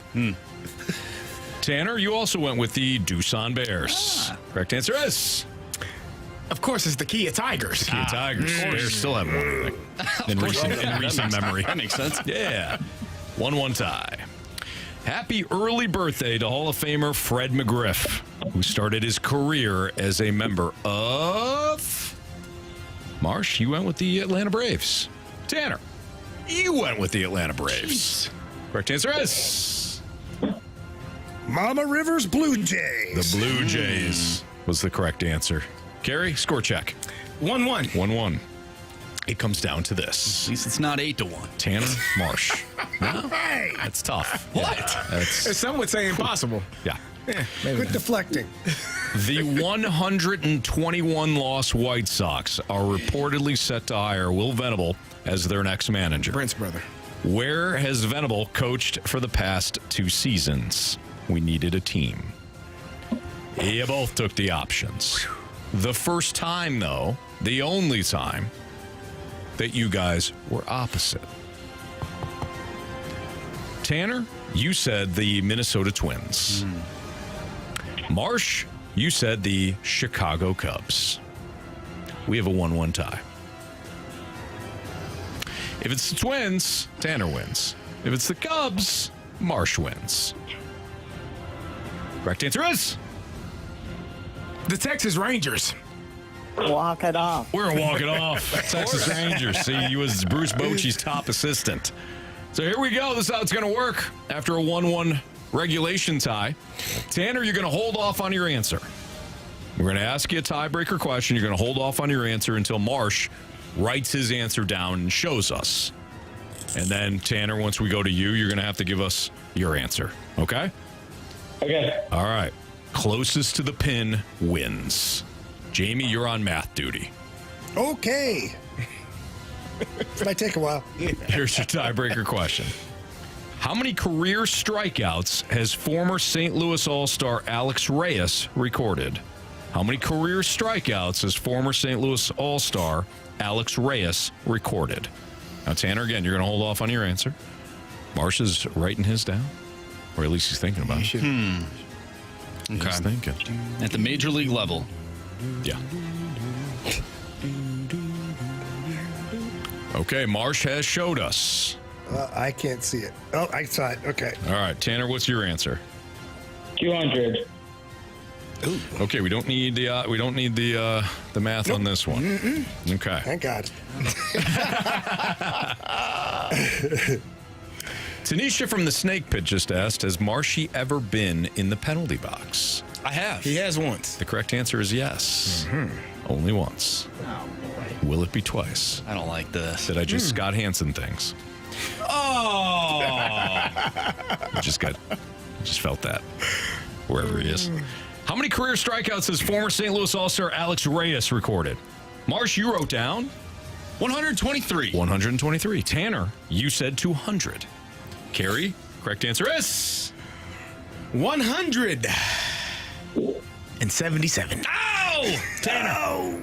Speaker 1: Tanner, you also went with the Doosan Bears. Correct answer is...
Speaker 3: Of course, it's the Kia Tigers.
Speaker 1: Kia Tigers. Bears still haven't won anything in recent memory.
Speaker 4: That makes sense.
Speaker 1: Yeah. 1-1 tie. Happy early birthday to Hall of Famer Fred McGriff, who started his career as a member of... Marsh, you went with the Atlanta Braves. Tanner, you went with the Atlanta Braves. Correct answer is...
Speaker 2: Mama Rivers Blue Jays.
Speaker 1: The Blue Jays was the correct answer. Carey, score check.
Speaker 3: 1-1.
Speaker 1: 1-1. It comes down to this.
Speaker 4: At least it's not 8-1.
Speaker 1: Tanner, Marsh. No,
Speaker 2: Hey,
Speaker 1: that's tough.
Speaker 4: What?
Speaker 1: That's,
Speaker 3: Some would say impossible.
Speaker 1: yeah.
Speaker 2: quit deflecting.
Speaker 1: The 121-loss White Sox are reportedly set to hire Will Venable as their next manager.
Speaker 3: Brent's brother.
Speaker 1: Where has Venable coached for the past 2 seasons? We needed a team. You both took the options. The first time, though, the only time that you guys were opposite. Tanner, you said the Minnesota Twins. Marsh, you said the Chicago Cubs. We have a 1-1 tie. If it's the Twins, Tanner wins. If it's the Cubs, Marsh wins. Correct answer is
Speaker 3: The Texas Rangers.
Speaker 11: Walk it off.
Speaker 1: we're going to walk it off. Texas Rangers. See, he was Bruce Bochy's top assistant. So here we go. This is how it's going to work after a 1-1 regulation tie. Tanner, you're going to hold off on your answer. We're going to ask you a tiebreaker question. You're going to hold off on your answer until Marsh writes his answer down and shows us. And then, Tanner, once we go to you, you're going to have to give us your answer. Okay?
Speaker 10: Okay.
Speaker 1: All right. Closest to the pin wins. Jamie, you're on math duty.
Speaker 2: Okay. This might take a while.
Speaker 1: Here's your tiebreaker question. How many career strikeouts has former St. Louis All-Star Alex Reyes recorded? How many career strikeouts has former St. Louis All-Star Alex Reyes recorded? Now, Tanner, again, you're going to hold off on your answer. Marsh is writing his down, or at least he's thinking about it.
Speaker 4: Okay.
Speaker 1: He's thinking.
Speaker 4: At the major league level.
Speaker 1: Yeah. Okay, Marsh has showed us.
Speaker 2: I can't see it. Oh, I saw it. Okay.
Speaker 1: All right, Tanner, what's your answer?
Speaker 10: 200.
Speaker 1: Ooh. Okay, we don't need the math on this one. Okay.
Speaker 2: Thank God.
Speaker 1: Tanisha from the Snake Pit just asked, has Marshy ever been in the penalty box?
Speaker 4: I have.
Speaker 3: He has once.
Speaker 1: The correct answer is yes. Only once. Will it be twice?
Speaker 4: I don't like this.
Speaker 1: Did I just Scott Hansen things?
Speaker 4: Oh!
Speaker 1: I just felt that wherever he is. How many career strikeouts has former St. Louis All-Star Alex Reyes recorded? Marsh, you wrote down
Speaker 4: 123.
Speaker 1: 123. Tanner, you said 200. Carey, correct answer is
Speaker 3: 177.
Speaker 1: Ow! Tanner.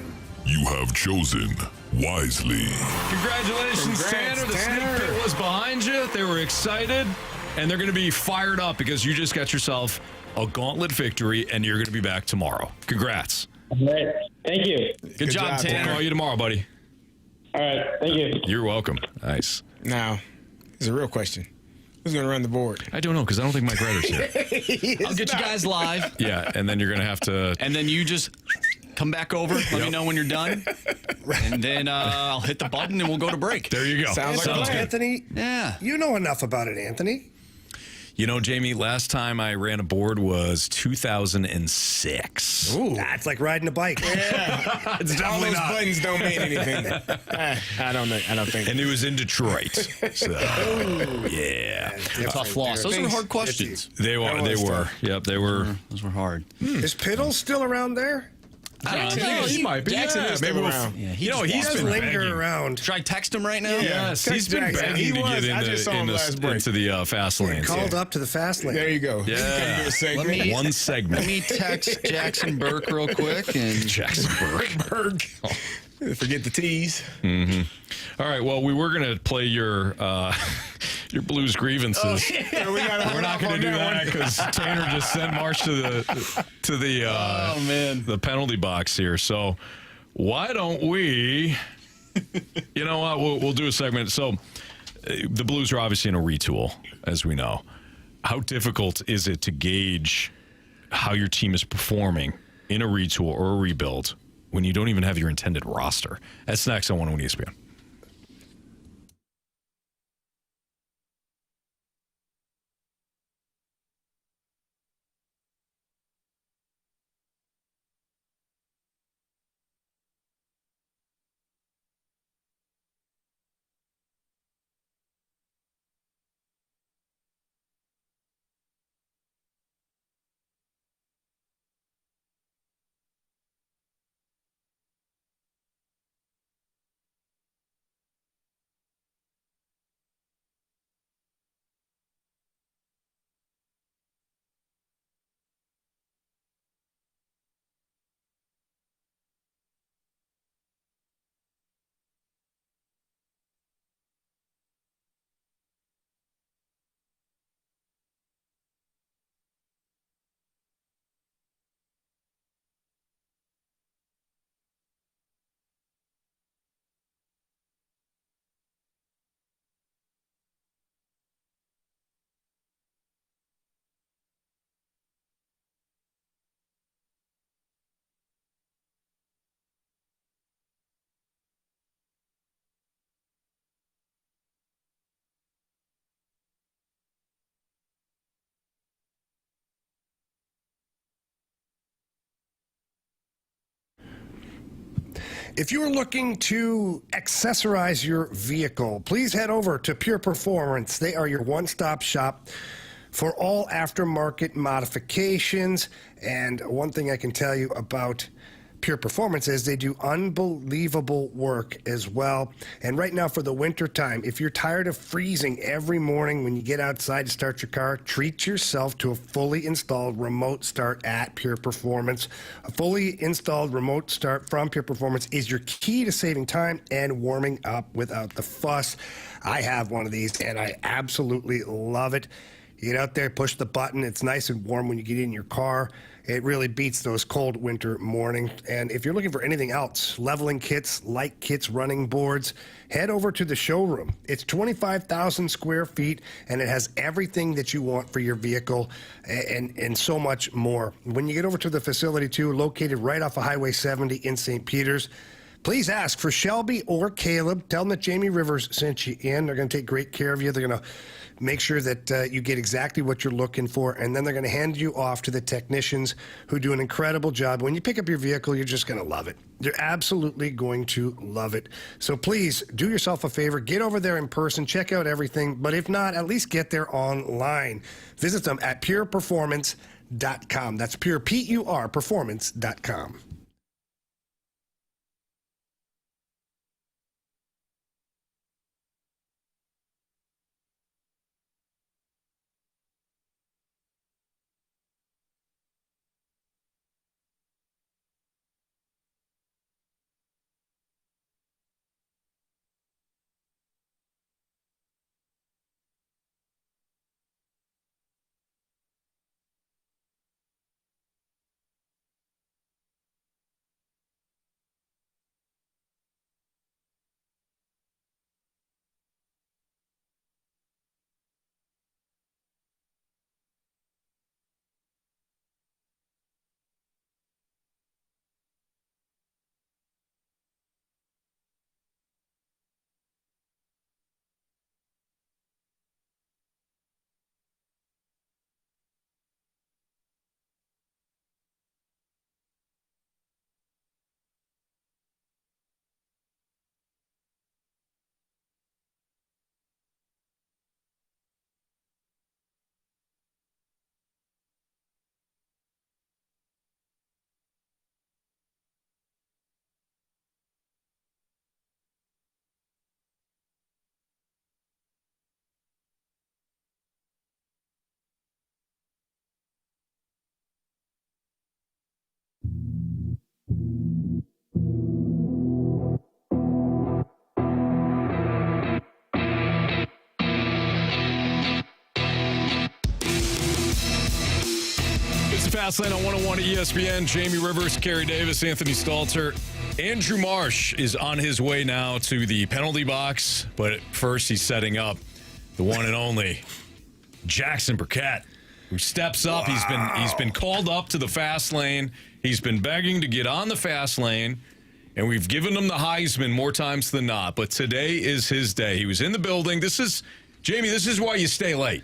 Speaker 12: You have chosen wisely.
Speaker 1: Congratulations,
Speaker 3: Congrats,
Speaker 1: Tanner. The
Speaker 3: Tanner.
Speaker 1: Snake Pit was behind you. They were excited, and they're going to be fired up because you just got yourself a Gauntlet victory, and you're going to be back tomorrow. Congrats.
Speaker 10: All right. Thank you.
Speaker 1: Good job, Tanner. I'll call you tomorrow, buddy.
Speaker 10: All right. Thank you.
Speaker 1: You're welcome. Nice.
Speaker 3: Now, here's a real question. Who's going to run the board?
Speaker 1: I don't know because I don't think Mike Ryder's here.
Speaker 4: I'll get you guys live.
Speaker 1: Yeah, and then you're going to have to...
Speaker 4: And then you just come back over. Let me know when you're done. And then I'll hit the button and we'll go to break.
Speaker 1: There you go.
Speaker 3: Sounds like a plan.
Speaker 2: Anthony,
Speaker 4: Yeah.
Speaker 2: you know enough about it, Anthony.
Speaker 1: You know, Jamie, last time I ran a board was 2006.
Speaker 3: Ooh.
Speaker 2: That's like riding a bike.
Speaker 3: Yeah.
Speaker 1: It's
Speaker 3: All
Speaker 1: definitely
Speaker 3: those
Speaker 1: not.
Speaker 3: buttons don't mean anything. I don't know. I don't think.
Speaker 1: And it was in Detroit. So, yeah.
Speaker 4: Tough loss. Those were hard questions.
Speaker 1: They were. They were. Yep, they were.
Speaker 4: Those were hard.
Speaker 2: Is Piddle still around there?
Speaker 1: I don't know. He might be.
Speaker 3: Jackson is still around.
Speaker 4: Yeah,
Speaker 1: You know,
Speaker 2: He
Speaker 1: he's
Speaker 2: does
Speaker 1: been
Speaker 2: linger
Speaker 1: begging.
Speaker 2: around.
Speaker 4: Should I text him right now?
Speaker 1: Yes, he's
Speaker 3: Text
Speaker 1: been
Speaker 3: Jackson.
Speaker 1: begging
Speaker 3: He
Speaker 1: to
Speaker 3: was.
Speaker 1: get
Speaker 3: I just saw him last break.
Speaker 1: into the fast lanes.
Speaker 2: Called
Speaker 1: here.
Speaker 2: up to the fast lane.
Speaker 3: There you go.
Speaker 1: Yeah.
Speaker 3: Do a segment.
Speaker 4: Let me-
Speaker 1: One segment.
Speaker 4: Let me text Jackson Burke real quick. And
Speaker 1: Jackson Burke.
Speaker 3: Forget the T's.
Speaker 1: All right. Well, we were going to play your Blues grievances. We're not going to do that because Tanner just sent Marsh to the penalty box here. So why don't we? You know what? We'll do a segment. So the Blues are obviously in a retool, as we know. How difficult is it to gauge how your team is performing in a retool or a rebuild when you don't even have your intended roster? That's next on 101 ESPN.
Speaker 2: If you're looking to accessorize your vehicle, please head over to Pure Performance. They are your one-stop shop for all aftermarket modifications. And one thing I can tell you about Pure Performance is they do unbelievable work as well. And right now for the winter time, if you're tired of freezing every morning when you get outside to start your car, treat yourself to a fully installed remote start at Pure Performance. A fully installed remote start from Pure Performance is your key to saving time and warming up without the fuss. I have one of these and I absolutely love it. You get out there, push the button. It's nice and warm when you get in your car. It really beats those cold winter mornings. And if you're looking for anything else, leveling kits, light kits, running boards, head over to the showroom. It's 25,000 square feet, and it has everything that you want for your vehicle and so much more. When you get over to the facility, too, located right off of Highway 70 in St. Peters, please ask for Shelby or Caleb. Tell them that Jamie Rivers sent you in. They're going to take great care of you. They're going to make sure that you get exactly what you're looking for, and then they're going to hand you off to the technicians who do an incredible job. When you pick up your vehicle, you're just going to love it. You're absolutely going to love it. So please do yourself a favor. Get over there in person. Check out everything. But if not, at least get there online. Visit them at pureperformance.com. That's pure, P-U-R, performance.com.
Speaker 1: Fastlane on 101 ESPN. Jamie Rivers, Carey Davis, Anthony Stalter. Andrew Marsh is on his way now to the penalty box, but first he's setting up the one and only Jackson Burkett, who steps up.
Speaker 2: Wow.
Speaker 1: He's been called up to the fast lane. He's been begging to get on the fast lane, and we've given him the Heisman more times than not. But today is his day. He was in the building. Jamie, this is why you stay late.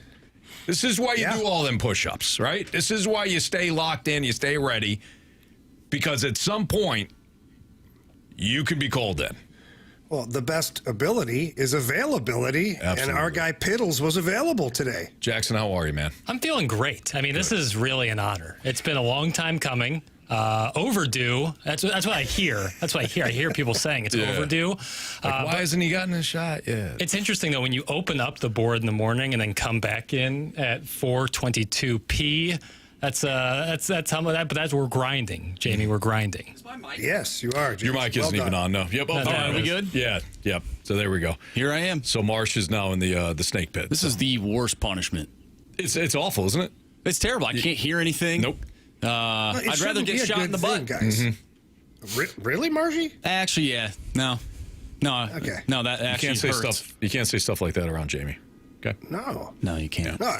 Speaker 1: This is why you do all them push-ups, right? This is why you stay locked in, you stay ready, because at some point, you can be called in.
Speaker 2: Well, the best ability is availability,
Speaker 1: Absolutely.
Speaker 2: And our guy Piddles was available today.
Speaker 1: Jackson, how are you, man?
Speaker 13: I'm feeling great. I mean, this is really an honor. It's been a long time coming. Overdue. That's what I hear. That's what I hear. I hear people saying it's overdue.
Speaker 1: Why hasn't he gotten a shot yet?
Speaker 13: It's interesting, though, when you open up the board in the morning and then come back in at 4:22 That's how much. But that's we're grinding, Jamie. We're grinding.
Speaker 2: Is my mic? Yes, you are. James.
Speaker 1: Your mic isn't even on. No. Yep. Oh,
Speaker 13: are we good?
Speaker 1: Yeah. Yep. So there we go.
Speaker 4: Here I am.
Speaker 1: So Marsh is now in the snake pit.
Speaker 4: This is the worst punishment.
Speaker 1: It's awful, isn't it?
Speaker 4: It's terrible. I can't hear anything.
Speaker 1: Nope.
Speaker 4: I'd rather get shot in the butt,
Speaker 2: guys. Mm-hmm. Really, Margie?
Speaker 4: Actually, yeah. No.
Speaker 2: Okay.
Speaker 4: No, that actually hurts.
Speaker 1: You can't say stuff like that around Jamie. Okay.
Speaker 2: No,
Speaker 4: you can't.
Speaker 2: No,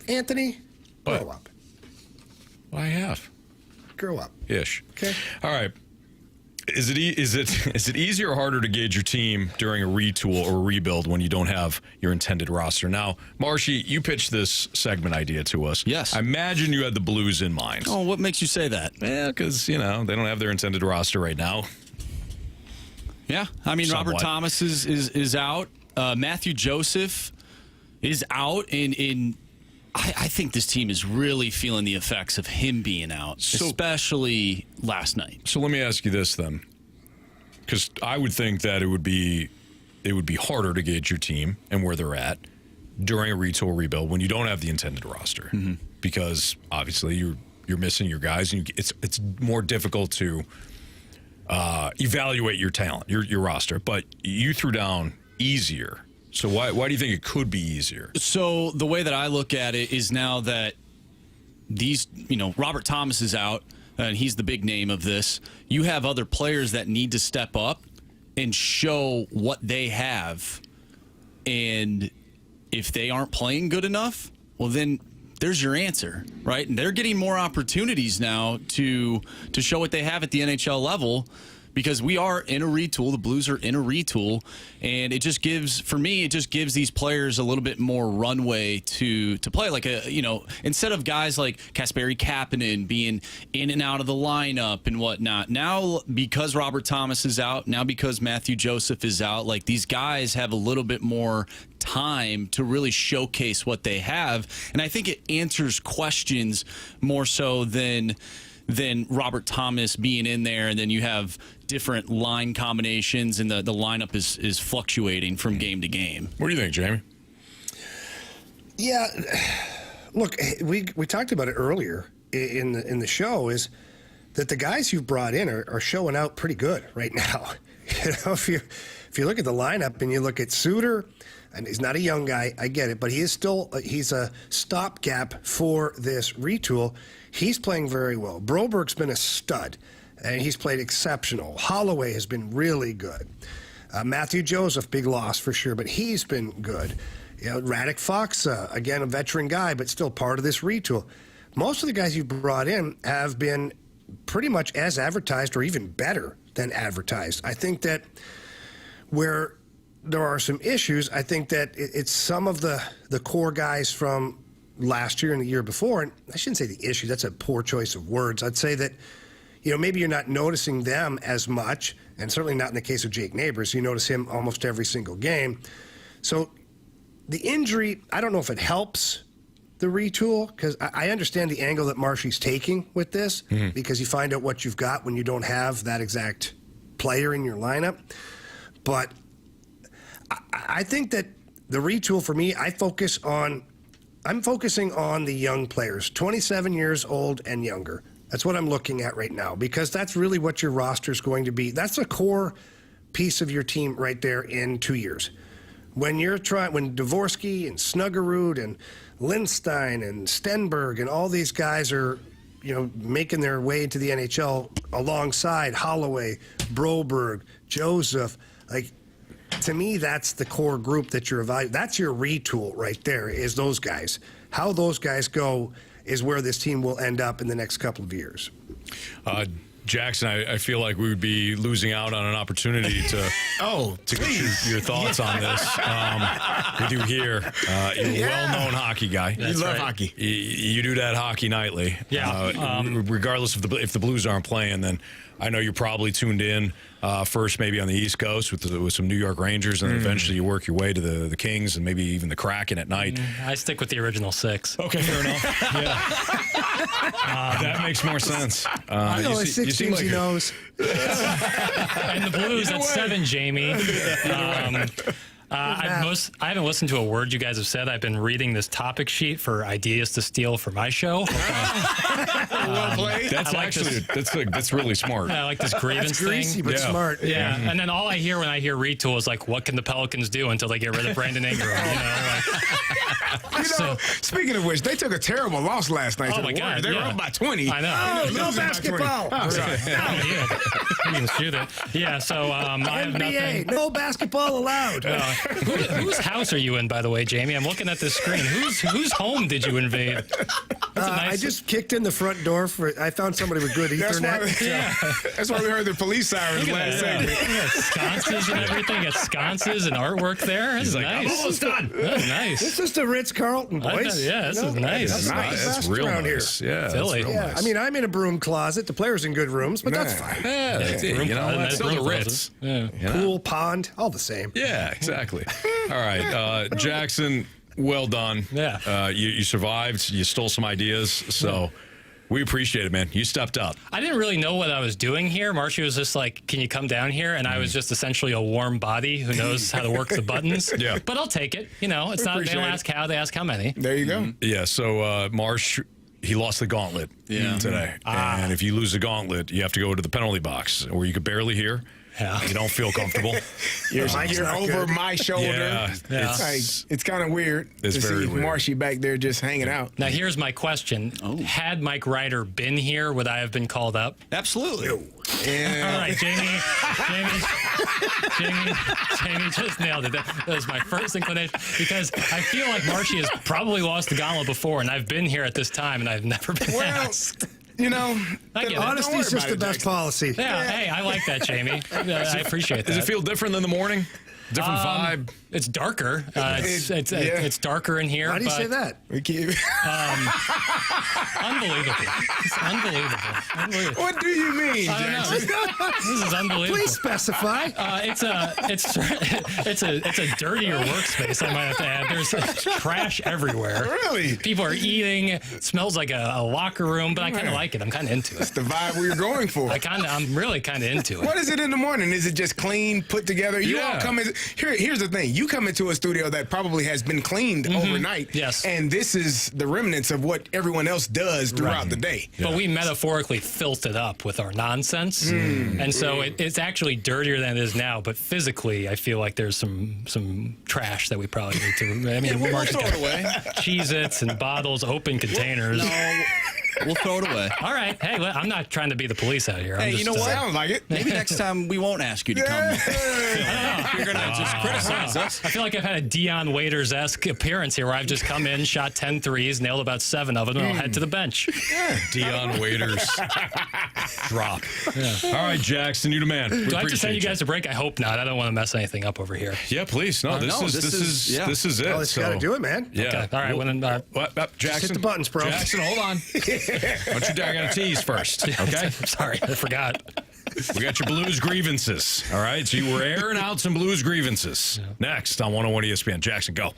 Speaker 2: Anthony,
Speaker 1: What?
Speaker 2: grow up.
Speaker 1: Well, I have.
Speaker 2: Grow up.
Speaker 1: Ish.
Speaker 2: Okay.
Speaker 1: All right. Is it easier or harder to gauge your team during a retool or rebuild when you don't have your intended roster? Now, Marshy, you pitched this segment idea to us.
Speaker 4: Yes.
Speaker 1: I imagine you had the Blues in mind.
Speaker 4: Oh, what makes you say that?
Speaker 1: Yeah, because, they don't have their intended roster right now.
Speaker 4: Yeah, I mean,
Speaker 1: Somewhat.
Speaker 4: Robert Thomas is out. Matthew Joseph is out, and I think this team is really feeling the effects of him being out, especially last night.
Speaker 1: So let me ask you this then, because I would think that it would be harder to gauge your team and where they're at during a retool rebuild when you don't have the intended roster, because obviously you're missing your guys, and it's more difficult to evaluate your talent, your roster. But you threw down easier. So why do you think it could be easier?
Speaker 4: So the way that I look at it is now that Robert Thomas is out, and he's the big name of this. You have other players that need to step up and show what they have. And if they aren't playing good enough, well, then there's your answer, right? And they're getting more opportunities now to show what they have at the NHL level, because we are in a retool. The Blues are in a retool, and it just gives these players a little bit more runway to play. Like instead of guys like Kasperi Kapanen being in and out of the lineup and whatnot. Now, because Robert Thomas is out, now because Matthew Joseph is out, like these guys have a little bit more time to really showcase what they have, and I think it answers questions more so than Robert Thomas being in there, and then you have different line combinations, and the lineup is fluctuating from game to game.
Speaker 1: What do you think, Jamie?
Speaker 2: Yeah, look, we talked about it earlier in the show, is that the guys you've brought in are showing out pretty good right now. If you look at the lineup and you look at Suter, and he's not a young guy, I get it, but he's a stopgap for this retool. He's playing very well. Broberg's been a stud, and he's played exceptional. Holloway has been really good. Matthew Joseph, big loss for sure, but he's been good. Radek Faksa, again, a veteran guy, but still part of this retool. Most of the guys you brought in have been pretty much as advertised or even better than advertised. I think that where there are some issues, I think that it's some of the core guys from last year and the year before, and I shouldn't say the issue, that's a poor choice of words. I'd say that, maybe you're not noticing them as much, and certainly not in the case of Jake Neighbors. You notice him almost every single game. So the injury, I don't know if it helps the retool, because I understand the angle that Marshy's taking with this, because you find out what you've got when you don't have that exact player in your lineup. But I think that the retool for me, I'm focusing on the young players, 27 years old and younger. That's what I'm looking at right now, because that's really what your roster is going to be. That's a core piece of your team right there in 2 years. When Dvorsky and Snuggerud and Lindstein and Stenberg and all these guys are, making their way into the NHL alongside Holloway, Broberg, Joseph, to me, that's the core group that you're evaluating. That's your retool right there, is those guys. How those guys go is where this team will end up in the next couple of years.
Speaker 1: Jackson, I feel like we would be losing out on an opportunity to get your thoughts on this. With you here, you're a well-known hockky guy.
Speaker 3: You love hockey.
Speaker 1: You do that hockey nightly.
Speaker 13: Yeah.
Speaker 1: Regardless of if the Blues aren't playing, then I know you're probably tuned in first maybe on the East Coast with some New York Rangers, and then eventually you work your way to the Kings and maybe even the Kraken at night.
Speaker 13: I stick with the original six.
Speaker 1: Okay, fair enough. Yeah. That makes more sense.
Speaker 2: You seem like he knows.
Speaker 13: And the Blues at 7, Jamie. I haven't listened to a word you guys have said. I've been reading this topic sheet for ideas to steal for my show.
Speaker 3: Well played.
Speaker 1: That's really smart.
Speaker 13: I like this grievance thing.
Speaker 2: Greasy, but smart.
Speaker 13: Yeah, and then all I hear when I hear retool is like, what can the Pelicans do until they get rid of Brandon Ingram?
Speaker 3: Speaking of which, they took a terrible loss last night.
Speaker 13: Oh my God,
Speaker 3: they were up by 20.
Speaker 13: I know.
Speaker 2: No basketball.
Speaker 3: Oh, sorry.
Speaker 13: You can shoot it. Yeah, so I have nothing.
Speaker 2: NBA, no basketball allowed.
Speaker 13: Whose house are you in, by the way, Jamie? I'm looking at this screen. Whose home did you invade?
Speaker 2: I just kicked in the front door I found somebody with good Ethernet.
Speaker 3: That's why we heard the police sirens last segment.
Speaker 13: Sconces and everything. Got sconces and artwork there. This is nice.
Speaker 1: I'm almost done.
Speaker 13: That's nice.
Speaker 2: This is the Ritz-Carlton, boys.
Speaker 13: This is nice.
Speaker 2: That's
Speaker 1: nice. That's real nice.
Speaker 2: Here.
Speaker 1: Yeah,
Speaker 13: Philly.
Speaker 1: that's real nice.
Speaker 2: I mean, I'm in a broom closet. The players in good rooms, but that's fine.
Speaker 1: Yeah, it's still the Ritz.
Speaker 13: Yeah.
Speaker 2: Pool, pond, all the same.
Speaker 1: Yeah, exactly. All right, Jackson, well done.
Speaker 13: Yeah.
Speaker 1: You survived. You stole some ideas, so we appreciate it, man. You stepped up.
Speaker 13: I didn't really know what I was doing here. Marcia was just like, can you come down here? And I was just essentially a warm body who knows how to work the buttons.
Speaker 1: Yeah.
Speaker 13: But I'll take it. You know, it's not, they don't ask how, they ask how many.
Speaker 3: There you go.
Speaker 1: Yeah, so Marsh, he lost the gauntlet today. And if you lose the gauntlet, you have to go to the penalty box where you could barely hear.
Speaker 13: Yeah.
Speaker 1: You don't feel comfortable.
Speaker 3: You're over my shoulder.
Speaker 1: Yeah.
Speaker 3: It's kind of weird
Speaker 1: It's
Speaker 3: to
Speaker 1: very
Speaker 3: see
Speaker 1: weird.
Speaker 3: Marshy back there just hanging out.
Speaker 13: Now, here's my question. Had Mike Ryder been here, would I have been called up?
Speaker 4: Absolutely.
Speaker 3: Yeah.
Speaker 13: All right, Jamie just nailed it. That was my first inclination because I feel like Marshy has probably lost the gauntlet before, and I've been here at this time, and I've never been asked.
Speaker 3: You know,
Speaker 2: honesty is just the best policy.
Speaker 13: Yeah, hey, I like that, Jamie. I appreciate that.
Speaker 1: Does it feel different than the morning? Different vibe?
Speaker 13: It's darker. It's darker in here.
Speaker 2: Why do you say that?
Speaker 13: Unbelievable. It's unbelievable.
Speaker 3: What do you mean,
Speaker 13: I don't
Speaker 3: Jackson?
Speaker 13: know. This is unbelievable.
Speaker 2: Please specify.
Speaker 13: It's a dirtier workspace. I might have to add. There's trash everywhere.
Speaker 3: Really?
Speaker 13: People are eating. It smells like a locker room, but I kind of like it. I'm kind of into
Speaker 3: That's
Speaker 13: it.
Speaker 3: the vibe we were going for.
Speaker 13: I'm really kind of into it.
Speaker 3: What is it in the morning? Is it just clean, put together? You all come in. Here's the thing. You come into a studio that probably has been cleaned overnight.
Speaker 13: Yes.
Speaker 3: And this is the remnants of what everyone else does throughout the day.
Speaker 13: But we metaphorically filth it up with our nonsense. And so it's actually dirtier than it is now. But physically, I feel like there's some trash that we probably need to. I mean,
Speaker 4: We'll throw it away.
Speaker 13: Cheez-Its and bottles, open containers.
Speaker 4: No, we'll throw it away.
Speaker 13: All right. Hey, I'm not trying to be the police out here.
Speaker 4: Hey, you know what?
Speaker 3: Sounds like it.
Speaker 4: Maybe next time we won't ask you to come. You're going to just criticize us.
Speaker 13: I feel like I've had a Dion Waiters-esque appearance here where I've just come in, shot 10 threes, nailed about 7 of them, and I'll head to the bench.
Speaker 1: Dion Waiters. Drop. All right, Jackson, you the man.
Speaker 13: Do I have to send you guys a break? I hope not. I don't want to mess anything up over here.
Speaker 1: Yeah, please. No, this is it.
Speaker 2: Well, it's got to do it, man.
Speaker 1: Yeah.
Speaker 13: Okay. All right.
Speaker 1: Jackson,
Speaker 2: Just hit the buttons, bro.
Speaker 1: Jackson, hold on. I got to tease first, okay?
Speaker 13: Sorry, I forgot.
Speaker 1: We got your Blues grievances, all right? So you were airing out some Blues grievances. Next on 101 ESPN. Jackson, go.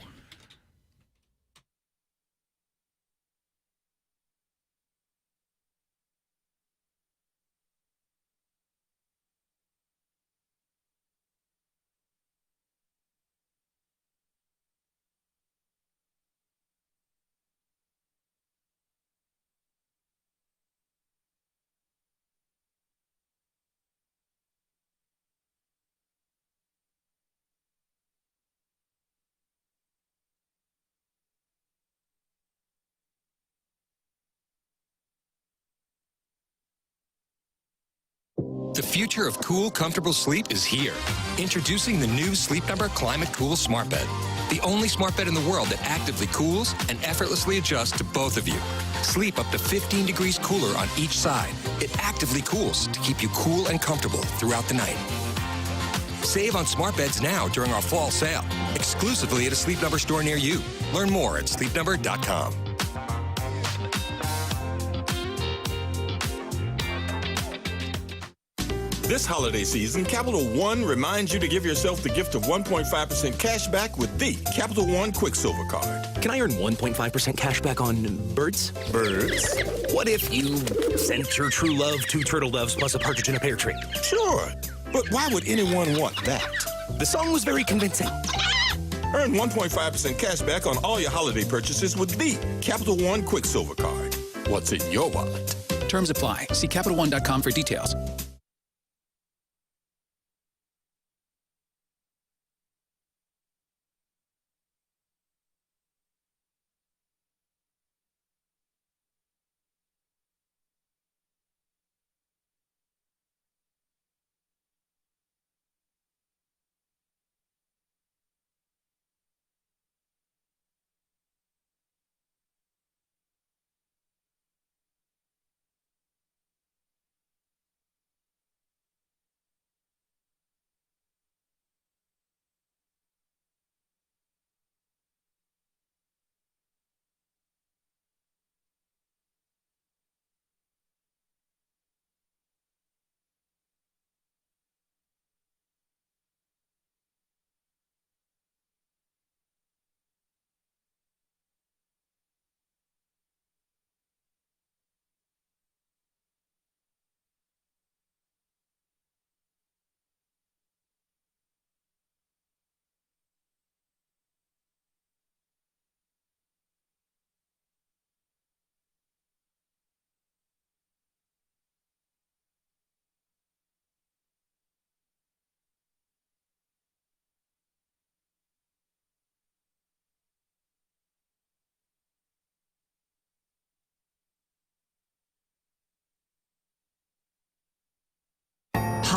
Speaker 14: The future of cool, comfortable sleep is here. Introducing the new Sleep Number Climate Cool Smart Bed. The only smart bed in the world that actively cools and effortlessly adjusts to both of you. Sleep up to 15 degrees cooler on each side. It actively cools to keep you cool and comfortable throughout the night. Save on smart beds now during our fall sale. Exclusively at a Sleep Number store near you. Learn more at sleepnumber.com.
Speaker 15: This holiday season, Capital One reminds you to give yourself the gift of 1.5% cash back with the Capital One Quicksilver Card.
Speaker 16: Can I earn 1.5% cash back on birds?
Speaker 15: Birds?
Speaker 16: What if you sent your true love 2 turtle doves plus a partridge in a pear tree?
Speaker 15: Sure, but why would anyone want that?
Speaker 16: The song was very convincing.
Speaker 15: Earn 1.5% cash back on all your holiday purchases with the Capital One Quicksilver Card. What's in your wallet?
Speaker 17: Terms apply. See CapitalOne.com for details.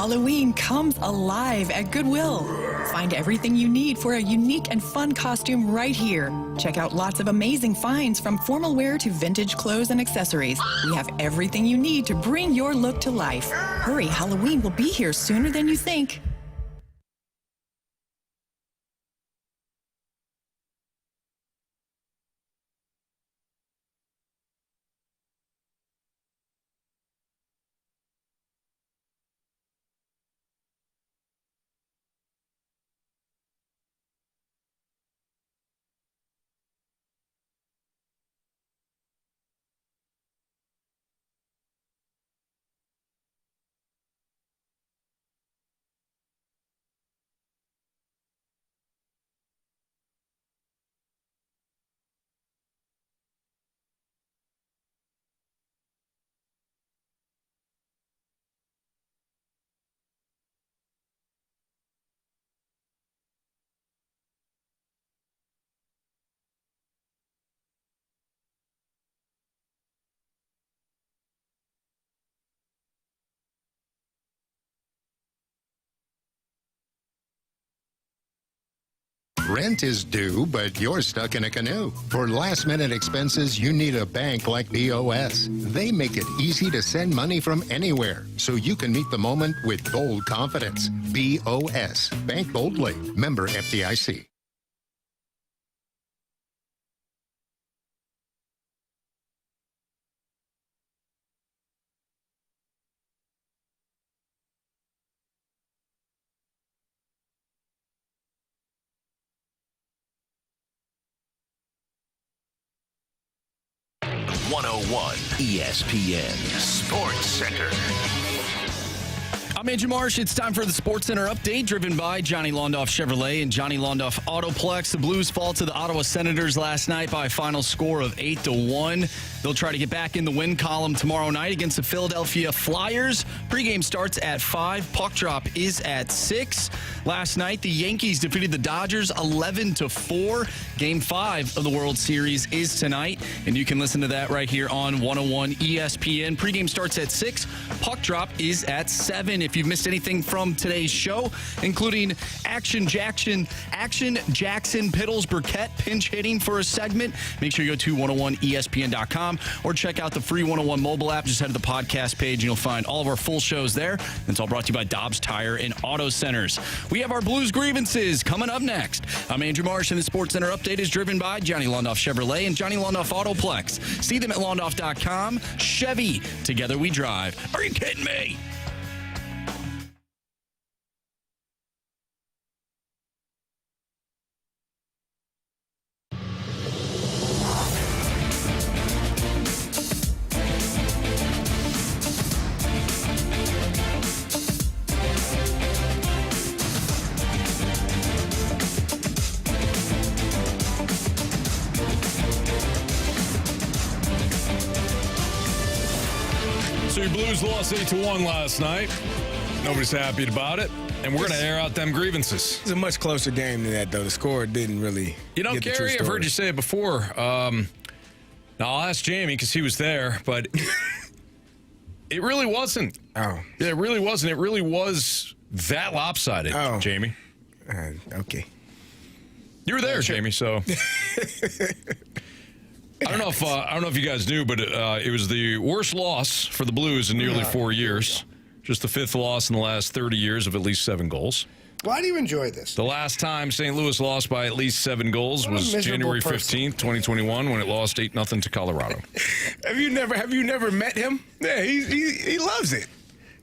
Speaker 18: Halloween comes alive at Goodwill. Find everything you need for a unique and fun costume right here. Check out lots of amazing finds from formal wear to vintage clothes and accessories. We have everything you need to bring your look to life. Hurry, Halloween will be here sooner than you think.
Speaker 19: Rent is due, but you're stuck in a canoe. For last-minute expenses, you need a bank like BOS. They make it easy to send money from anywhere, so you can meet the moment with bold confidence. BOS. Bank boldly. Member FDIC.
Speaker 5: ESPN Sports Center.
Speaker 4: I'm Andrew Marsh. It's time for the Sports Center update, driven by Johnny Londoff Chevrolet and Johnny Londoff Autoplex. The Blues fall to the Ottawa Senators last night by a final score of 8-1. They'll try to get back in the win column tomorrow night against the Philadelphia Flyers. Pregame starts at 5. Puck drop is at 6. Last night, the Yankees defeated the Dodgers 11-4. Game 5 of the World Series is tonight, and you can listen to that right here on 101 ESPN. Pregame starts at 6. Puck drop is at 7. If you've missed anything from today's show, including Action Jackson, Pittles, Burkett pinch hitting for a segment, make sure you go to 101ESPN.com or check out the free 101 mobile app. Just head to the podcast page and you'll find all of our full shows there. It's all brought to you by Dobbs Tire and Auto Centers. We have our Blues Grievances coming up next. I'm Andrew Marsh, and the Sports Center update is driven by Johnny Londoff Chevrolet and Johnny Londoff Autoplex. See them at londoff.com. Chevy, together we drive. Are you kidding me?
Speaker 1: So your Blues lost 8-1 last night. Nobody's happy about it. And we're going to air out them grievances.
Speaker 3: It's a much closer game than that, though. The score didn't really get the true
Speaker 1: Carey, I've heard you say it before. Now, I'll ask Jamie because he was there, but it really wasn't.
Speaker 3: Oh.
Speaker 1: Yeah, it really wasn't. It really was that lopsided, Jamie.
Speaker 3: Okay.
Speaker 1: You were there, Jamie, so... I don't know if you guys knew, but it was the worst loss for the Blues in nearly 4 years. Just the 5th loss in the last 30 years of at least 7 goals.
Speaker 2: Why do you enjoy this?
Speaker 1: The last time St. Louis lost by at least 7 goals was January 15th, 2021, when it lost 8-0 to Colorado.
Speaker 3: Have you never met him? Yeah, he loves it.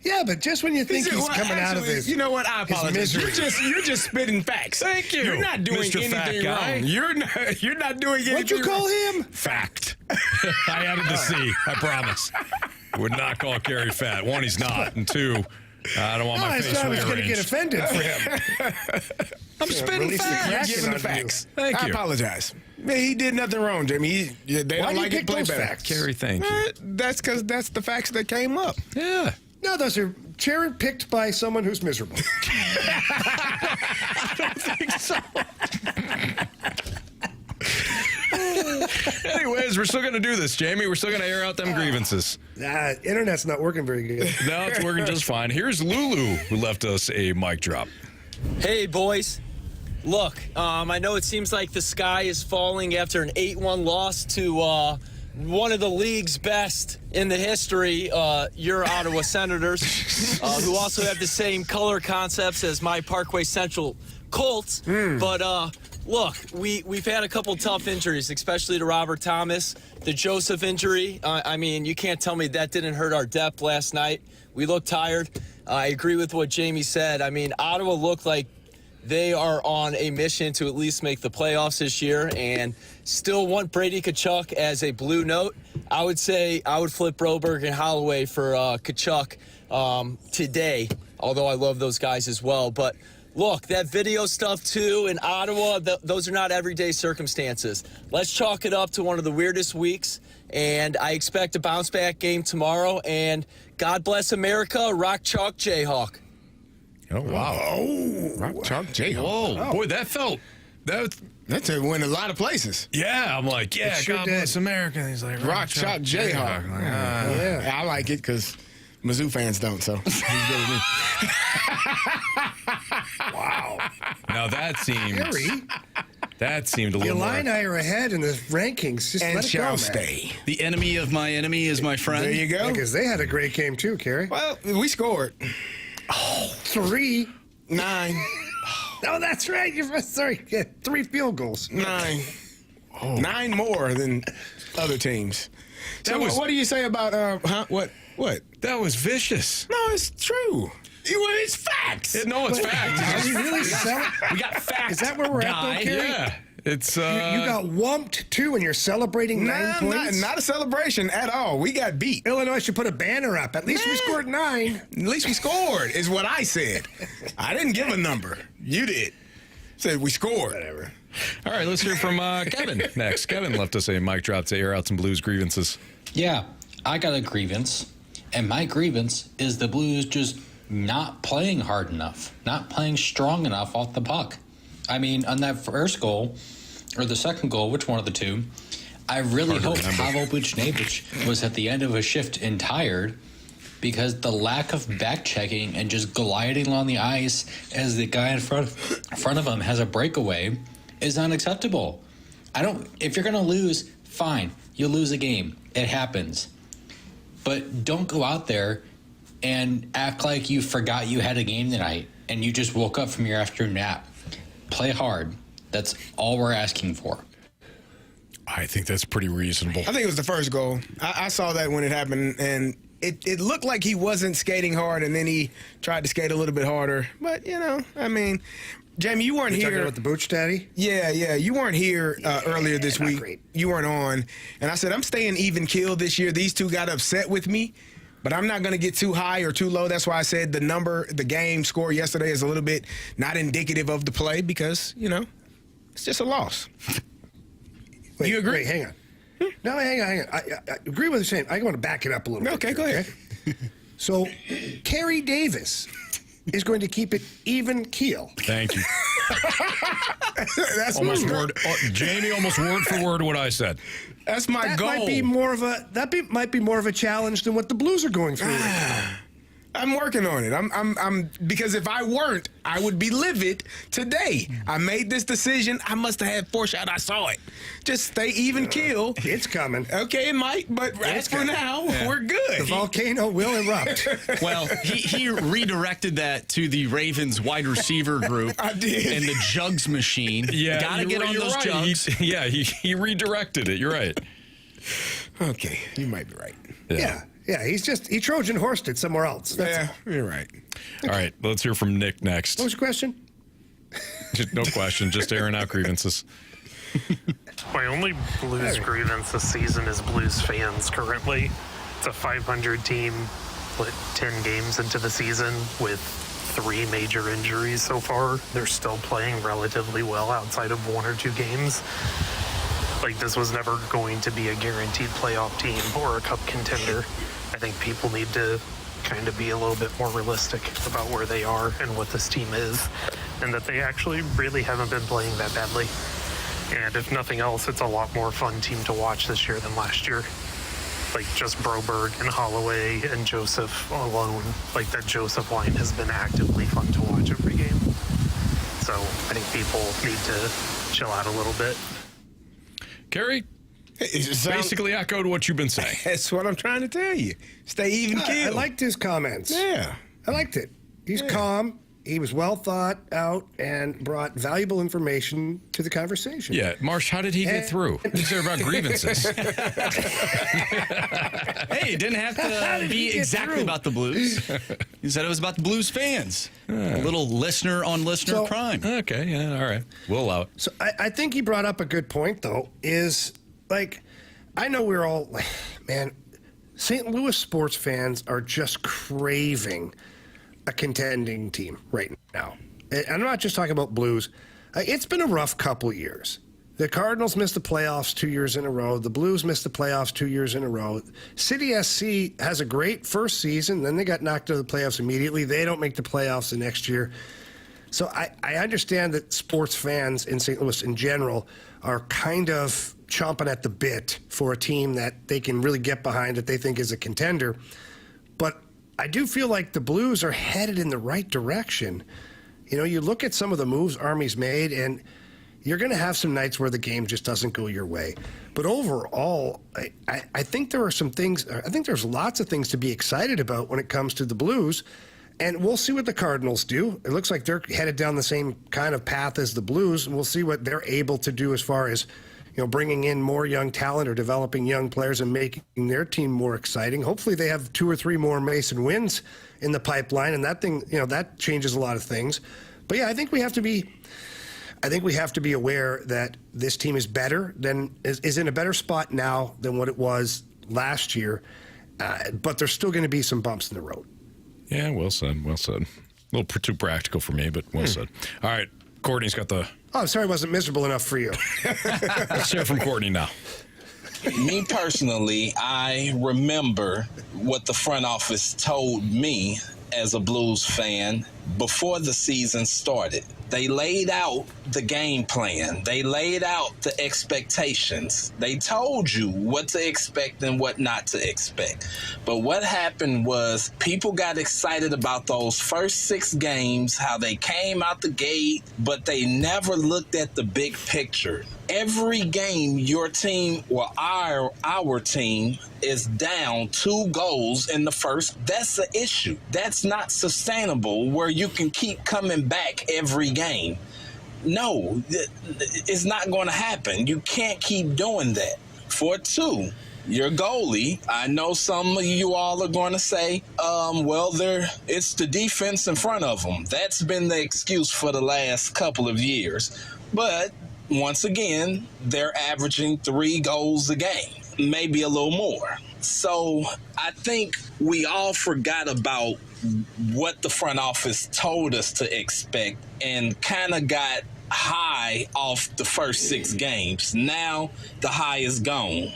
Speaker 2: Yeah, but just when you think he's coming out of this,
Speaker 3: you know what? I apologize. You're just spitting facts.
Speaker 1: Thank you.
Speaker 3: You're not doing
Speaker 1: Mr.
Speaker 3: anything
Speaker 1: Guy.
Speaker 3: wrong. You're not doing anything.
Speaker 2: What'd you call him?
Speaker 1: Fact. I added the C. I promise. Would not call Carey fat. 1, he's not, and 2, I don't want my face rearranged.
Speaker 2: I was going to get offended for him.
Speaker 1: I'm spitting facts.
Speaker 3: You're giving the facts.
Speaker 1: Thank you.
Speaker 3: I apologize. Man, he did nothing wrong, Jimmy. They don't like it. Play better.
Speaker 2: Facts?
Speaker 1: Carey, thank you.
Speaker 3: That's because that's the facts that came up.
Speaker 1: Yeah.
Speaker 2: No, those are cherry-picked by someone who's miserable.
Speaker 1: I don't think so. Anyways, we're still going to do this, Jamie. We're still going to air out them grievances.
Speaker 2: Internet's not working very good.
Speaker 1: No, it's working just fine. Here's Lulu, who left us a mic drop.
Speaker 20: Hey, boys. Look, I know it seems like the sky is falling after an 8-1 loss to one of the league's best in the history, your Ottawa Senators, who also have the same color concepts as my Parkway Central Colts. But look, we've had a couple tough injuries, especially to Robert Thomas. The Joseph injury, I mean, you can't tell me that didn't hurt our depth last night. We looked tired. I agree with what Jamie said. I mean, Ottawa looked like they are on a mission to at least make the playoffs this year and still want Brady Tkachuk as a blue note. I would say I would flip Broberg and Holloway for Tkachuk today, although I love those guys as well. But look, that video stuff too in Ottawa, those are not everyday circumstances. Let's chalk it up to one of the weirdest weeks, and I expect a bounce-back game tomorrow. And God bless America, Rock Chalk Jayhawk.
Speaker 1: Oh, wow.
Speaker 3: Oh, Rock Chalk Jayhawk.
Speaker 1: Whoa, boy, that felt...
Speaker 3: That's went a lot of places.
Speaker 1: Yeah, I'm like, yeah,
Speaker 3: sure
Speaker 1: God
Speaker 3: did.
Speaker 1: bless America. And he's like,
Speaker 3: Rock Chalk Jayhawk. Yeah, I like it because Mizzou fans don't, so he's good with me.
Speaker 1: Wow. Now that seemed...
Speaker 2: Harry?
Speaker 1: That seemed a little more...
Speaker 2: The Illini are ahead in the rankings. Just
Speaker 3: And
Speaker 2: let it
Speaker 3: shall
Speaker 2: go,
Speaker 3: stay.
Speaker 4: The enemy of my enemy is my friend.
Speaker 3: There you go.
Speaker 2: Because they had a great game too, Carey.
Speaker 3: Well, we scored.
Speaker 2: 3.
Speaker 3: 9.
Speaker 2: Oh, that's right. Sorry. Yeah, 3 field goals.
Speaker 3: 9. 9 more than other teams. So what do you say about What?
Speaker 1: That was vicious.
Speaker 3: No, it's true. It's facts.
Speaker 1: No, it's facts.
Speaker 2: Are we really selling?
Speaker 4: We got facts.
Speaker 2: Is that where we're at, though, Carey?
Speaker 1: Yeah. It's
Speaker 2: You got whumped, too, and you're celebrating 9 points?
Speaker 3: Not a celebration at all. We got beat.
Speaker 2: Illinois should put a banner up. At least we scored 9.
Speaker 3: At least we scored, is what I said. I didn't give a number. You did. Said we scored.
Speaker 2: Whatever.
Speaker 1: All right, let's hear from Kevin next. Kevin left us a mic drop to air out some Blues grievances.
Speaker 21: Yeah, I got a grievance, and my grievance is the Blues just not playing hard enough, not playing strong enough off the puck. I mean, on that first goal, or the second goal, which one of the two, I really hope Pavel Buchnevich was at the end of a shift and tired, because the lack of back checking and just gliding on the ice as the guy in front of him has a breakaway is unacceptable. If you're going to lose, fine, you lose a game. It happens. But don't go out there and act like you forgot you had a game tonight and you just woke up from your afternoon nap. Play hard. That's all we're asking for.
Speaker 1: I think that's pretty reasonable.
Speaker 3: I think it was the first goal. I saw that when it happened, and it looked like he wasn't skating hard, and then he tried to skate a little bit harder. But, I mean, Jamie, you weren't here.
Speaker 2: Talking about the Booch Daddy?
Speaker 3: Yeah. You weren't here earlier this week.
Speaker 2: Great.
Speaker 3: You weren't on. And I said, I'm staying even keel this year. These two got upset with me, but I'm not going to get too high or too low. That's why I said the game score yesterday is a little bit not indicative of the play because, it's just a loss.
Speaker 2: Wait,
Speaker 3: you agree?
Speaker 2: Wait, hang on. No, hang on. I agree with the same. I want to back it up a little bit.
Speaker 3: Okay, go ahead.
Speaker 2: So, Carey Davis is going to keep it even keel.
Speaker 1: Thank you.
Speaker 3: That's
Speaker 1: almost
Speaker 3: my
Speaker 1: word. Jamie, almost word for word what I said.
Speaker 3: That's my goal.
Speaker 2: Might be more of a challenge than what the Blues are going through.
Speaker 3: I'm working on it. I'm because if I weren't, I would be livid today. I made this decision. I must have had foresight. I saw it. Just stay even keel.
Speaker 2: It's coming.
Speaker 3: Okay, it might, but as for now, we're good.
Speaker 2: The volcano will erupt.
Speaker 4: Well, he redirected that to the Ravens wide receiver group.
Speaker 3: I did.
Speaker 4: And the jugs machine.
Speaker 1: Yeah,
Speaker 4: Gotta get on those
Speaker 1: right.
Speaker 4: jugs.
Speaker 1: He redirected it. You're right.
Speaker 3: Okay, you might be right.
Speaker 2: Yeah, he Trojan horsed it somewhere else.
Speaker 3: You're right.
Speaker 1: All right, let's hear from Nick next.
Speaker 2: What was your question?
Speaker 1: No question, just airing out grievances.
Speaker 22: My only Blues grievance this season is Blues fans currently. It's a 500 team, 10 games into the season with 3 major injuries so far. They're still playing relatively well outside of 1 or 2 games. This was never going to be a guaranteed playoff team or a cup contender. I think people need to kind of be a little bit more realistic about where they are and what this team is, and that they actually really haven't been playing that badly. And if nothing else, it's a lot more fun team to watch this year than last year. Like just Broberg and Holloway and Joseph alone, like that Joseph line has been actively fun to watch every game. So I think people need to chill out a little bit.
Speaker 1: Carey, basically echoed what you've been saying.
Speaker 3: That's what I'm trying to tell you. Stay even keel.
Speaker 2: I liked his comments.
Speaker 3: Yeah.
Speaker 2: I liked it. He's calm. He was well thought out and brought valuable information to the conversation.
Speaker 1: Yeah, Marsh, how did he get through? These are about grievances.
Speaker 4: Hey, it didn't have to be exactly about the Blues. He said it was about the Blues fans. A little listener on listener crime.
Speaker 1: Okay, yeah, all right. We'll allow it.
Speaker 2: So I think he brought up a good point, though, is like, I know we're all, man, St. Louis sports fans are just craving a contending team right now. And I'm not just talking about Blues. It's been a rough couple years. The Cardinals missed the playoffs 2 years in a row. The Blues missed the playoffs 2 years in a row. City SC has a great first season. Then they got knocked out of the playoffs immediately. They don't make the playoffs the next year. So I understand that sports fans in St. Louis in general are kind of chomping at the bit for a team that they can really get behind, that they think is a contender. But I do feel like the Blues are headed in the right direction. You know, you look at some of the moves Army's made, and you're going to have some nights where the game just doesn't go your way. But overall, I think there are some things, I think there's lots of things to be excited about when it comes to the Blues. And we'll see what the Cardinals do. It looks like they're headed down the same kind of path as the Blues, and we'll see what they're able to do as far as, you know, bringing in more young talent or developing young players and making their team more exciting. Hopefully they have 2 or 3 more Mason wins in the pipeline, and that thing, you know, that changes a lot of things. But yeah, I think we have to be aware that this team is better than is in a better spot now than what it was last year. But there's still going to be some bumps in the road.
Speaker 1: Yeah, well said. Well said. A little too practical for me, but well said. All right, Courtney's got the...
Speaker 2: Oh, I'm sorry I wasn't miserable enough for you.
Speaker 1: Let's hear from Courtney now.
Speaker 6: Me personally, I remember what the front office told me as a Blues fan before the season started. They laid out the game plan. They laid out the expectations. They told you what to expect and what not to expect. But what happened was people got excited about those first 6 games, how they came out the gate, but they never looked at the big picture. Every game your team or our team is down 2 goals in the first, that's an issue. That's not sustainable where you can keep coming back every game. No, it's not going to happen. You can't keep doing that. For 2, your goalie, I know some of you all are going to say, it's the defense in front of them. That's been the excuse for the last couple of years. But once again, they're averaging 3 goals a game, maybe a little more. So I think we all forgot about what the front office told us to expect and kind of got high off the first 6 games. Now the high is gone.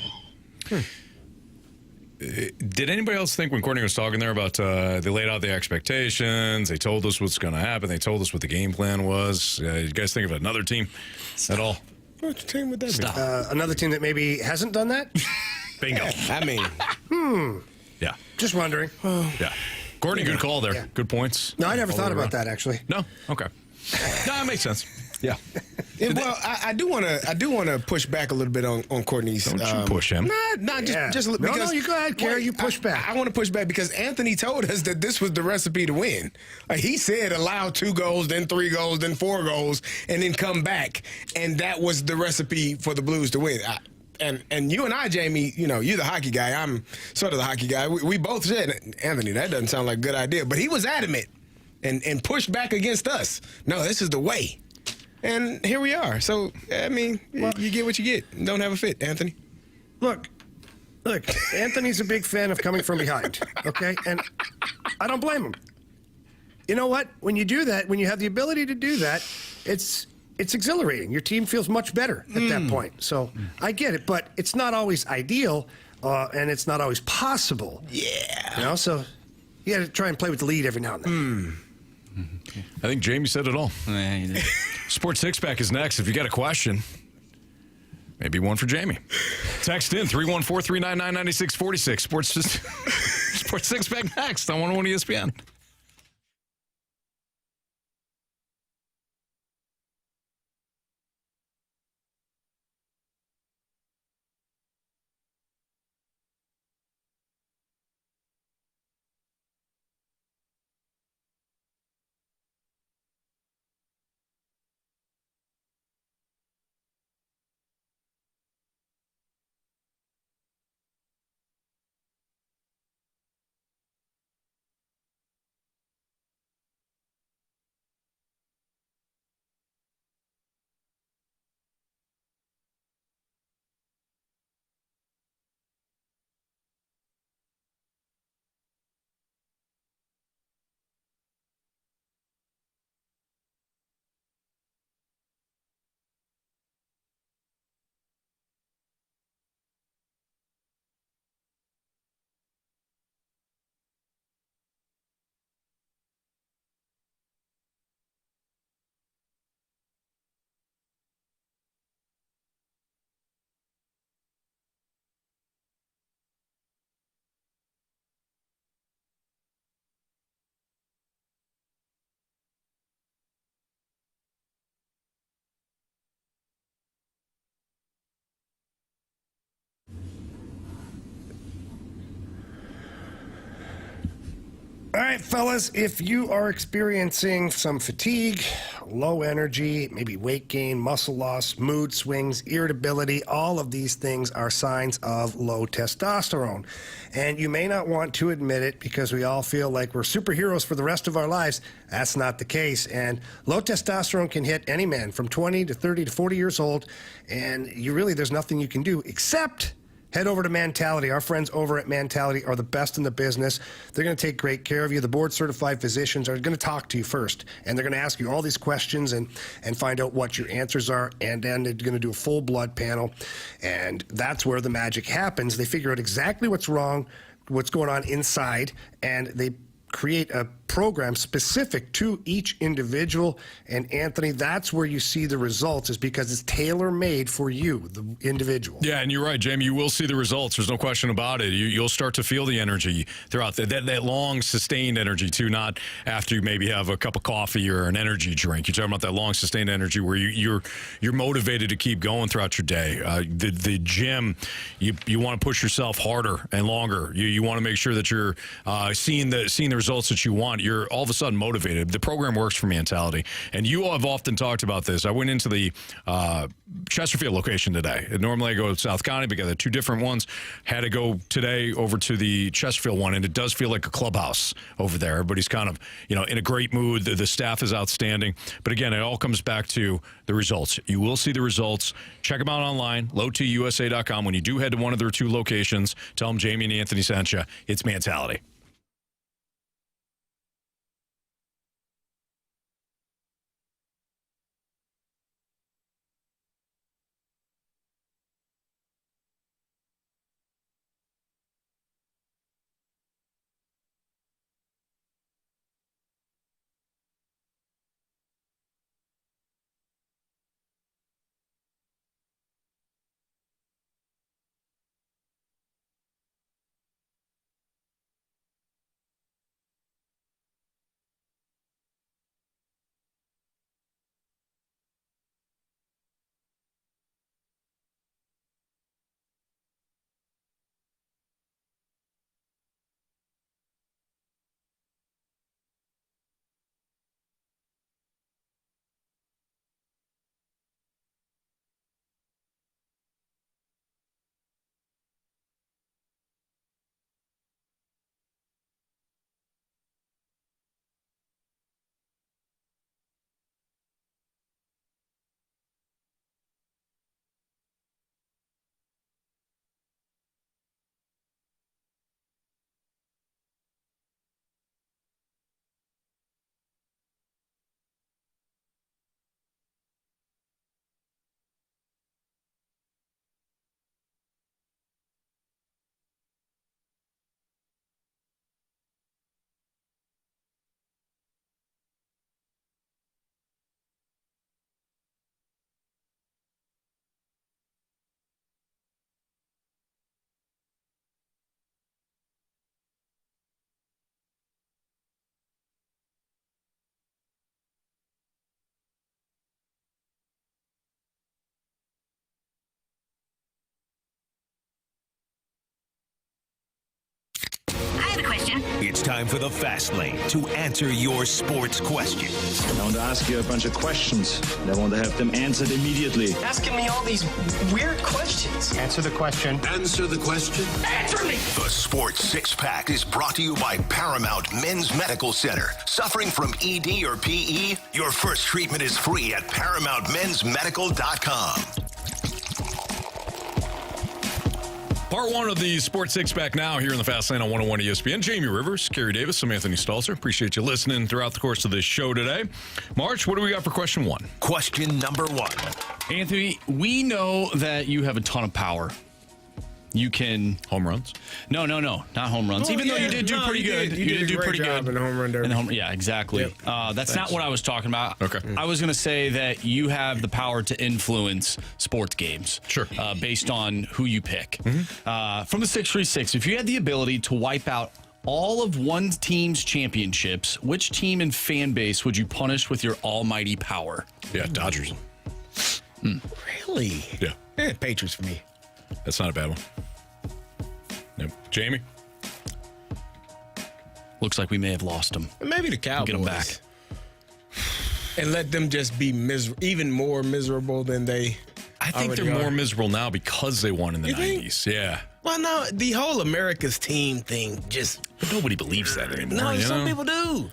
Speaker 1: Did anybody else think when Courtney was talking there about they laid out the expectations, they told us what's going to happen, they told us what the game plan was? You guys think of another team at all?
Speaker 3: What team would that be?
Speaker 2: Another team that maybe hasn't done that?
Speaker 1: Bingo.
Speaker 3: I mean,
Speaker 1: yeah.
Speaker 2: Just wondering.
Speaker 1: Yeah. Courtney, good call there. Yeah. Good points.
Speaker 2: No, I never thought about that, actually.
Speaker 1: No? Okay. No, that makes sense. Yeah.
Speaker 3: Well, I do want to push back a little bit on Courtney's.
Speaker 1: Don't you push him?
Speaker 3: Just because.
Speaker 2: No, you go ahead, Carey. You push back.
Speaker 3: I want to push back because Anthony told us that this was the recipe to win. He said allow 2 goals, then 3 goals, then 4 goals, and then come back, and that was the recipe for the Blues to win. And you and I, Jamie, you know, you're the hockey guy. I'm sort of the hockey guy. We both said, Anthony, that doesn't sound like a good idea. But he was adamant and pushed back against us. No, this is the way. And here we are. So, I mean, you get what you get. Don't have a fit, Anthony.
Speaker 2: Look, Anthony's a big fan of coming from behind, okay? And I don't blame him. You know what? When you do that, when you have the ability to do that, it's exhilarating. Your team feels much better at that point. So I get it, but it's not always ideal, and it's not always possible.
Speaker 3: Yeah.
Speaker 2: You know, so you got to try and play with the lead every now and then.
Speaker 1: I think Jamie said it all. Sports Six Pack is next. If you got a question, Maybe one for Jamie. Text in 314-399-9646. Sports Six Pack next on 101 ESPN.
Speaker 2: All right, fellas, if you are experiencing some fatigue, low energy, maybe weight gain, muscle loss, mood swings, irritability, all of these things are signs of low testosterone. And you may not want to admit it because we all feel like we're superheroes for the rest of our lives. That's not the case. And low testosterone can hit any man from 20 to 30 to 40 years old. And there's nothing you can do except head over to Mentality. Our friends over at Mentality are the best in the business. They're going to take great care of you. The board-certified physicians are going to talk to you first, and they're going to ask you all these questions and find out what your answers are, and then they're going to do a full blood panel, and that's where the magic happens. They figure out exactly what's wrong, what's going on inside, and they create a program specific to each individual. And Anthony, that's where you see the results, is because it's tailor-made for you, the individual.
Speaker 1: Yeah, and you're right, Jamie. You will see the results. There's no question about it. You'll start to feel the energy throughout that long, sustained energy, too, not after you maybe have a cup of coffee or an energy drink. You're talking about that long, sustained energy where you're motivated to keep going throughout your day. The gym, you want to push yourself harder and longer. You want to make sure that you're seeing the results that you want. You're all of a sudden motivated. The program works for Mentality. And you all have often talked about this. I went into the Chesterfield location today. Normally I go to South County, but got two different ones. Had to go today over to the Chesterfield one, and it does feel like a clubhouse over there. Everybody's kind of, in a great mood. The staff is outstanding. But again, it all comes back to the results. You will see the results. Check them out online, lowtusa.com. When you do head to one of their two locations, tell them Jamie and Anthony sent you. It's Mentality.
Speaker 5: the question. It's time for the Fast Lane to answer your sports questions.
Speaker 7: I want to ask you a bunch of questions, and I want to have them answered immediately.
Speaker 8: Asking me all these weird questions.
Speaker 7: Answer the question.
Speaker 5: Answer the question.
Speaker 8: Answer me!
Speaker 5: The Sports Six Pack is brought to you by Paramount Men's Medical Center. Suffering from ED or PE? Your first treatment is free at ParamountMen'sMedical.com.
Speaker 1: Part one of the Sports Six Pack now here in the Fast Lane on 101 ESPN. Jamie Rivers, Carey Davis, I'm Anthony Stalter. Appreciate you listening throughout the course of this show today. March, what do we got for question one?
Speaker 5: Question number one.
Speaker 4: Anthony, we know that you have a ton of power. You can
Speaker 1: home runs?
Speaker 4: No, not home runs.
Speaker 3: Oh,
Speaker 4: Even though you did do pretty good.
Speaker 3: You did do pretty good
Speaker 4: in
Speaker 3: the home run derby.
Speaker 4: Yeah, exactly.
Speaker 3: Yep.
Speaker 4: That's not
Speaker 3: Thanks.
Speaker 4: what I was talking about.
Speaker 1: Okay.
Speaker 4: I was going to say that you have the power to influence sports games.
Speaker 1: Sure.
Speaker 4: Based on who you pick. From the 636, if you had the ability to wipe out all of one team's championships, which team and fan base would you punish with your almighty power?
Speaker 1: Yeah, Dodgers.
Speaker 3: Really?
Speaker 1: Yeah.
Speaker 3: Patriots for me.
Speaker 1: That's not a bad one. Nope. Jamie?
Speaker 4: Looks like we may have lost them.
Speaker 3: Maybe the Cowboys.
Speaker 4: Get them back.
Speaker 3: And let them just be even more miserable than they
Speaker 1: I think they're more miserable now because they won in the 90s. Yeah.
Speaker 3: Well, no, the whole America's team thing just...
Speaker 1: But nobody believes that anymore.
Speaker 3: No,
Speaker 1: you
Speaker 3: some
Speaker 1: know?
Speaker 3: people do.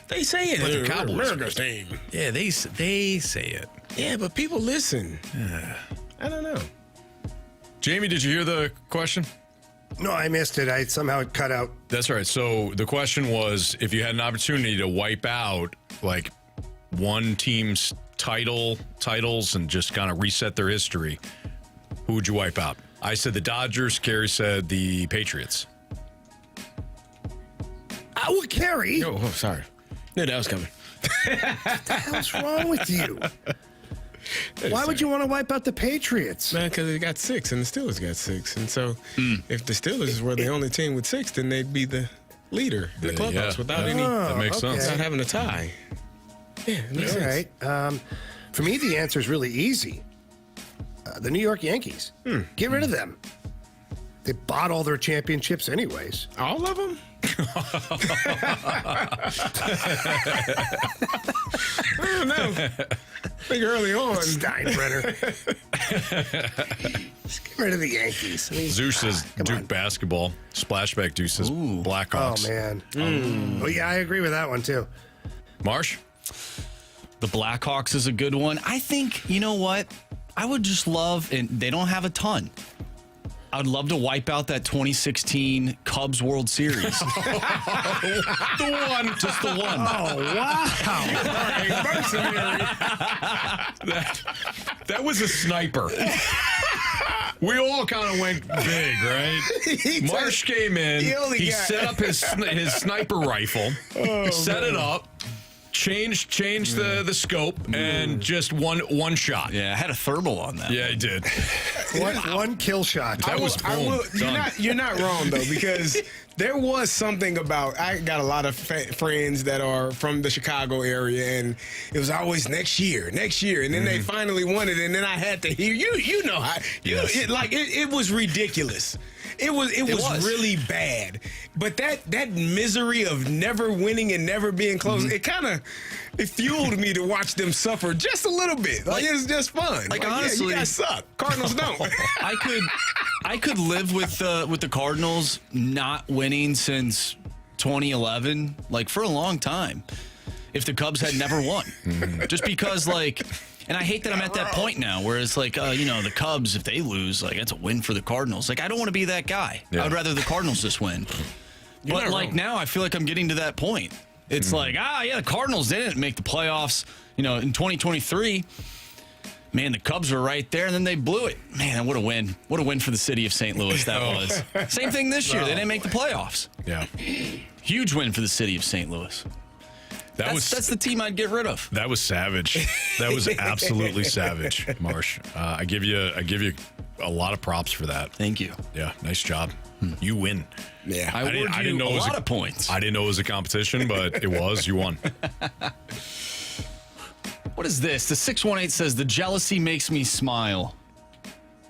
Speaker 3: They say it.
Speaker 1: But the Cowboys.
Speaker 3: America's team.
Speaker 1: Yeah, they say it.
Speaker 3: Yeah, but people listen. I don't know.
Speaker 1: Jamie, did you hear the question?
Speaker 2: No, I missed it. I somehow it cut out.
Speaker 1: That's right. So the question was, if you had an opportunity to wipe out like one team's titles and just kind of reset their history, who would you wipe out? I said the Dodgers. Carey said the Patriots.
Speaker 2: Oh, Carey.
Speaker 3: Oh, sorry. Knew that was coming.
Speaker 2: What the hell's wrong with you? Why would you want to wipe out the Patriots?
Speaker 3: Man, because they got 6 and the Steelers got 6. And so if the Steelers were the only team with 6, then they'd be the leader in the clubhouse without any...
Speaker 1: That makes sense.
Speaker 3: Without having a tie. Yeah, it makes
Speaker 2: All
Speaker 3: sense.
Speaker 2: right. For me, the answer is really easy. The New York Yankees. Get rid of them. They bought all their championships anyways.
Speaker 3: All of them? I don't know. I think early on.
Speaker 2: Steinbrenner. Just get rid of the Yankees. I mean,
Speaker 1: Zeus says Duke basketball. Splashback Deuce says Blackhawks.
Speaker 2: Oh, man. Oh, yeah, I agree with that one, too.
Speaker 1: Marsh?
Speaker 4: The Blackhawks is a good one. I think, you know what? I would just love, and they don't have a ton. I would love to wipe out that 2016 Cubs World Series.
Speaker 1: The one. Just the one.
Speaker 2: Oh, wow.
Speaker 1: That was a sniper. We all kind of went big, right? Marsh came in. He set up his sniper rifle, set it up, changed the scope, and just one shot.
Speaker 4: Yeah, I had a thermal on that.
Speaker 1: Yeah, he did.
Speaker 2: One kill shot.
Speaker 1: That was boom.
Speaker 3: You're not wrong, though, because there was something about, I got a lot of friends that are from the Chicago area, and it was always next year, and then they finally won it, and then I had to hear, you know how, it was ridiculous. It was really bad. But that misery of never winning and never being close, it fueled me to watch them suffer just a little bit. Like it's just fun.
Speaker 4: Like honestly,
Speaker 3: you guys suck. Cardinals don't.
Speaker 4: I could live with the Cardinals not winning since 2011, like for a long time, if the Cubs had never won. Just because and I hate that I'm at that point now where it's like, the Cubs, if they lose, that's a win for the Cardinals. Like, I don't want to be that guy. Yeah. I would rather the Cardinals just win. But now I feel like I'm getting to that point. It's the Cardinals didn't make the playoffs, in 2023. Man, the Cubs were right there, and then they blew it. Man, what a win. What a win for the city of St. Louis that was. Same thing this year. They didn't make the playoffs.
Speaker 1: Yeah.
Speaker 4: Huge win for the city of St. Louis. That's the team I'd get rid of.
Speaker 1: That was savage. That was absolutely savage, Marsh. I give you a lot of props for that.
Speaker 4: Thank you.
Speaker 1: Yeah, nice job. You win.
Speaker 3: Yeah,
Speaker 4: I didn't know
Speaker 1: it was
Speaker 4: a lot of points.
Speaker 1: I didn't know it was a competition, but it was. You won.
Speaker 4: What is this? The 618 says the jealousy makes me smile.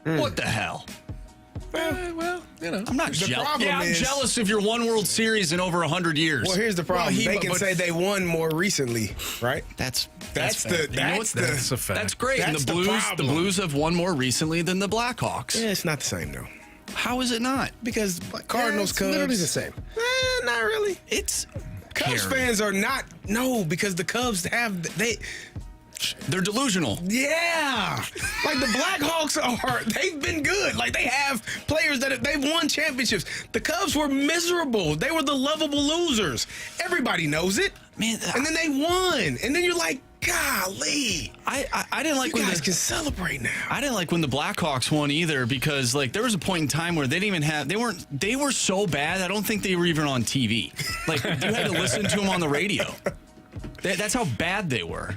Speaker 4: What the hell?
Speaker 3: Well,
Speaker 4: I'm not
Speaker 3: The
Speaker 4: jealous.
Speaker 3: problem
Speaker 4: Yeah, I'm
Speaker 3: is-
Speaker 4: jealous of your one World Series in over 100 years.
Speaker 3: Well, here's the problem. They can say they won more recently, right?
Speaker 4: That's
Speaker 3: That's
Speaker 4: fair.
Speaker 3: the
Speaker 4: You know what?
Speaker 3: that's
Speaker 1: a fact.
Speaker 4: That's great. And
Speaker 3: That's
Speaker 4: the
Speaker 3: the
Speaker 4: Blues,
Speaker 3: problem.
Speaker 4: Blues have won more recently than the Blackhawks.
Speaker 3: Yeah, it's not the same though.
Speaker 4: How is it not?
Speaker 3: Because Cardinals,
Speaker 2: it's
Speaker 3: Cubs,
Speaker 2: literally the same.
Speaker 3: Not really.
Speaker 4: It's
Speaker 3: Cubs
Speaker 4: Carey.
Speaker 3: fans are not. No, because the Cubs
Speaker 4: They're delusional.
Speaker 3: Yeah, like the Blackhawks they've been good. Like they have players they've won championships. The Cubs were miserable. They were the lovable losers. Everybody knows it,
Speaker 4: man.
Speaker 3: And then they won, and then you're like, golly.
Speaker 4: I didn't like
Speaker 3: you
Speaker 4: when
Speaker 3: guys can celebrate now.
Speaker 4: I didn't like when the Blackhawks won either because like there was a point in time where they didn't even have they were so bad I don't think they were even on TV. Like you had to listen to them on the radio. That's how bad they were.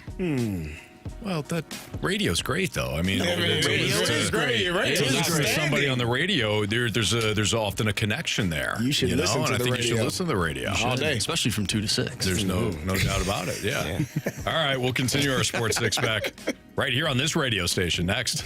Speaker 1: Well, that radio's great, though. I mean,
Speaker 3: radio is great.
Speaker 1: Right?
Speaker 3: It is
Speaker 1: Somebody
Speaker 3: outstanding.
Speaker 1: on the radio, there's often a connection there.
Speaker 3: You should listen
Speaker 1: know?
Speaker 3: to
Speaker 1: And
Speaker 3: the
Speaker 1: I think you should
Speaker 3: radio.
Speaker 1: listen to the radio
Speaker 3: All day.
Speaker 4: Especially from 2 to 6.
Speaker 1: There's no doubt about it. Yeah. All right, we'll continue our Sports Six Pack right here on this radio station next.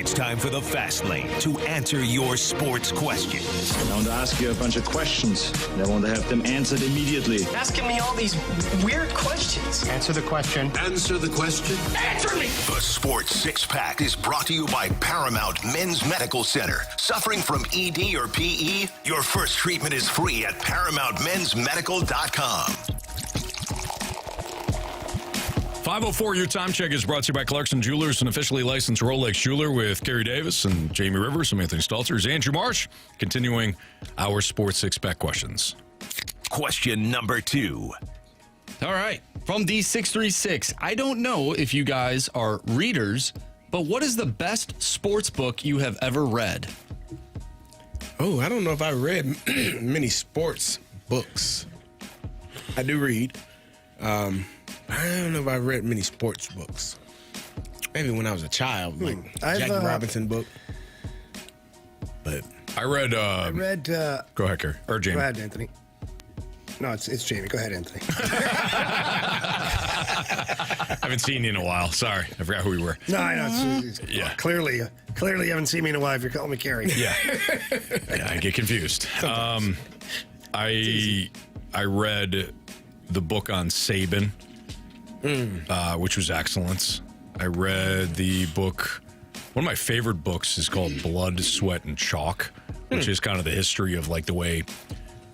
Speaker 5: It's time for the Fast Lane to answer your sports questions.
Speaker 7: I want to ask you a bunch of questions, and I want to have them answered immediately.
Speaker 8: Asking me all these weird questions.
Speaker 19: Answer the question.
Speaker 5: Answer the question.
Speaker 8: Answer me!
Speaker 5: The Sports Six-Pack is brought to you by Paramount Men's Medical Center. Suffering from ED or PE? Your first treatment is free at ParamountMen'sMedical.com.
Speaker 1: 5:04, your time check is brought to you by Clarkson Jewelers, an officially licensed Rolex jeweler, with Carey Davis and Jamie Rivers. I'm Anthony Stalter. Andrew Marsh, continuing our Sports Six-Pack questions.
Speaker 5: Question number 2.
Speaker 4: All right. From D636, I don't know if you guys are readers, but what is the best sports book you have ever read?
Speaker 3: Oh, I don't know if I read many sports books. I do read. I don't know if I read many sports books. Maybe when I was a child, like Jackie Robinson book. But
Speaker 1: I read. Go ahead, Carey. Or Jamie.
Speaker 2: Go ahead, Anthony. No, it's Jamie. Go ahead, Anthony.
Speaker 1: I haven't seen you in a while. Sorry, I forgot who we were.
Speaker 2: No, I know.
Speaker 1: Yeah.
Speaker 2: Clearly, you haven't seen me in a while if you're calling me Carey.
Speaker 1: Yeah. Yeah, I get confused. I read the book on Saban, which was excellent. I read the book. One of my favorite books is called Blood, Sweat, and Chalk, which is kind of the history of like the way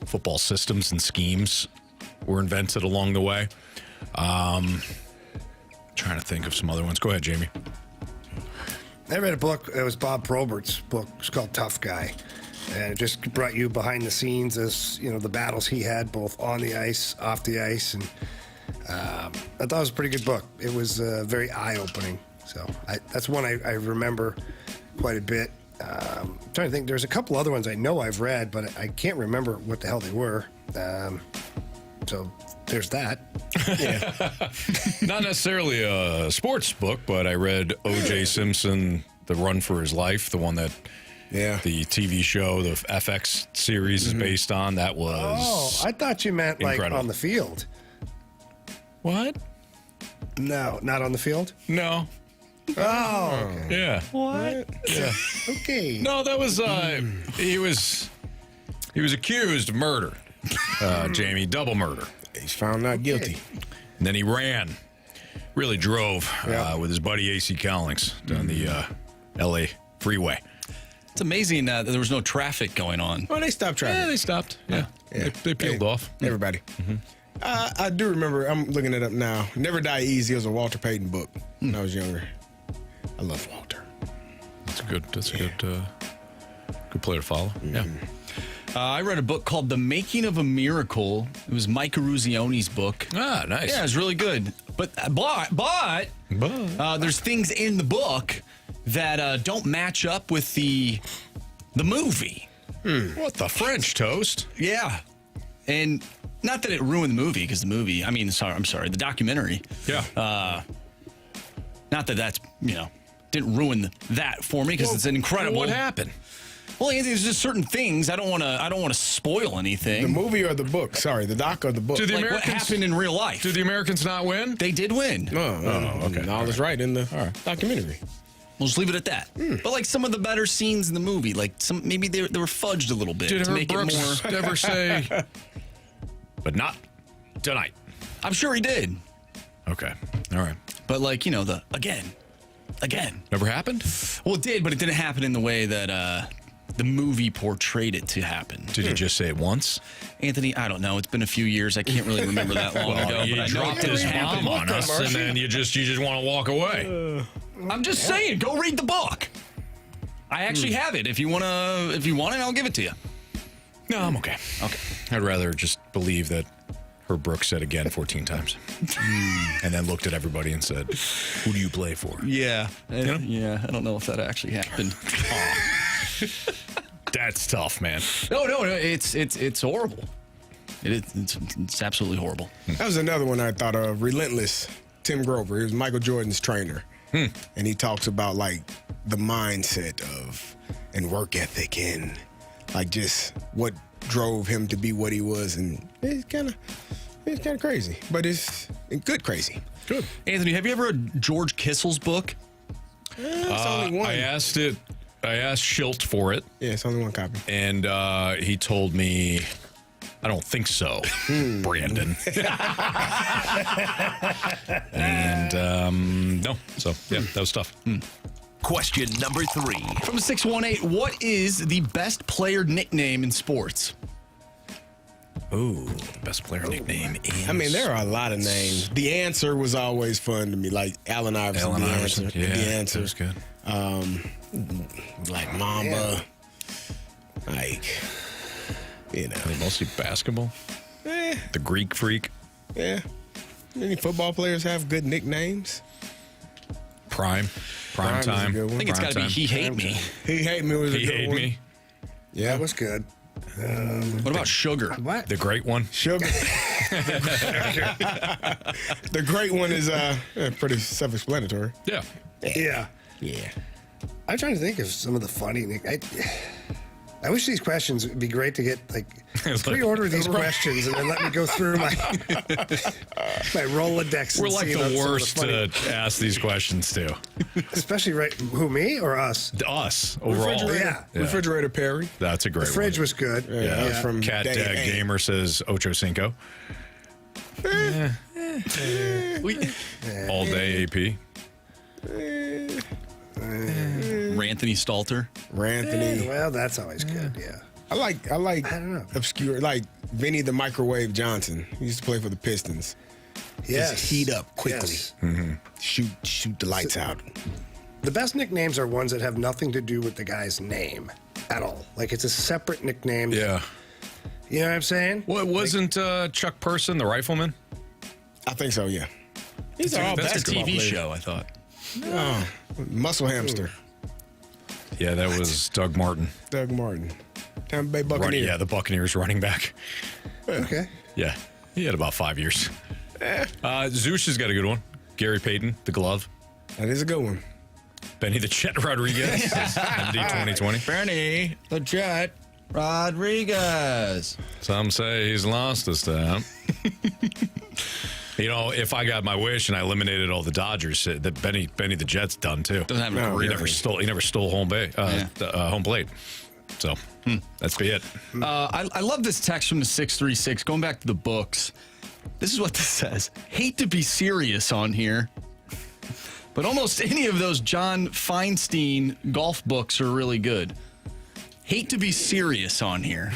Speaker 1: football systems and schemes were invented along the way. Trying to think of some other ones. Go ahead, Jamie.
Speaker 2: I read a book. It was Bob Probert's book. It's called Tough Guy. And it just brought you behind the scenes as, the battles he had both on the ice, off the ice. And I thought it was a pretty good book. It was very eye-opening. So that's one I remember quite a bit. I'm trying to think. There's a couple other ones I know I've read, but I can't remember what the hell they were. So there's that.
Speaker 1: Yeah. Not necessarily a sports book, but I read O.J. Simpson, The Run for His Life, the one that the TV show, the FX series is based on. That was
Speaker 2: I thought you meant
Speaker 1: incredible.
Speaker 2: Like on the field.
Speaker 1: What?
Speaker 2: No, not on the field?
Speaker 1: No.
Speaker 2: Oh.
Speaker 1: Yeah.
Speaker 2: What?
Speaker 1: Yeah.
Speaker 2: Okay.
Speaker 1: No, that was he was accused of murder. Jamie, double murder.
Speaker 3: He's found not guilty.
Speaker 1: And then he ran. Really drove with his buddy A.C. Cowlings down the L.A. freeway.
Speaker 4: It's amazing that there was no traffic going on.
Speaker 3: Oh, they stopped traffic.
Speaker 1: Yeah, they stopped. Yeah. They peeled off.
Speaker 3: Everybody. I do remember, I'm looking it up now. Never Die Easy was a Walter Payton book when I was younger. I love Walter.
Speaker 1: That's a good player to follow. Yeah.
Speaker 4: I read a book called The Making of a Miracle. It was Mike Eruzione's book.
Speaker 1: Ah, nice.
Speaker 4: Yeah, it's really good. But there's things in the book that don't match up with the movie.
Speaker 1: What the French toast?
Speaker 4: Yeah. And not that it ruined the movie, because the documentary.
Speaker 1: Yeah.
Speaker 4: Not that that's, didn't ruin that for me, because it's an incredible.
Speaker 1: What happened?
Speaker 4: Well, Anthony, there's just certain things I don't want to spoil anything.
Speaker 3: The movie or the book? Sorry, the doc or the book?
Speaker 1: Did the
Speaker 4: what happened in real life?
Speaker 1: Did the Americans not win?
Speaker 4: They did win.
Speaker 3: Okay. No, that's right in the documentary.
Speaker 4: We'll just leave it at that. But like some of the better scenes in the movie, like maybe they were fudged a little bit
Speaker 1: Did
Speaker 4: to
Speaker 1: Herb
Speaker 4: make
Speaker 1: Brooks
Speaker 4: it more.
Speaker 1: ever say, but not tonight?
Speaker 4: I'm sure he did.
Speaker 1: Okay. All right.
Speaker 4: But like, the again.
Speaker 1: Never happened?
Speaker 4: Well, it did, but it didn't happen in the way that the movie portrayed it to happen.
Speaker 1: Did he just say it once?
Speaker 4: Anthony, I don't know. It's been a few years. I can't really remember that long ago.
Speaker 1: You
Speaker 4: But I know
Speaker 1: dropped
Speaker 4: it
Speaker 1: his
Speaker 4: happened.
Speaker 1: bomb on us, and then you just want to walk away.
Speaker 4: I'm just saying, go read the book. I actually have it. If you want it, I'll give it to you.
Speaker 1: No, I'm okay.
Speaker 4: Okay.
Speaker 1: I'd rather just believe that Herb Brooks said again 14 times. And then looked at everybody and said, who do you play for?
Speaker 4: Yeah. Yeah, I don't know if that actually happened.
Speaker 1: That's tough, man.
Speaker 4: No, it's horrible. It's absolutely horrible.
Speaker 3: That was another one I thought of. Relentless. Tim Grover. He was Michael Jordan's trainer. And he talks about like the mindset of and work ethic and like just what drove him to be what he was. And it's kind of crazy, but it's good crazy.
Speaker 1: Good.
Speaker 4: Anthony, have you ever read George Kissel's book?
Speaker 3: It's only one.
Speaker 1: I asked Schilt for it.
Speaker 3: Yeah, it's only one copy.
Speaker 1: And he told me, I don't think so, Brandon. And no. So, yeah, that was tough.
Speaker 5: Question number 3.
Speaker 4: From 618, what is the best player nickname in sports?
Speaker 1: Ooh, best player nickname in
Speaker 3: I mean, there are a lot of names. The Answer was always fun to me, like Allen Iverson. The Answer.
Speaker 1: Yeah,
Speaker 3: The Answer.
Speaker 1: that was good.
Speaker 3: Like Mamba. Like, you know.
Speaker 1: Are they mostly basketball? The Greek Freak?
Speaker 3: Yeah. Many football players have good nicknames.
Speaker 1: Prime time.
Speaker 4: I think it's got to be He Hate Me.
Speaker 3: He Hate Me was a
Speaker 1: He
Speaker 3: good
Speaker 1: Hate
Speaker 3: one.
Speaker 1: Me.
Speaker 3: Yeah.
Speaker 2: That was good.
Speaker 4: What about Sugar?
Speaker 2: What?
Speaker 1: The great one.
Speaker 3: Sugar. The great one is pretty self-explanatory.
Speaker 1: Yeah.
Speaker 2: Yeah.
Speaker 3: Yeah.
Speaker 2: I'm trying to think of some of the funny. I wish these questions would be great to get pre-order these questions and then let me go through my Rolodex.
Speaker 1: We're
Speaker 2: and
Speaker 1: like
Speaker 2: see
Speaker 1: the
Speaker 2: about
Speaker 1: worst
Speaker 2: some of
Speaker 1: to ask these questions to.
Speaker 2: especially who, me or us?
Speaker 1: Us overall.
Speaker 2: Yeah.
Speaker 3: Refrigerator Perry.
Speaker 1: That's a great
Speaker 2: The fridge was good.
Speaker 3: Yeah. That was from
Speaker 1: Cat
Speaker 3: day
Speaker 1: Dad
Speaker 3: 8.
Speaker 1: Gamer says Ocho Cinco. All day AP.
Speaker 4: Ranthony Stalter.
Speaker 3: Ranthony.
Speaker 2: Well, that's always good. Yeah.
Speaker 3: I like
Speaker 2: I don't know.
Speaker 3: obscure, like Vinny the Microwave Johnson. He used to play for the Pistons.
Speaker 2: Yes.
Speaker 3: Just heat up quickly.
Speaker 2: Yes.
Speaker 3: Shoot the lights out.
Speaker 2: The best nicknames are ones that have nothing to do with the guy's name at all. Like it's a separate nickname.
Speaker 1: Yeah.
Speaker 2: You know what I'm saying?
Speaker 1: Well, wasn't Chuck Person the rifleman?
Speaker 3: I think so, yeah.
Speaker 4: These are all
Speaker 1: that's a
Speaker 4: basketball
Speaker 1: TV
Speaker 4: players.
Speaker 1: show, I thought.
Speaker 3: Oh, Muscle Hamster.
Speaker 1: Yeah, that was Doug Martin.
Speaker 3: Doug Martin. Tampa Bay Buccaneers.
Speaker 1: The Buccaneers running back.
Speaker 2: Okay.
Speaker 1: Yeah, he had about 5 years. Zeus has got a good one. Gary Payton, the glove.
Speaker 3: That is a good one.
Speaker 1: Benny the Jet Rodriguez, MD 2020.
Speaker 4: Benny the Jet Rodriguez.
Speaker 1: Some say he's lost this time. You know, if I got my wish and I eliminated all the Dodgers, that Benny the Jet's done too.
Speaker 4: Doesn't have a career.
Speaker 1: He never stole home plate. So that's be it.
Speaker 4: I love this text from the 636. Going back to the books, this is what this says. Hate to be serious on here, but almost any of those John Feinstein golf books are really good. Hate to be serious on here.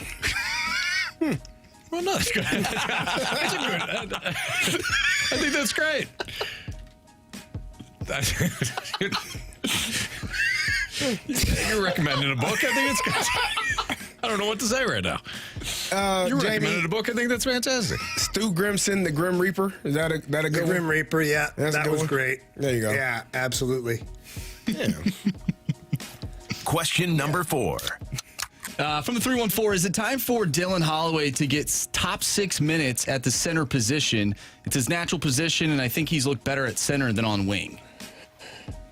Speaker 1: Well, no, that's good. That's a good. I think that's great. You're recommending a book. I think it's good. I don't know what to say right now. You're recommending a book. I think that's fantastic.
Speaker 3: Stu Grimson, the Grim Reaper. Is that a good
Speaker 2: The
Speaker 3: one?
Speaker 2: Grim Reaper, yeah.
Speaker 3: That's a
Speaker 2: that
Speaker 3: good
Speaker 2: was
Speaker 3: one.
Speaker 2: great.
Speaker 3: There you go.
Speaker 2: Yeah, absolutely.
Speaker 3: Yeah.
Speaker 5: Question number 4.
Speaker 4: From the 314, is it time for Dylan Holloway to get top 6 minutes at the center position? It's his natural position, and I think he's looked better at center than on wing.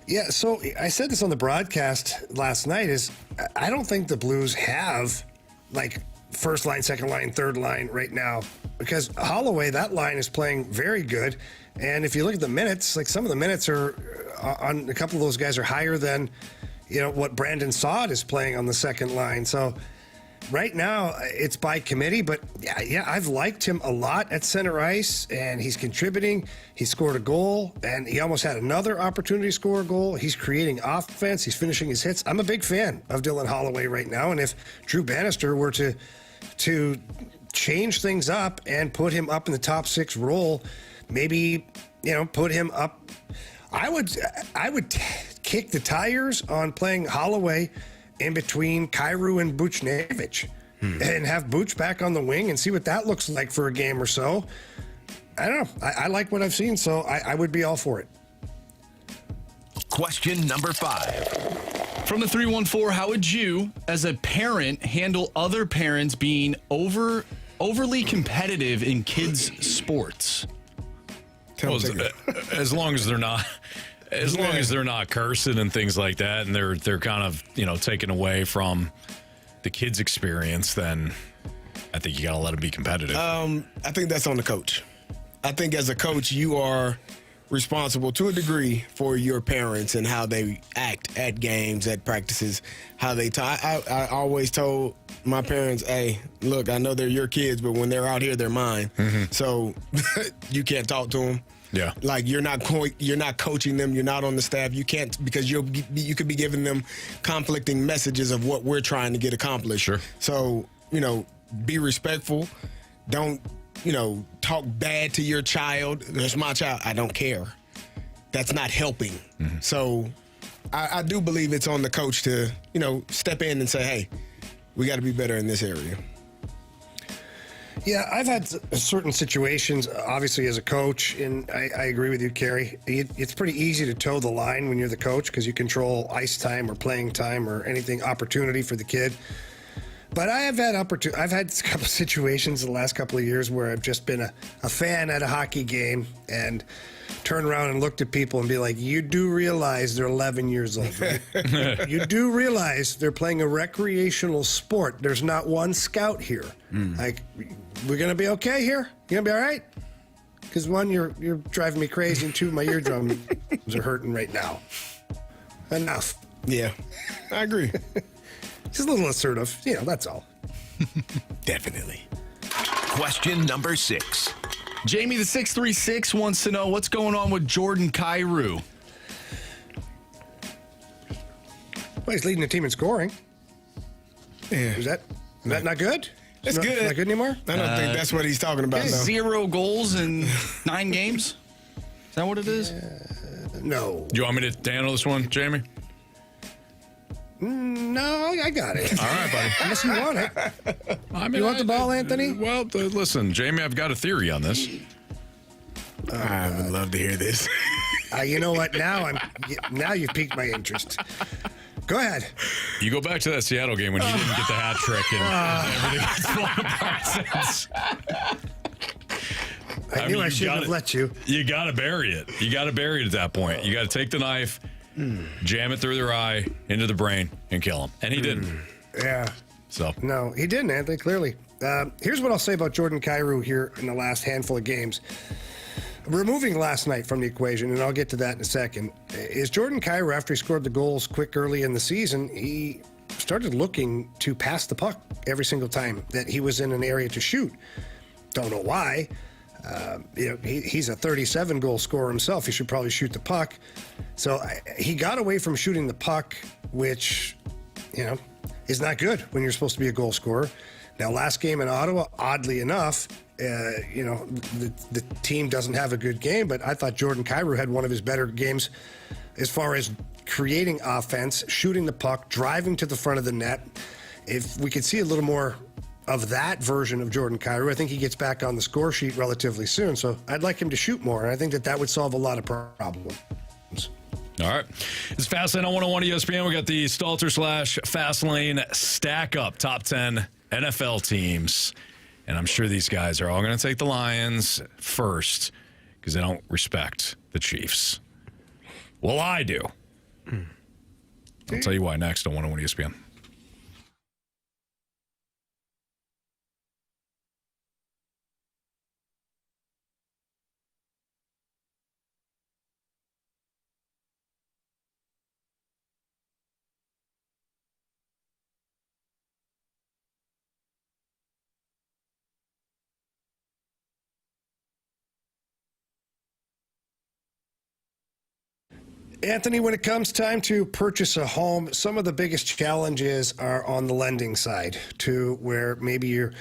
Speaker 2: Yeah, so I said this on the broadcast last night is I don't think the Blues have like first line, second line, third line right now because Holloway, that line is playing very good. And if you look at the minutes, like some of the minutes are on a couple of those guys are higher than, you know, what Brandon Saad is playing on the second line. So right now it's by committee, but yeah, I've liked him a lot at center ice and he's contributing. He scored a goal and he almost had another opportunity to score a goal. He's creating offense. He's finishing his hits. I'm a big fan of Dylan Holloway right now. And if Drew Bannister were to change things up and put him up in the top 6 role, maybe, you know, put him up. I would kick the tires on playing Holloway in between Kyrou and Buchnevich and have Buch back on the wing and see what that looks like for a game or so. I don't know. I like what I've seen, so I would be all for it.
Speaker 5: Question number 5.
Speaker 4: From the 314, how would you, as a parent, handle other parents being overly competitive in kids' sports?
Speaker 1: Well, as long as they're not. As long as they're not cursing and things like that, and they're kind of, you know, taken away from the kids' experience, then I think you got to let them be competitive.
Speaker 3: I think that's on the coach. I think as a coach, you are responsible to a degree for your parents and how they act at games, at practices, how they talk. I always told my parents, hey, look, I know they're your kids, but when they're out here, they're mine. So you can't talk to them.
Speaker 1: Yeah.
Speaker 3: Like you're not coaching them. You're not on the staff. You can't, because you could be giving them conflicting messages of what we're trying to get accomplished.
Speaker 1: Sure.
Speaker 3: So, be respectful. Don't, talk bad to your child. That's my child. I don't care. That's not helping. So I do believe it's on the coach to, step in and say, hey, we got to be better in this area.
Speaker 2: Yeah, I've had certain situations, obviously, as a coach, and I agree with you, Carey. It's pretty easy to toe the line when you're the coach because you control ice time or playing time or anything, opportunity for the kid. But I've had a couple of situations in the last couple of years where I've just been a fan at a hockey game and turn around and looked at people and be like, you do realize they're 11 years old, right? You do realize they're playing a recreational sport. There's not one scout here. Like, we're going to be okay here? You going to be all right? Because one, you're driving me crazy, and two, my eardrums are hurting right now. Enough.
Speaker 3: Yeah, I agree.
Speaker 2: Just a little assertive, that's all.
Speaker 3: Definitely.
Speaker 5: Question number 6.
Speaker 4: Jamie the 636 wants to know what's going on with Jordan Kyrou.
Speaker 2: Well, he's leading the team in scoring.
Speaker 3: Yeah.
Speaker 2: Is that not good?
Speaker 3: That's good.
Speaker 2: Not good anymore?
Speaker 3: I don't think that's what he's talking about, though.
Speaker 4: 0 goals in 9 games? Is that what it is?
Speaker 2: No.
Speaker 1: Do you want me to handle this one, Jamie?
Speaker 2: No, I got it.
Speaker 1: All right, buddy.
Speaker 2: Unless you want it. You want the ball, Anthony?
Speaker 1: Well, listen, Jamie, I've got a theory on this.
Speaker 3: I would love to hear this.
Speaker 2: You know what? Now you've piqued my interest. Go ahead.
Speaker 1: You go back to that Seattle game when he didn't get the hat trick and everything was falling apart.
Speaker 2: I knew I shouldn't have let you.
Speaker 1: You got to bury it. You got to bury it at that point. You got to take the knife, jam it through their eye, into the brain, and kill him. And he didn't.
Speaker 2: Yeah.
Speaker 1: So.
Speaker 2: No, he didn't, Anthony, clearly. Here's what I'll say about Jordan Kyrou here in the last handful of games. Removing last night from the equation, and I'll get to that in a second, is Jordan Kyrou, after he scored the goals quick early in the season, he started looking to pass the puck every single time that he was in an area to shoot. Don't know why. He's a 37-goal scorer himself. He should probably shoot the puck. So he got away from shooting the puck, which, is not good when you're supposed to be a goal scorer. Now, last game in Ottawa, oddly enough, the team doesn't have a good game, but I thought Jordan Kyrou had one of his better games as far as creating offense, shooting the puck, driving to the front of the net. If we could see a little more of that version of Jordan Kyrou, I think he gets back on the score sheet relatively soon. So I'd like him to shoot more, and I think that would solve a lot of problems.
Speaker 1: All right. It's Fastlane on 101 ESPN. We got the Stalter / Fastlane Stackup top 10 NFL teams. And I'm sure these guys are all going to take the Lions first because they don't respect the Chiefs. Well, I do. I'll tell you why next on 101 ESPN.
Speaker 2: Anthony, when it comes time to purchase a home, some of the biggest challenges are on the lending side, to where maybe you're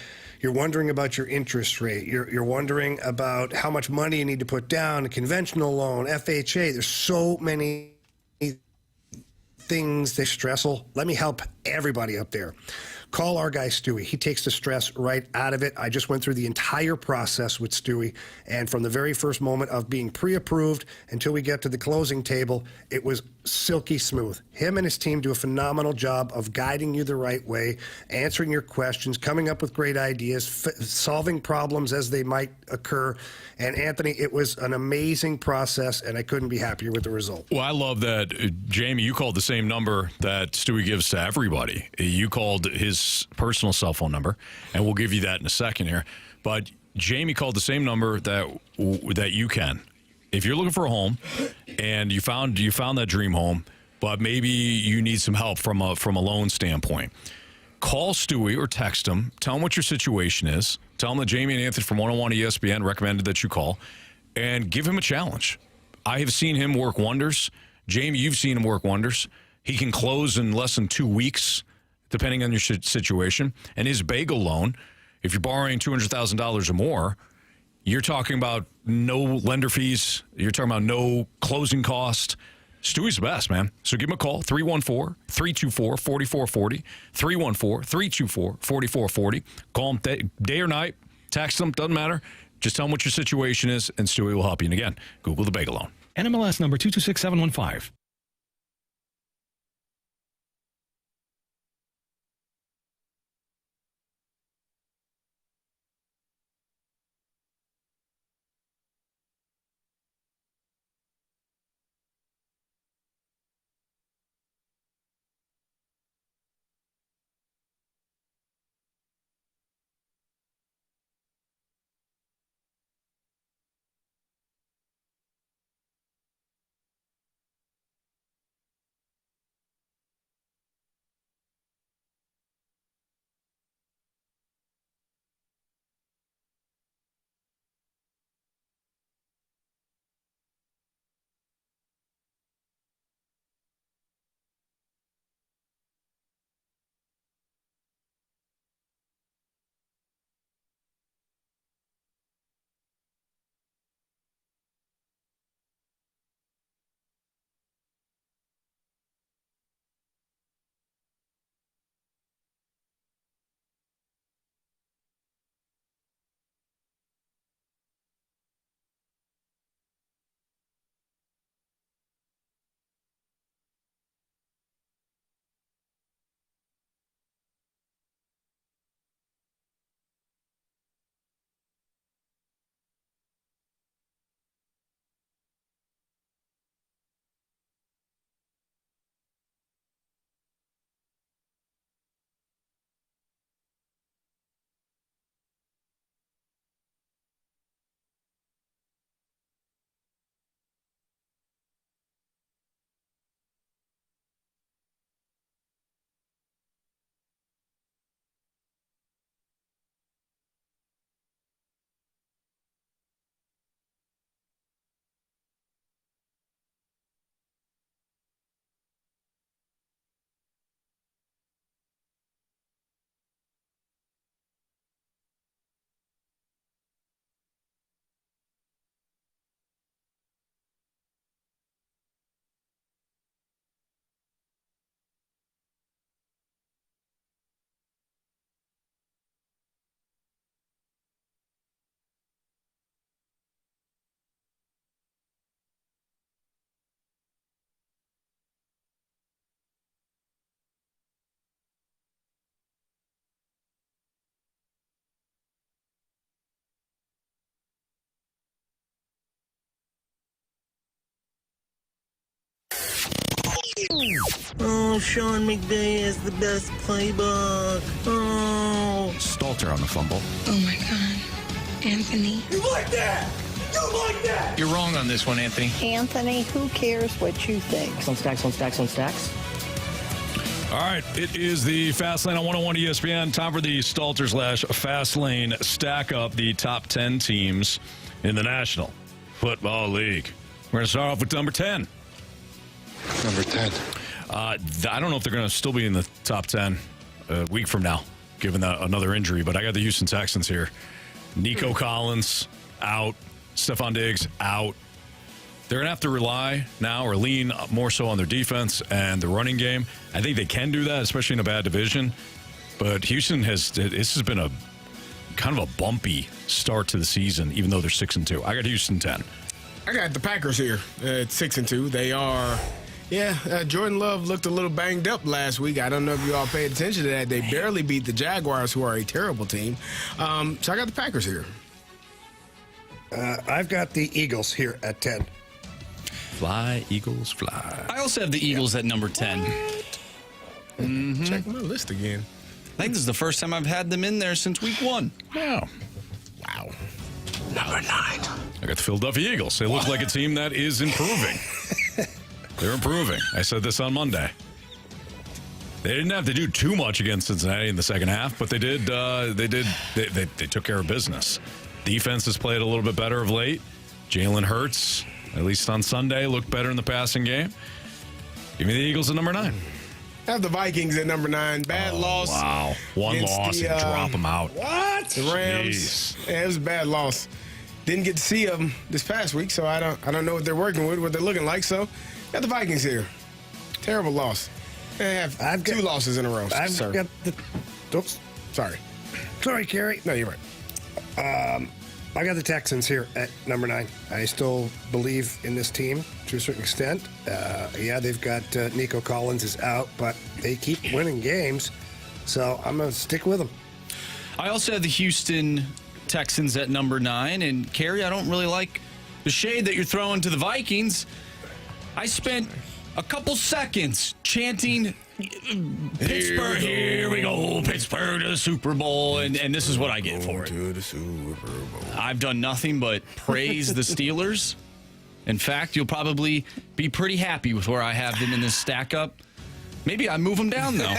Speaker 2: wondering about your interest rate. You're wondering about how much money you need to put down, a conventional loan, FHA. There's so many things that are stressful. Let me help everybody up there. Call our guy Stewie. He takes the stress right out of it. I just went through the entire process with Stewie, and from the very first moment of being pre-approved until we get to the closing table, it was silky smooth. Him and his team do a phenomenal job of guiding you the right way, answering your questions, coming up with great ideas, solving problems as they might occur. And Anthony, it was an amazing process, and I couldn't be happier with the result.
Speaker 1: Well, I love that, Jamie, you called the same number that Stewie gives to everybody. You called his personal cell phone number, and we'll give you that in a second here. But Jamie called the same number that you can. if you're looking for a home and you found that dream home, but maybe you need some help from a loan standpoint, call Stewie or text him. Tell him what your situation is. Tell him that Jamie and Anthony from 101 ESPN recommended that you call, and give him a challenge. I have seen him work wonders. Jamie, you've seen him work wonders. He can close in less than 2 weeks, depending on your situation. And his bagel loan, if you're borrowing $200,000 or more, you're talking about no lender fees. You're talking about no closing cost. Stewie's the best, man. So give him a call, 314-324-4440, 314-324-4440. Call him day or night. Text him, doesn't matter. Just tell him what your situation is, and Stewie will help you. And again, Google the bagel loan.
Speaker 9: NMLS number 226715.
Speaker 11: Oh, Sean McVay has the best playbook. Oh.
Speaker 4: Stalter on the fumble.
Speaker 23: Oh, my God. Anthony.
Speaker 11: You like that? You like that?
Speaker 4: You're wrong on this one, Anthony.
Speaker 24: Anthony, who cares what you think?
Speaker 8: On stacks, on stacks, on stacks.
Speaker 1: All right, it is the Fast Lane on 101 ESPN. Time for the Stalter / Fast Lane stack up the top 10 teams in the National Football League. We're going to start off with number 10.
Speaker 19: Number 10.
Speaker 1: I don't know if they're going to still be in the top 10 a week from now, given another injury, but I got the Houston Texans here. Nico Collins out. Stephon Diggs out. They're going to have to rely now or lean more so on their defense and the running game. I think they can do that, especially in a bad division. But Houston this has been a kind of a bumpy start to the season, even though they're 6-2. I got Houston 10.
Speaker 3: I got the Packers here at 6-2. They are, Jordan Love looked a little banged up last week. I don't know if you all paid attention to that. They barely beat the Jaguars, who are a terrible team. So I got the Packers here.
Speaker 2: I've got the Eagles here at 10.
Speaker 1: Fly, Eagles, fly.
Speaker 4: I also have the Eagles at number 10. Mm-hmm.
Speaker 3: Check my list again.
Speaker 4: I think this is the first time I've had them in there since week 1.
Speaker 1: Wow.
Speaker 3: Number 9.
Speaker 1: I got the Philadelphia Eagles. They look like a team that is improving. They're improving. I said this on Monday. They didn't have to do too much against Cincinnati in the second half, but they did. They took care of business. Defense has played a little bit better of late. Jalen Hurts, at least on Sunday, looked better in the passing game. Give me the Eagles at number 9.
Speaker 3: I have the Vikings at number 9. Bad loss.
Speaker 1: Wow. One loss and drop them out.
Speaker 3: What? The Rams.
Speaker 1: Jeez.
Speaker 3: Yeah, it was a bad loss. Didn't get to see them this past week, so I don't know what they're working with, what they're looking like. So, got the Vikings here. Terrible loss. I've got 2 losses in a row.
Speaker 2: Oops.
Speaker 3: Sorry.
Speaker 2: Sorry, Carey.
Speaker 3: No, you're right.
Speaker 2: I got the Texans here at number 9. I still believe in this team to a certain extent. They've got Nico Collins is out, but they keep winning games, so I'm going to stick with them.
Speaker 4: I also have the Houston Texans at number 9, and Carey, I don't really like the shade that you're throwing to the Vikings. I spent a couple seconds chanting Pittsburgh, here we go, Pittsburgh to the Super Bowl, and this is what I get for it.
Speaker 3: To the Super Bowl.
Speaker 4: I've done nothing but praise the Steelers. In fact, you'll probably be pretty happy with where I have them in this stack up. Maybe I move them down, though.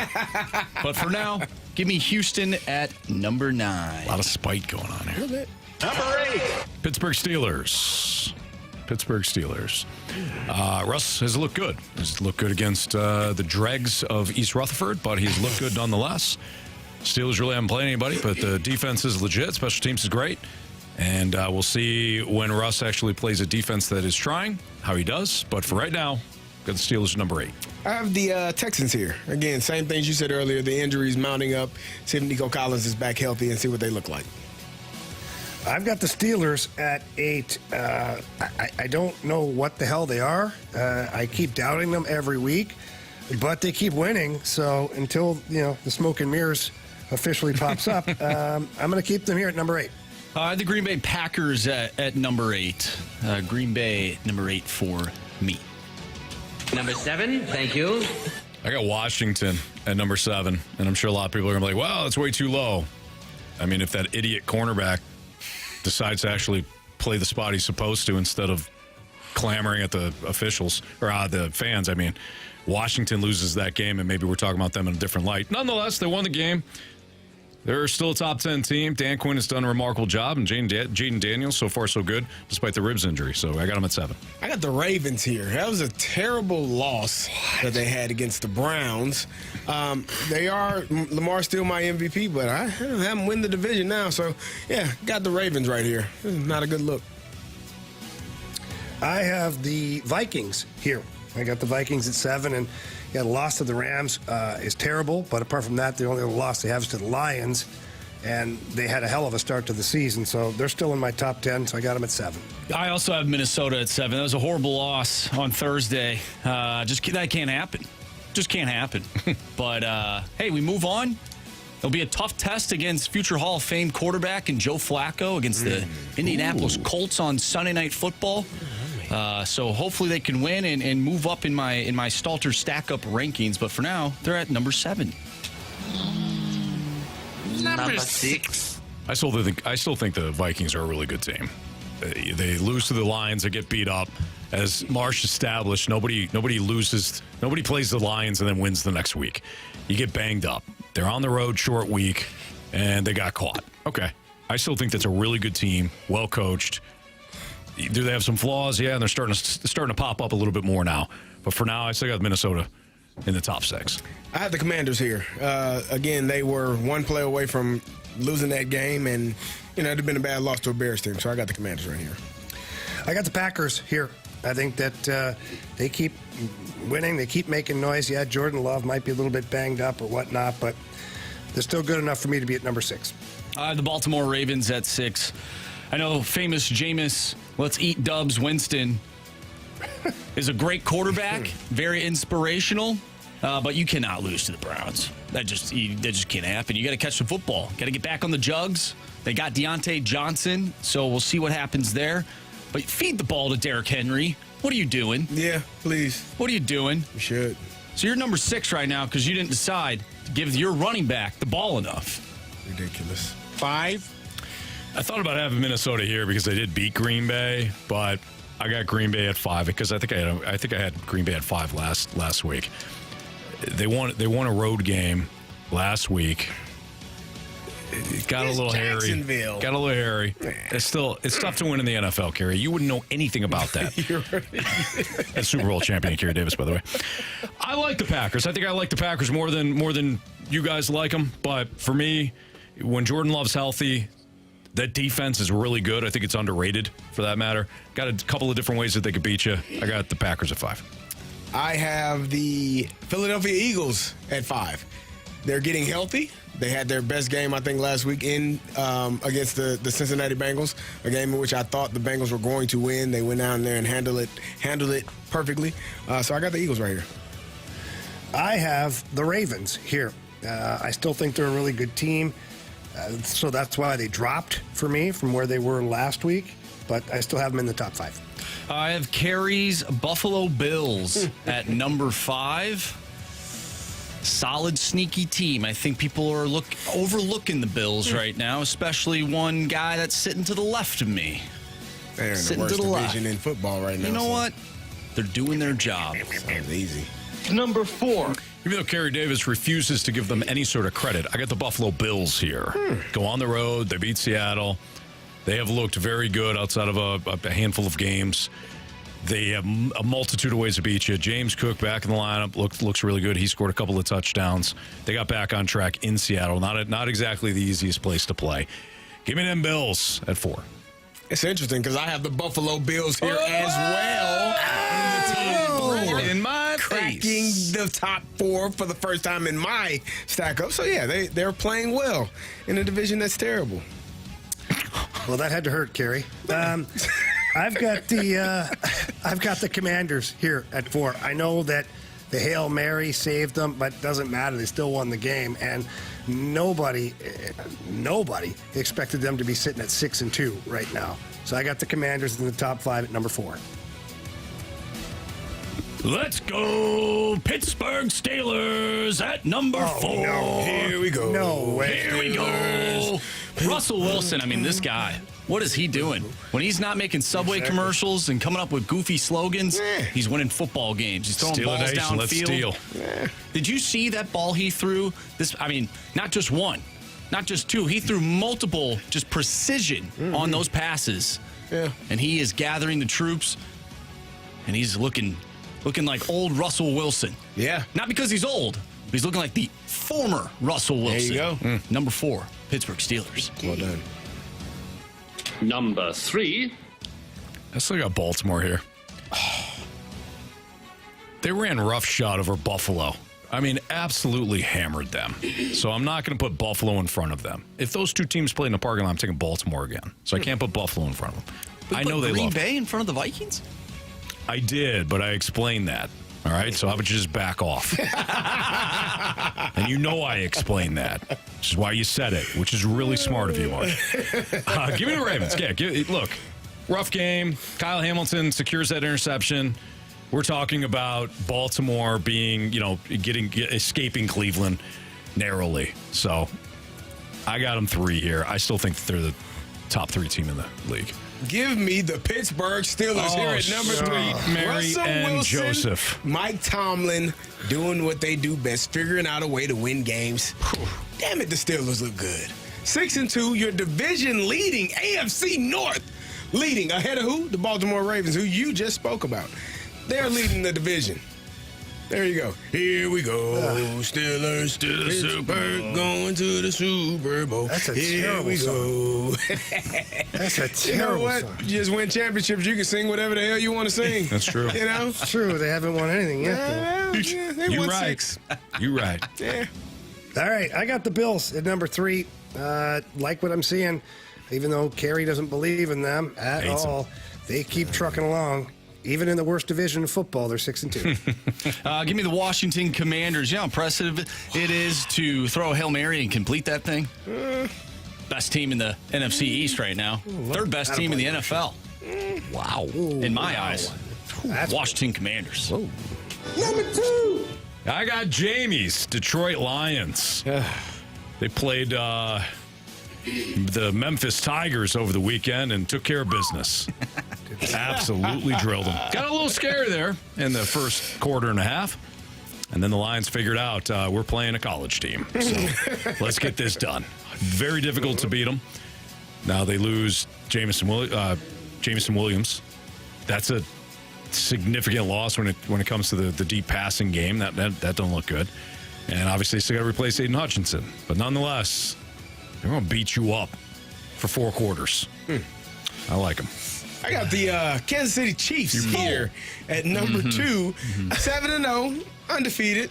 Speaker 4: But for now, give me Houston at number 9.
Speaker 1: A lot of spite going on here.
Speaker 5: Number 8.
Speaker 1: Pittsburgh Steelers. Russ has looked good. Has looked good against the dregs of East Rutherford, but he's looked good nonetheless. Steelers really haven't played anybody, but the defense is legit. Special teams is great. And we'll see when Russ actually plays a defense that is trying, how he does. But for right now, got the Steelers number 8.
Speaker 3: I have the Texans here. Again, same things you said earlier. The injuries mounting up. See if Nico Collins is back healthy and see what they look like.
Speaker 2: I've got the Steelers at 8. I don't know what the hell they are. I keep doubting them every week, but they keep winning. So until the smoke and mirrors officially pops up, I'm going to keep them here at number 8.
Speaker 4: The Green Bay Packers at number 8. Green Bay number 8 for me.
Speaker 10: Number 7, thank you.
Speaker 1: I got Washington at number 7, and I'm sure a lot of people are going to be like, wow, that's way too low. I mean, if that idiot cornerback decides to actually play the spot he's supposed to instead of clamoring at the officials, or the fans, I mean, Washington loses that game, and maybe we're talking about them in a different light. Nonetheless, they won the game. They're still a top 10 team. Dan Quinn has done a remarkable job, and Jaden Daniels, so far so good, despite the ribs injury. So I got him at 7.
Speaker 3: I got the Ravens here. That was a terrible loss that they had against the Browns. Lamar's still my MVP, but I have him win the division now. So, yeah, got the Ravens right here. Not a good look.
Speaker 2: I have the Vikings here. I got the Vikings at 7, and the loss to the Rams is terrible, but apart from that, the only loss they have is to the Lions, and they had a hell of a start to the season, so they're still in my top 10, so I got them at 7.
Speaker 4: I also have Minnesota at 7. That was a horrible loss on Thursday. That can't happen. Just can't happen. But, hey, we move on. It'll be a tough test against future Hall of Fame quarterback and Joe Flacco against the Indianapolis Colts on Sunday Night Football. So hopefully they can win and move up in my Stalter Stackup rankings. But for now, they're at number 7.
Speaker 10: Number 6.
Speaker 1: I still think the Vikings are a really good team. They lose to the Lions. They get beat up. As Marsh established, nobody plays the Lions and then wins the next week. You get banged up. They're on the road, short week, and they got caught. Okay. I still think that's a really good team, well coached. Do they have some flaws? Yeah, and they're starting to pop up a little bit more now. But for now, I still got Minnesota in the top 6.
Speaker 3: I have the Commanders here. Again, they were one play away from losing that game, and it'd have been a bad loss to a Bears team. So I got the Commanders right here.
Speaker 2: I got the Packers here. I think that they keep winning. They keep making noise. Yeah, Jordan Love might be a little bit banged up or whatnot, but they're still good enough for me to be at number 6.
Speaker 4: The Baltimore Ravens at 6. I know famous Jameis, let's eat dubs, Winston is a great quarterback, very inspirational, but you cannot lose to the Browns. That just can't happen. You got to catch the football. Got to get back on the jugs. They got Deontay Johnson, so we'll see what happens there. But feed the ball to Derrick Henry. What are you doing?
Speaker 3: Yeah, please.
Speaker 4: What are you doing?
Speaker 3: You should.
Speaker 4: So you're number 6 right now because you didn't decide to give your running back the ball enough.
Speaker 3: Ridiculous.
Speaker 1: 5. I thought about having Minnesota here because they did beat Green Bay, but I got Green Bay at 5 because I think I had Green Bay at 5 last week. They won a road game last week. It got a little hairy. Got a little hairy. It's tough to win in the NFL, Carey. You wouldn't know anything about that.
Speaker 3: You're right.
Speaker 1: That's Super Bowl champion Carey Davis, by the way. I like the Packers. I think I like the Packers more than you guys like them. But for me, when Jordan Love's healthy, that defense is really good. I think it's underrated, for that matter. Got a couple of different ways that they could beat you. I got the Packers at 5.
Speaker 3: I have the Philadelphia Eagles at 5. They're getting healthy. They had their best game, I think, last week against the Cincinnati Bengals, a game in which I thought the Bengals were going to win. They went down there and handled it perfectly. So I got the Eagles right here.
Speaker 2: I have the Ravens here. I still think they're a really good team. So that's why they dropped for me from where they were last week. But I still have them in the top 5.
Speaker 4: I have Carey's Buffalo Bills at number 5. Solid, sneaky team. I think people are overlooking the Bills right now, especially one guy that's sitting to the left of me.
Speaker 3: They're in the worst division in football right now.
Speaker 4: You know what? They're doing their job.
Speaker 3: Sounds easy.
Speaker 10: Number 4.
Speaker 1: Even though Carey Davis refuses to give them any sort of credit, I got the Buffalo Bills here. Go on the road. They beat Seattle. They have looked very good outside of a handful of games. They have a multitude of ways to beat you. James Cook back in the lineup looks really good. He scored a couple of touchdowns. They got back on track in Seattle. Not exactly the easiest place to play. Give me them Bills at 4.
Speaker 3: It's interesting because I have the Buffalo Bills here as well.
Speaker 4: In my
Speaker 3: cracking
Speaker 4: face.
Speaker 3: the top 4 for the first time in my Stackup. So yeah, they're playing well in a division that's terrible.
Speaker 2: Well, that had to hurt, Carey. I've got the Commanders here at 4. I know that the Hail Mary saved them, but it doesn't matter. They still won the game, and nobody expected them to be sitting at 6-2 right now. So I got the Commanders in the top 5 at number 4.
Speaker 1: Let's go, Pittsburgh Steelers at number 4.
Speaker 2: No.
Speaker 3: Here we go.
Speaker 2: No way.
Speaker 4: Here we go. Russell Wilson, I mean, this guy, what is he doing? When he's not making Subway commercials and coming up with goofy slogans, he's winning football games. He's throwing balls downfield.
Speaker 1: Let's steal.
Speaker 4: Did you see that ball he threw? Not just one, not just two. He threw multiple, just precision on those passes.
Speaker 3: Yeah.
Speaker 4: And he is gathering the troops, and he's looking like old Russell Wilson.
Speaker 3: Yeah.
Speaker 4: Not because he's old, but he's looking like the former Russell Wilson.
Speaker 3: There you go.
Speaker 4: Number 4, Pittsburgh Steelers.
Speaker 3: Well done.
Speaker 10: Number 3.
Speaker 1: I still got Baltimore here. They ran roughshod over Buffalo. I mean, absolutely hammered them. So I'm not going to put Buffalo in front of them. If those two teams played in the parking lot, I'm taking Baltimore again. So I can't put Buffalo in front of them.
Speaker 4: I know they Green Bay in front of the Vikings?
Speaker 1: I did, but I explained that. All right, so how about you just back off? And you know I explained that, which is why you said it, which is really smart of you, Mark. Give me the Ravens. Yeah, look, rough game. Kyle Hamilton secures that interception. We're talking about Baltimore being, escaping Cleveland narrowly. So I got them 3 here. I still think they're the top 3 team in the league.
Speaker 3: Give me the Pittsburgh Steelers here at number 3.
Speaker 1: Mary
Speaker 3: Russell
Speaker 1: and
Speaker 3: Wilson,
Speaker 1: Joseph.
Speaker 3: Mike Tomlin doing what they do best, figuring out a way to win games. Damn it, the Steelers look good. 6-2, your division leading AFC North. Leading ahead of who? The Baltimore Ravens, who you just spoke about. They're leading the division. There you go. Here we go. Steelers to the Super Bowl. Going to the Super Bowl.
Speaker 2: That's a
Speaker 3: Here
Speaker 2: terrible
Speaker 3: we go.
Speaker 2: That's a terrible
Speaker 3: You know what?
Speaker 2: song.
Speaker 3: You just win championships. You can sing whatever the hell you want to sing.
Speaker 1: That's true.
Speaker 3: You know?
Speaker 2: It's true. They haven't won anything yet, though.
Speaker 3: Yeah, they
Speaker 1: You're
Speaker 3: won
Speaker 1: right.
Speaker 3: 6.
Speaker 1: You're right.
Speaker 3: Yeah.
Speaker 2: All right, I got the Bills at number 3. Like what I'm seeing, even though Carey doesn't believe in them at all, they keep trucking along. Even in the worst division of football, they're 6-2.
Speaker 4: Give me the Washington Commanders. You know how impressive it is to throw a Hail Mary and complete that thing? Best team in the NFC East right now. Third best team in the NFL. Wow. In my eyes. Washington Commanders.
Speaker 2: Whoa.
Speaker 3: Number 2.
Speaker 1: I got Jamie's Detroit Lions. They played the Memphis Tigers over the weekend and took care of business. Absolutely drilled them. Got a little scary there in the first quarter and a half. And then the Lions figured out we're playing a college team. So let's get this done. Very difficult to beat them. Now they lose Jameson Williams. That's a significant loss when it comes to the deep passing game. That don't look good. And obviously, still got to replace Aiden Hutchinson. But nonetheless, they're going to beat you up for 4 quarters. I like them.
Speaker 3: I got the Kansas City Chiefs here at number 2, 7-0, undefeated.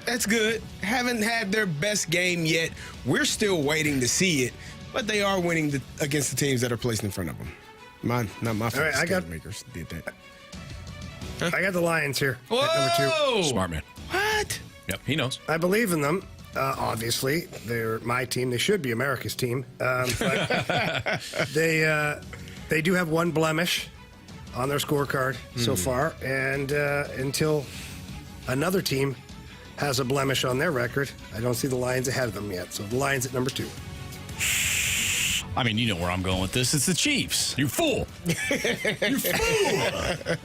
Speaker 3: That's good. Haven't had their best game yet. We're still waiting to see it, but they are winning against the teams that are placed in front of them. Not my favorite.
Speaker 2: I got
Speaker 3: makers did that.
Speaker 2: I got the Lions here
Speaker 1: Whoa!
Speaker 2: at number 2.
Speaker 1: Smart man.
Speaker 3: What?
Speaker 1: Yep, he knows.
Speaker 2: I believe in them. Obviously, they're my team. They should be America's team. But they do have one blemish on their scorecard so far. And until another team has a blemish on their record, I don't see the Lions ahead of them yet. So the Lions at number 2.
Speaker 4: I mean, you know where I'm going with this. It's the Chiefs.
Speaker 1: You fool.
Speaker 4: You fool.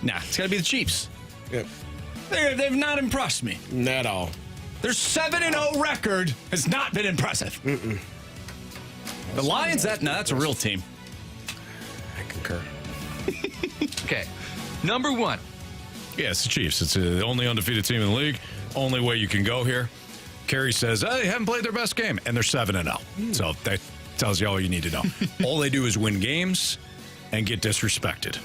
Speaker 4: Nah, it's got to be the Chiefs.
Speaker 3: Yep.
Speaker 4: They've not impressed me.
Speaker 3: Not at all.
Speaker 4: Their 7-0 record has not been impressive. The Lions, that's a real team.
Speaker 3: I concur.
Speaker 10: Okay, number 1.
Speaker 1: Yeah, it's the Chiefs. It's the only undefeated team in the league. Only way you can go here. Carey says, they haven't played their best game, and they're 7-0. So that tells you all you need to know. All they do is win games and get disrespected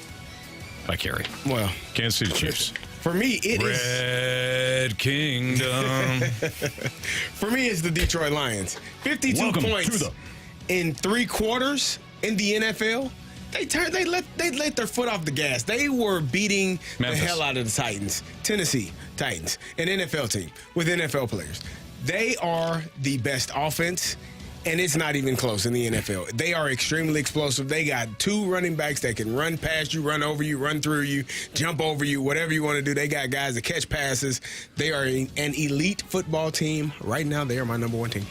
Speaker 1: by Carey.
Speaker 3: Well,
Speaker 1: Kansas City Chiefs.
Speaker 3: For me, it is
Speaker 1: Red Kingdom.
Speaker 3: For me, it's the Detroit Lions. 52 points in 3 quarters in the NFL. They let their foot off the gas. They were beating
Speaker 1: Memphis.
Speaker 3: the hell out of the Titans, Tennessee Titans, an NFL team with NFL players. They are the best offense, and it's not even close in the NFL. They are extremely explosive. They got 2 running backs that can run past you, run over you, run through you, jump over you, whatever you want to do. They got guys that catch passes. They are an elite football team. Right now, they are my number 1 team.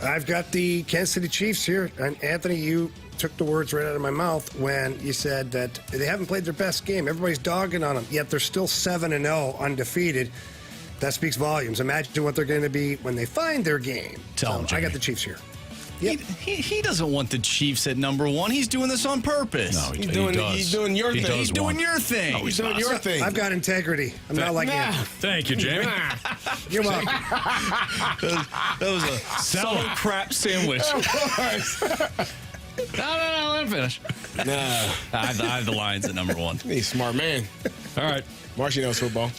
Speaker 2: I've got the Kansas City Chiefs here. And Anthony, you took the words right out of my mouth when you said that they haven't played their best game. Everybody's dogging on them, yet they're still 7-0 undefeated. That speaks volumes. Imagine what they're going to be when they find their game.
Speaker 1: Tell them,
Speaker 2: I got the Chiefs here.
Speaker 4: Yep. He doesn't want the Chiefs at number 1. He's doing this on purpose.
Speaker 1: No, he
Speaker 3: does. He's doing your thing.
Speaker 4: He's doing your thing.
Speaker 1: No,
Speaker 3: He's doing your thing.
Speaker 2: I've got integrity. I'm not like Anthony.
Speaker 1: Thank you, Jamie.
Speaker 2: You're welcome.
Speaker 4: That was a solid crap sandwich. No, let him finish.
Speaker 3: Nah.
Speaker 4: I have the Lions at number 1.
Speaker 3: He's a smart man.
Speaker 1: All right.
Speaker 3: Marshy knows football.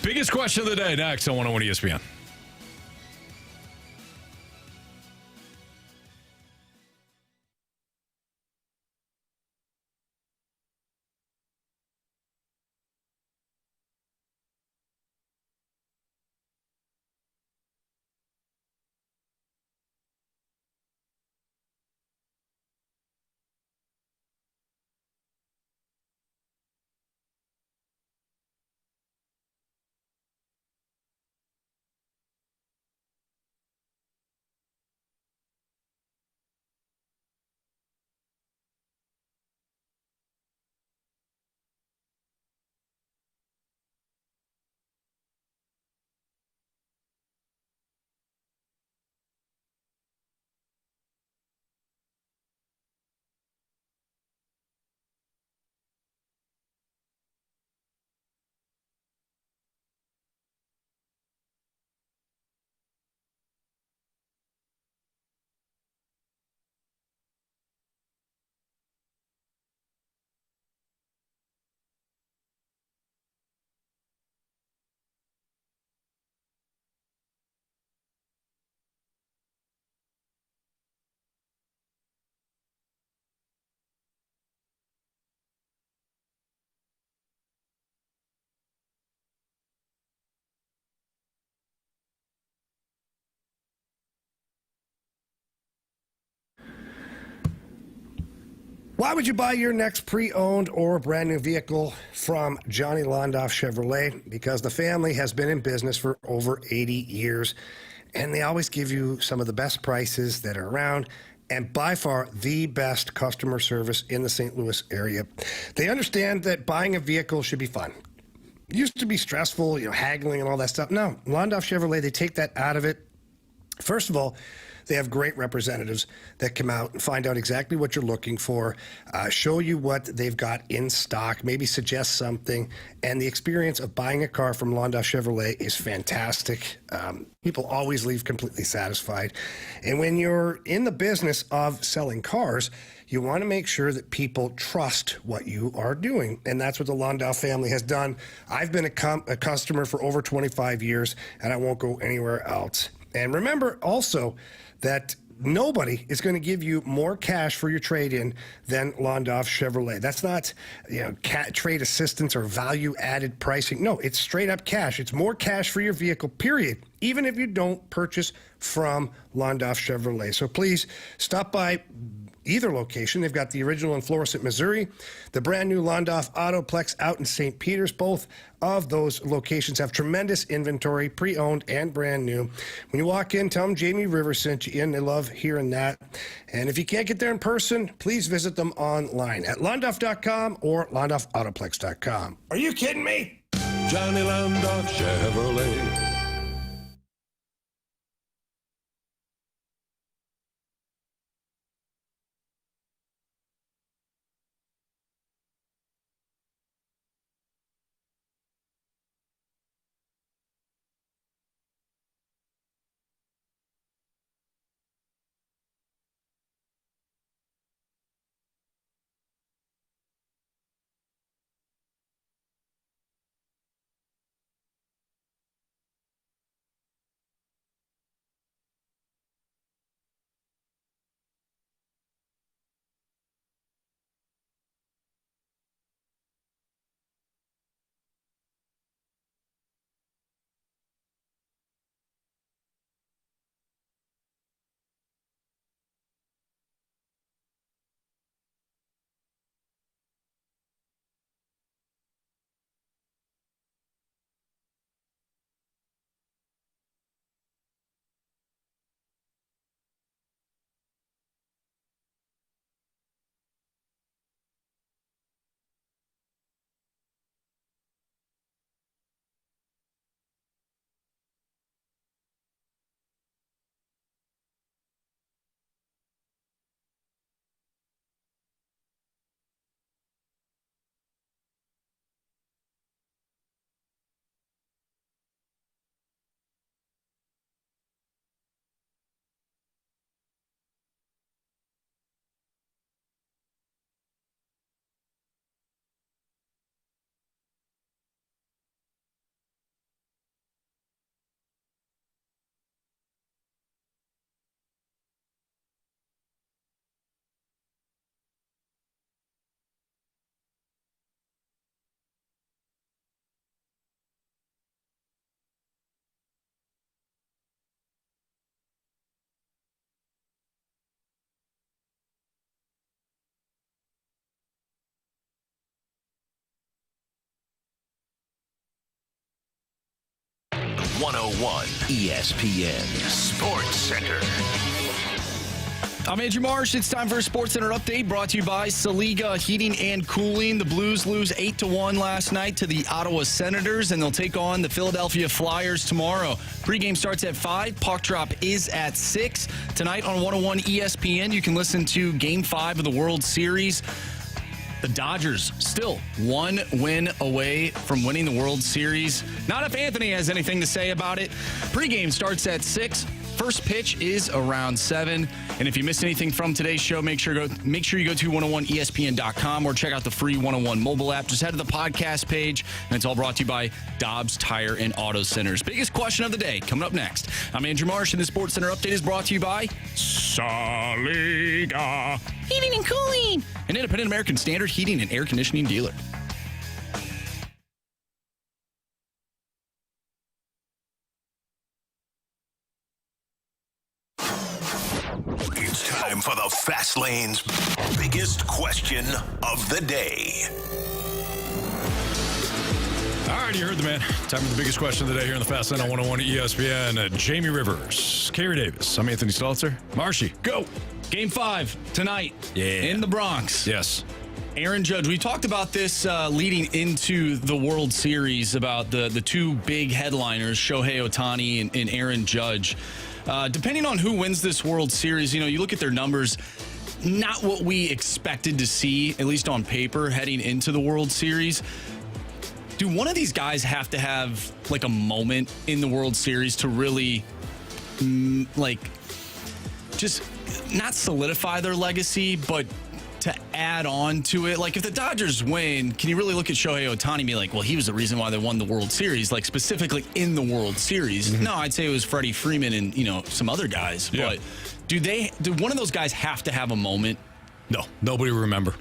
Speaker 1: Biggest question of the day next on 101 ESPN.
Speaker 2: Why would you buy your next pre-owned or brand new vehicle from Johnny Londoff Chevrolet? Because the family has been in business for over 80 years. and they always give you some of the best prices that are around, and by far the best customer service in the St. Louis area. They understand that buying a vehicle should be fun. It used to be stressful, haggling and all that stuff. No, Londoff Chevrolet, they take that out of it. First of all, they have great representatives that come out and find out exactly what you're looking for, show you what they've got in stock, maybe suggest something. And the experience of buying a car from Londoff Chevrolet is fantastic. People always leave completely satisfied. And when you're in the business of selling cars, you want to make sure that people trust what you are doing. And that's what the Londoff family has done. I've been a customer for over 25 years, and I won't go anywhere else. And remember also that nobody is going to give you more cash for your trade-in than Londoff Chevrolet. That's not, trade assistance or value-added pricing. No, it's straight up cash. It's more cash for your vehicle, period, even if you don't purchase from Londoff Chevrolet. So please stop by either location. They've got the original in Florissant, Missouri, the brand new Londoff Autoplex out in St. Peters. Both of those locations have tremendous inventory, pre-owned and brand new. When you walk in, tell them Jamie Rivers sent you in. They love hearing that. And if you can't get there in person, please visit them online at londoff.com or londoffautoplex.com. Are you kidding me?
Speaker 12: Johnny Londoff Chevrolet.
Speaker 5: ESPN Sports Center.
Speaker 4: I'm Andrew Marsh. It's time for a Sports Center update brought to you by Saliga Heating and Cooling. The Blues lose 8-1 last night to the Ottawa Senators, and they'll take on the Philadelphia Flyers tomorrow. Pregame starts at 5. Puck drop is at 6. Tonight on 101 ESPN, you can listen to Game 5 of the World Series. The Dodgers still 1 win away from winning the World Series. Not if Anthony has anything to say about it. Pregame starts at 6. First pitch is around 7. And if you missed anything from today's show, make sure you go to 101ESPN.com or check out the free 101 mobile app. Just head to the podcast page, and it's all brought to you by Dobbs Tire and Auto Centers. Biggest question of the day coming up next. I'm Andrew Marsh, and the Sports Center update is brought to you by Saliga Heating and Cooling, an independent American Standard heating and air conditioning dealer.
Speaker 5: It's time for the Fast Lane's biggest question of the day.
Speaker 1: All right, you heard the man. Time for the biggest question of the day here in the Fast Lane on 101 ESPN. Jamie Rivers, Carey Davis. I'm Anthony Stalter. Marshy, go.
Speaker 4: Game 5 tonight in the Bronx.
Speaker 1: Yes.
Speaker 4: Aaron Judge, we talked about this leading into the World Series about the two big headliners, Shohei Ohtani and Aaron Judge. Depending on who wins this World Series, you look at their numbers, not what we expected to see, at least on paper, heading into the World Series. Do one of these guys have to have like a moment in the World Series to really just not solidify their legacy, but to add on to it? Like if the Dodgers win, can you really look at Shohei Ohtani and be like, well, he was the reason why they won the World Series, like specifically in the World Series? No, I'd say it was Freddie Freeman and, some other guys. Yeah. But do one of those guys have to have a moment?
Speaker 1: No, nobody will remember.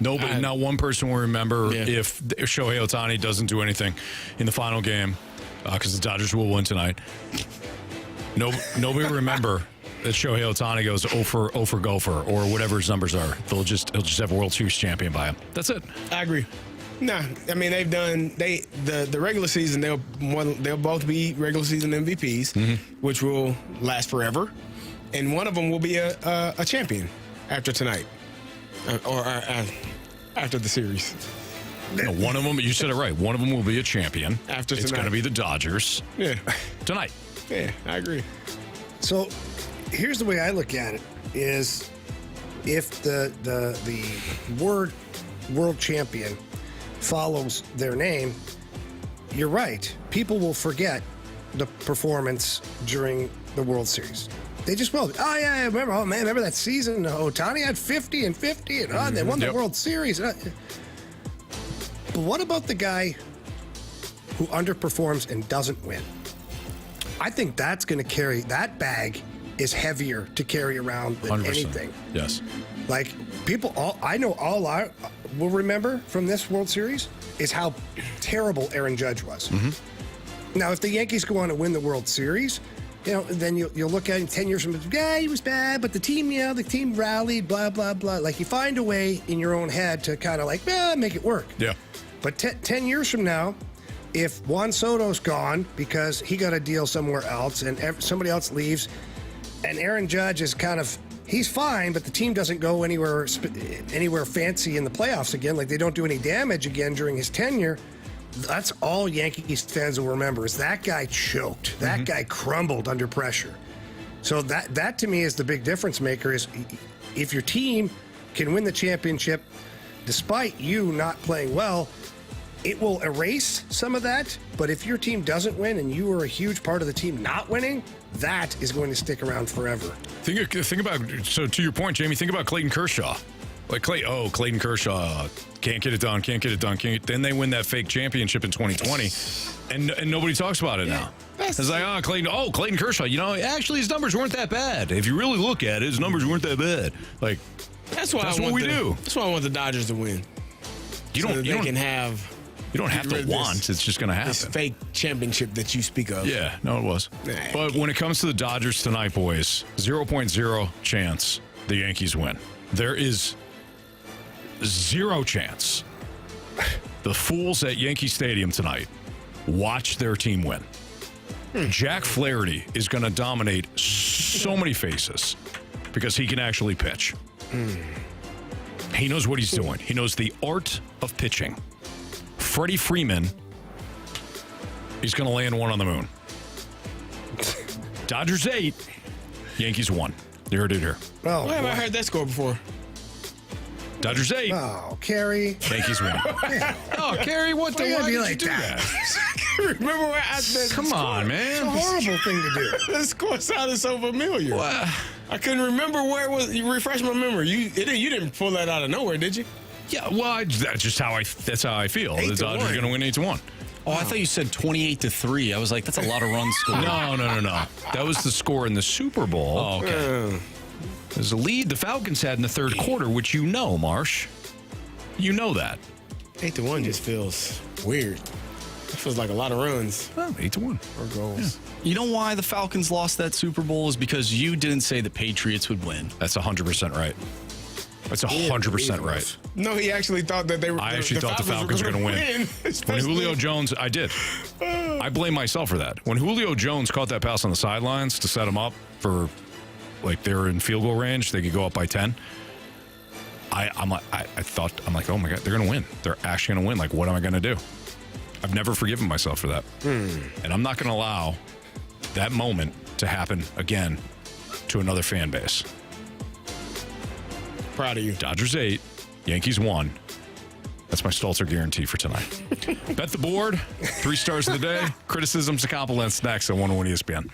Speaker 1: Nobody, not one person will remember if Shohei Ohtani doesn't do anything in the final game, because the Dodgers will win tonight. Nobody will remember that Shohei Ohtani goes 0 for Gopher or whatever his numbers are. He'll just have a World Series champion by him. That's it.
Speaker 3: I agree. Nah, I mean they've done the regular season. They'll both be regular season MVPs, which will last forever, and one of them will be a champion after tonight. Or after the series.
Speaker 1: No, one of them, you said it right. One of them will be a champion.
Speaker 3: After tonight.
Speaker 1: It's going to be the Dodgers.
Speaker 3: Yeah.
Speaker 1: Tonight.
Speaker 3: Yeah, I agree.
Speaker 2: So here's the way I look at it is if the word world champion follows their name, you're right. People will forget the performance during the World Series. They just will. Oh, yeah, I remember. Oh, man, remember that season? Ohtani had 50 and 50, and they won the World Series. But what about the guy who underperforms and doesn't win? I think that's going to carry, that bag is heavier to carry around than
Speaker 1: 100%. Anything. Yes.
Speaker 2: Like, I know all I will remember from this World Series is how terrible Aaron Judge was. Now, if the Yankees go on to win the World Series, then you'll look at him 10 years from now, yeah, he was bad, but the team rallied, blah, blah, blah. Like, you find a way in your own head to kind of make it work.
Speaker 1: Yeah.
Speaker 2: But 10 years from now, if Juan Soto's gone because he got a deal somewhere else and somebody else leaves, and Aaron Judge is he's fine, but the team doesn't go anywhere fancy in the playoffs again, like they don't do any damage again during his tenure, that's all Yankees fans will remember is that guy choked. That guy crumbled under pressure. So that to me is the big difference maker is if your team can win the championship despite you not playing well, it will erase some of that. But if your team doesn't win and you are a huge part of the team not winning, that is going to stick around forever.
Speaker 1: Think about, so to your point, Jamie, think about Clayton Kershaw. Like Clayton Kershaw can't get it done. Then they win that fake championship in 2020, and nobody talks about it now. It's like, Clayton Kershaw. Actually his numbers weren't that bad. If you really look at it, his numbers weren't that bad. Like that's what we do.
Speaker 3: That's why I want the Dodgers to win. You don't have
Speaker 1: to want. It's just going to happen.
Speaker 3: This fake championship that you speak of.
Speaker 1: Yeah, no, it was. But when it comes to the Dodgers tonight, boys, 0.0 chance the Yankees win. There is 0 chance the fools at Yankee Stadium tonight watch their team win. Jack Flaherty is going to dominate so many faces because he can actually pitch. He knows what he's doing. He knows the art of pitching. Freddie Freeman, he's going to land one on the moon. Dodgers 8, Yankees 1. You heard it here.
Speaker 2: Oh,
Speaker 3: why have I heard that score before?
Speaker 1: Dodgers 8.
Speaker 2: Oh, Carey.
Speaker 1: Yankees win.
Speaker 2: Oh, Carey, why did you do
Speaker 3: that? Remember where I said,
Speaker 1: come on, man.
Speaker 2: It's a horrible thing to do.
Speaker 3: The score sounded so familiar. What? I couldn't remember where it was. You refresh my memory. You didn't pull that out of nowhere, did you?
Speaker 1: Yeah, well, that's just how I feel. The Dodgers are going to win 8-1.
Speaker 4: Oh, I thought you said 28-3. I was like, that's a lot of runs scored.
Speaker 1: No. That was the score in the Super Bowl.
Speaker 4: Oh, okay.
Speaker 1: There's a lead the Falcons had in the third quarter, which you know, Marsh. You know that.
Speaker 3: 8-1 just feels weird. It feels like a lot of runs.
Speaker 1: Oh, 8-1.
Speaker 3: Or goals.
Speaker 4: Yeah. You know why the Falcons lost that Super Bowl is because you didn't say the Patriots would win.
Speaker 1: That's 100% right. That's 100% right.
Speaker 3: No, he actually thought that they were.
Speaker 1: I actually thought the Falcons were going to win. When Julio Jones, I did. I blame myself for that. When Julio Jones caught that pass on the sidelines to set him up for, like, they were in field goal range, they could go up by 10. I'm like, oh my God, they're going to win. They're actually going to win. Like, what am I going to do? I've never forgiven myself for that. And I'm not going to allow that moment to happen again to another fan base.
Speaker 3: Proud of you.
Speaker 1: Dodgers 8, Yankees 1. That's my Stalter guarantee for tonight. Bet the board, 3 stars of the day. Criticisms and compliments next on 101 ESPN.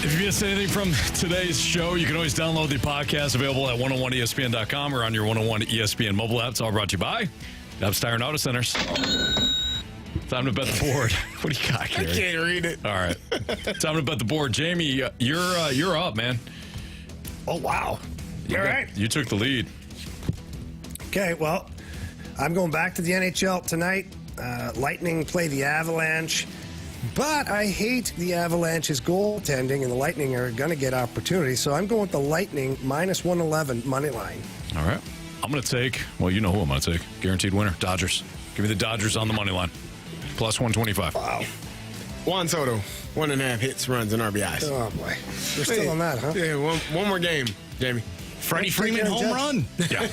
Speaker 1: If you missed anything from today's show, you can always download the podcast available at 101ESPN.com or on your 101 ESPN mobile app. It's all brought to you by Upstire Auto Centers. Time to bet the board. What do you got, Carey?
Speaker 3: I can't read it.
Speaker 1: All right. Time to bet the board. Jamie, you're up, man.
Speaker 2: Oh, wow. All right.
Speaker 1: You took the lead.
Speaker 2: Okay, well, I'm going back to the NHL tonight. Lightning play the Avalanche. But I hate the Avalanche's goaltending, and the Lightning are going to get opportunities. So I'm going with the Lightning minus 111 money line.
Speaker 1: All right. I'm going to take, well, you know who I'm going to take. Guaranteed winner, Dodgers. Give me the Dodgers on the money line. Plus 125.
Speaker 2: Wow.
Speaker 3: Juan Soto, 1.5 hits, runs, and RBIs.
Speaker 2: Oh, boy. We're still on that, huh?
Speaker 3: Yeah, one more game, Jamie.
Speaker 4: Freddie Freeman home run.
Speaker 1: Yeah.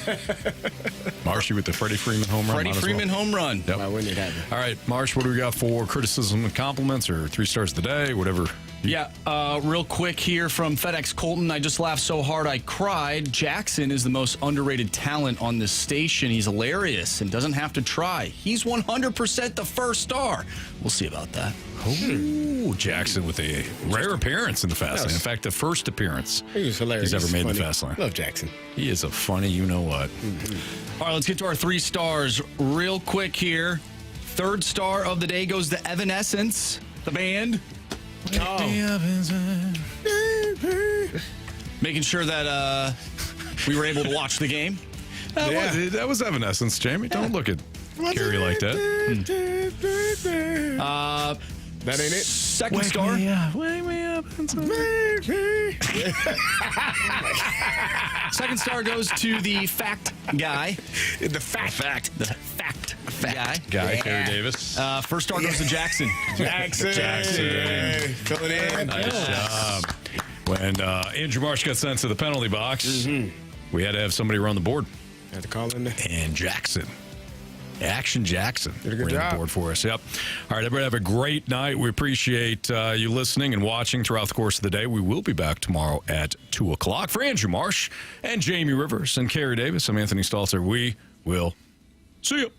Speaker 1: Marshy with the Freddie Freeman home run.
Speaker 4: Freddie Freeman home run.
Speaker 1: Yep.
Speaker 3: Why wouldn't it happen?
Speaker 1: All right, Marsh, what do we got for criticism and compliments or 3 stars of the day, whatever?
Speaker 4: Yeah, real quick here from FedEx Colton. I just laughed so hard I cried. Jackson is the most underrated talent on this station. He's hilarious and doesn't have to try. He's 100% the first star. We'll see about that.
Speaker 1: Oh, Jackson with a rare appearance in the Fast Lane. In fact, the first appearance
Speaker 3: he was hilarious.
Speaker 1: he's ever made in
Speaker 3: funny.
Speaker 1: the Fast Lane.
Speaker 3: Love Jackson.
Speaker 1: He is a funny you-know-what.
Speaker 4: Mm-hmm. All right, let's get to our 3 stars real quick here. 3rd star of the day goes to Evanescence, the band. Making sure that we were able to watch the game.
Speaker 1: That was Evanescence, Jamie. Don't look at Carey like that.
Speaker 3: That ain't it.
Speaker 4: 2nd star.
Speaker 1: Wake me up.
Speaker 4: 2nd star goes to the fact guy.
Speaker 3: The fact
Speaker 4: guy.
Speaker 1: Carey Davis.
Speaker 4: 1st star goes to Jackson.
Speaker 3: Jackson. Fill it in.
Speaker 1: Nice job. When Andrew Marsh got sent to the penalty box, we had to have somebody run the board.
Speaker 3: Had to call in there.
Speaker 1: And Jackson. Action Jackson.
Speaker 3: Did a good
Speaker 1: ran
Speaker 3: job.
Speaker 1: the board for us. Yep. All right, everybody have a great night. We appreciate you listening and watching throughout the course of the day. We will be back tomorrow at 2 o'clock. For Andrew Marsh and Jamie Rivers and Carey Davis, I'm Anthony Stalter. We will see you.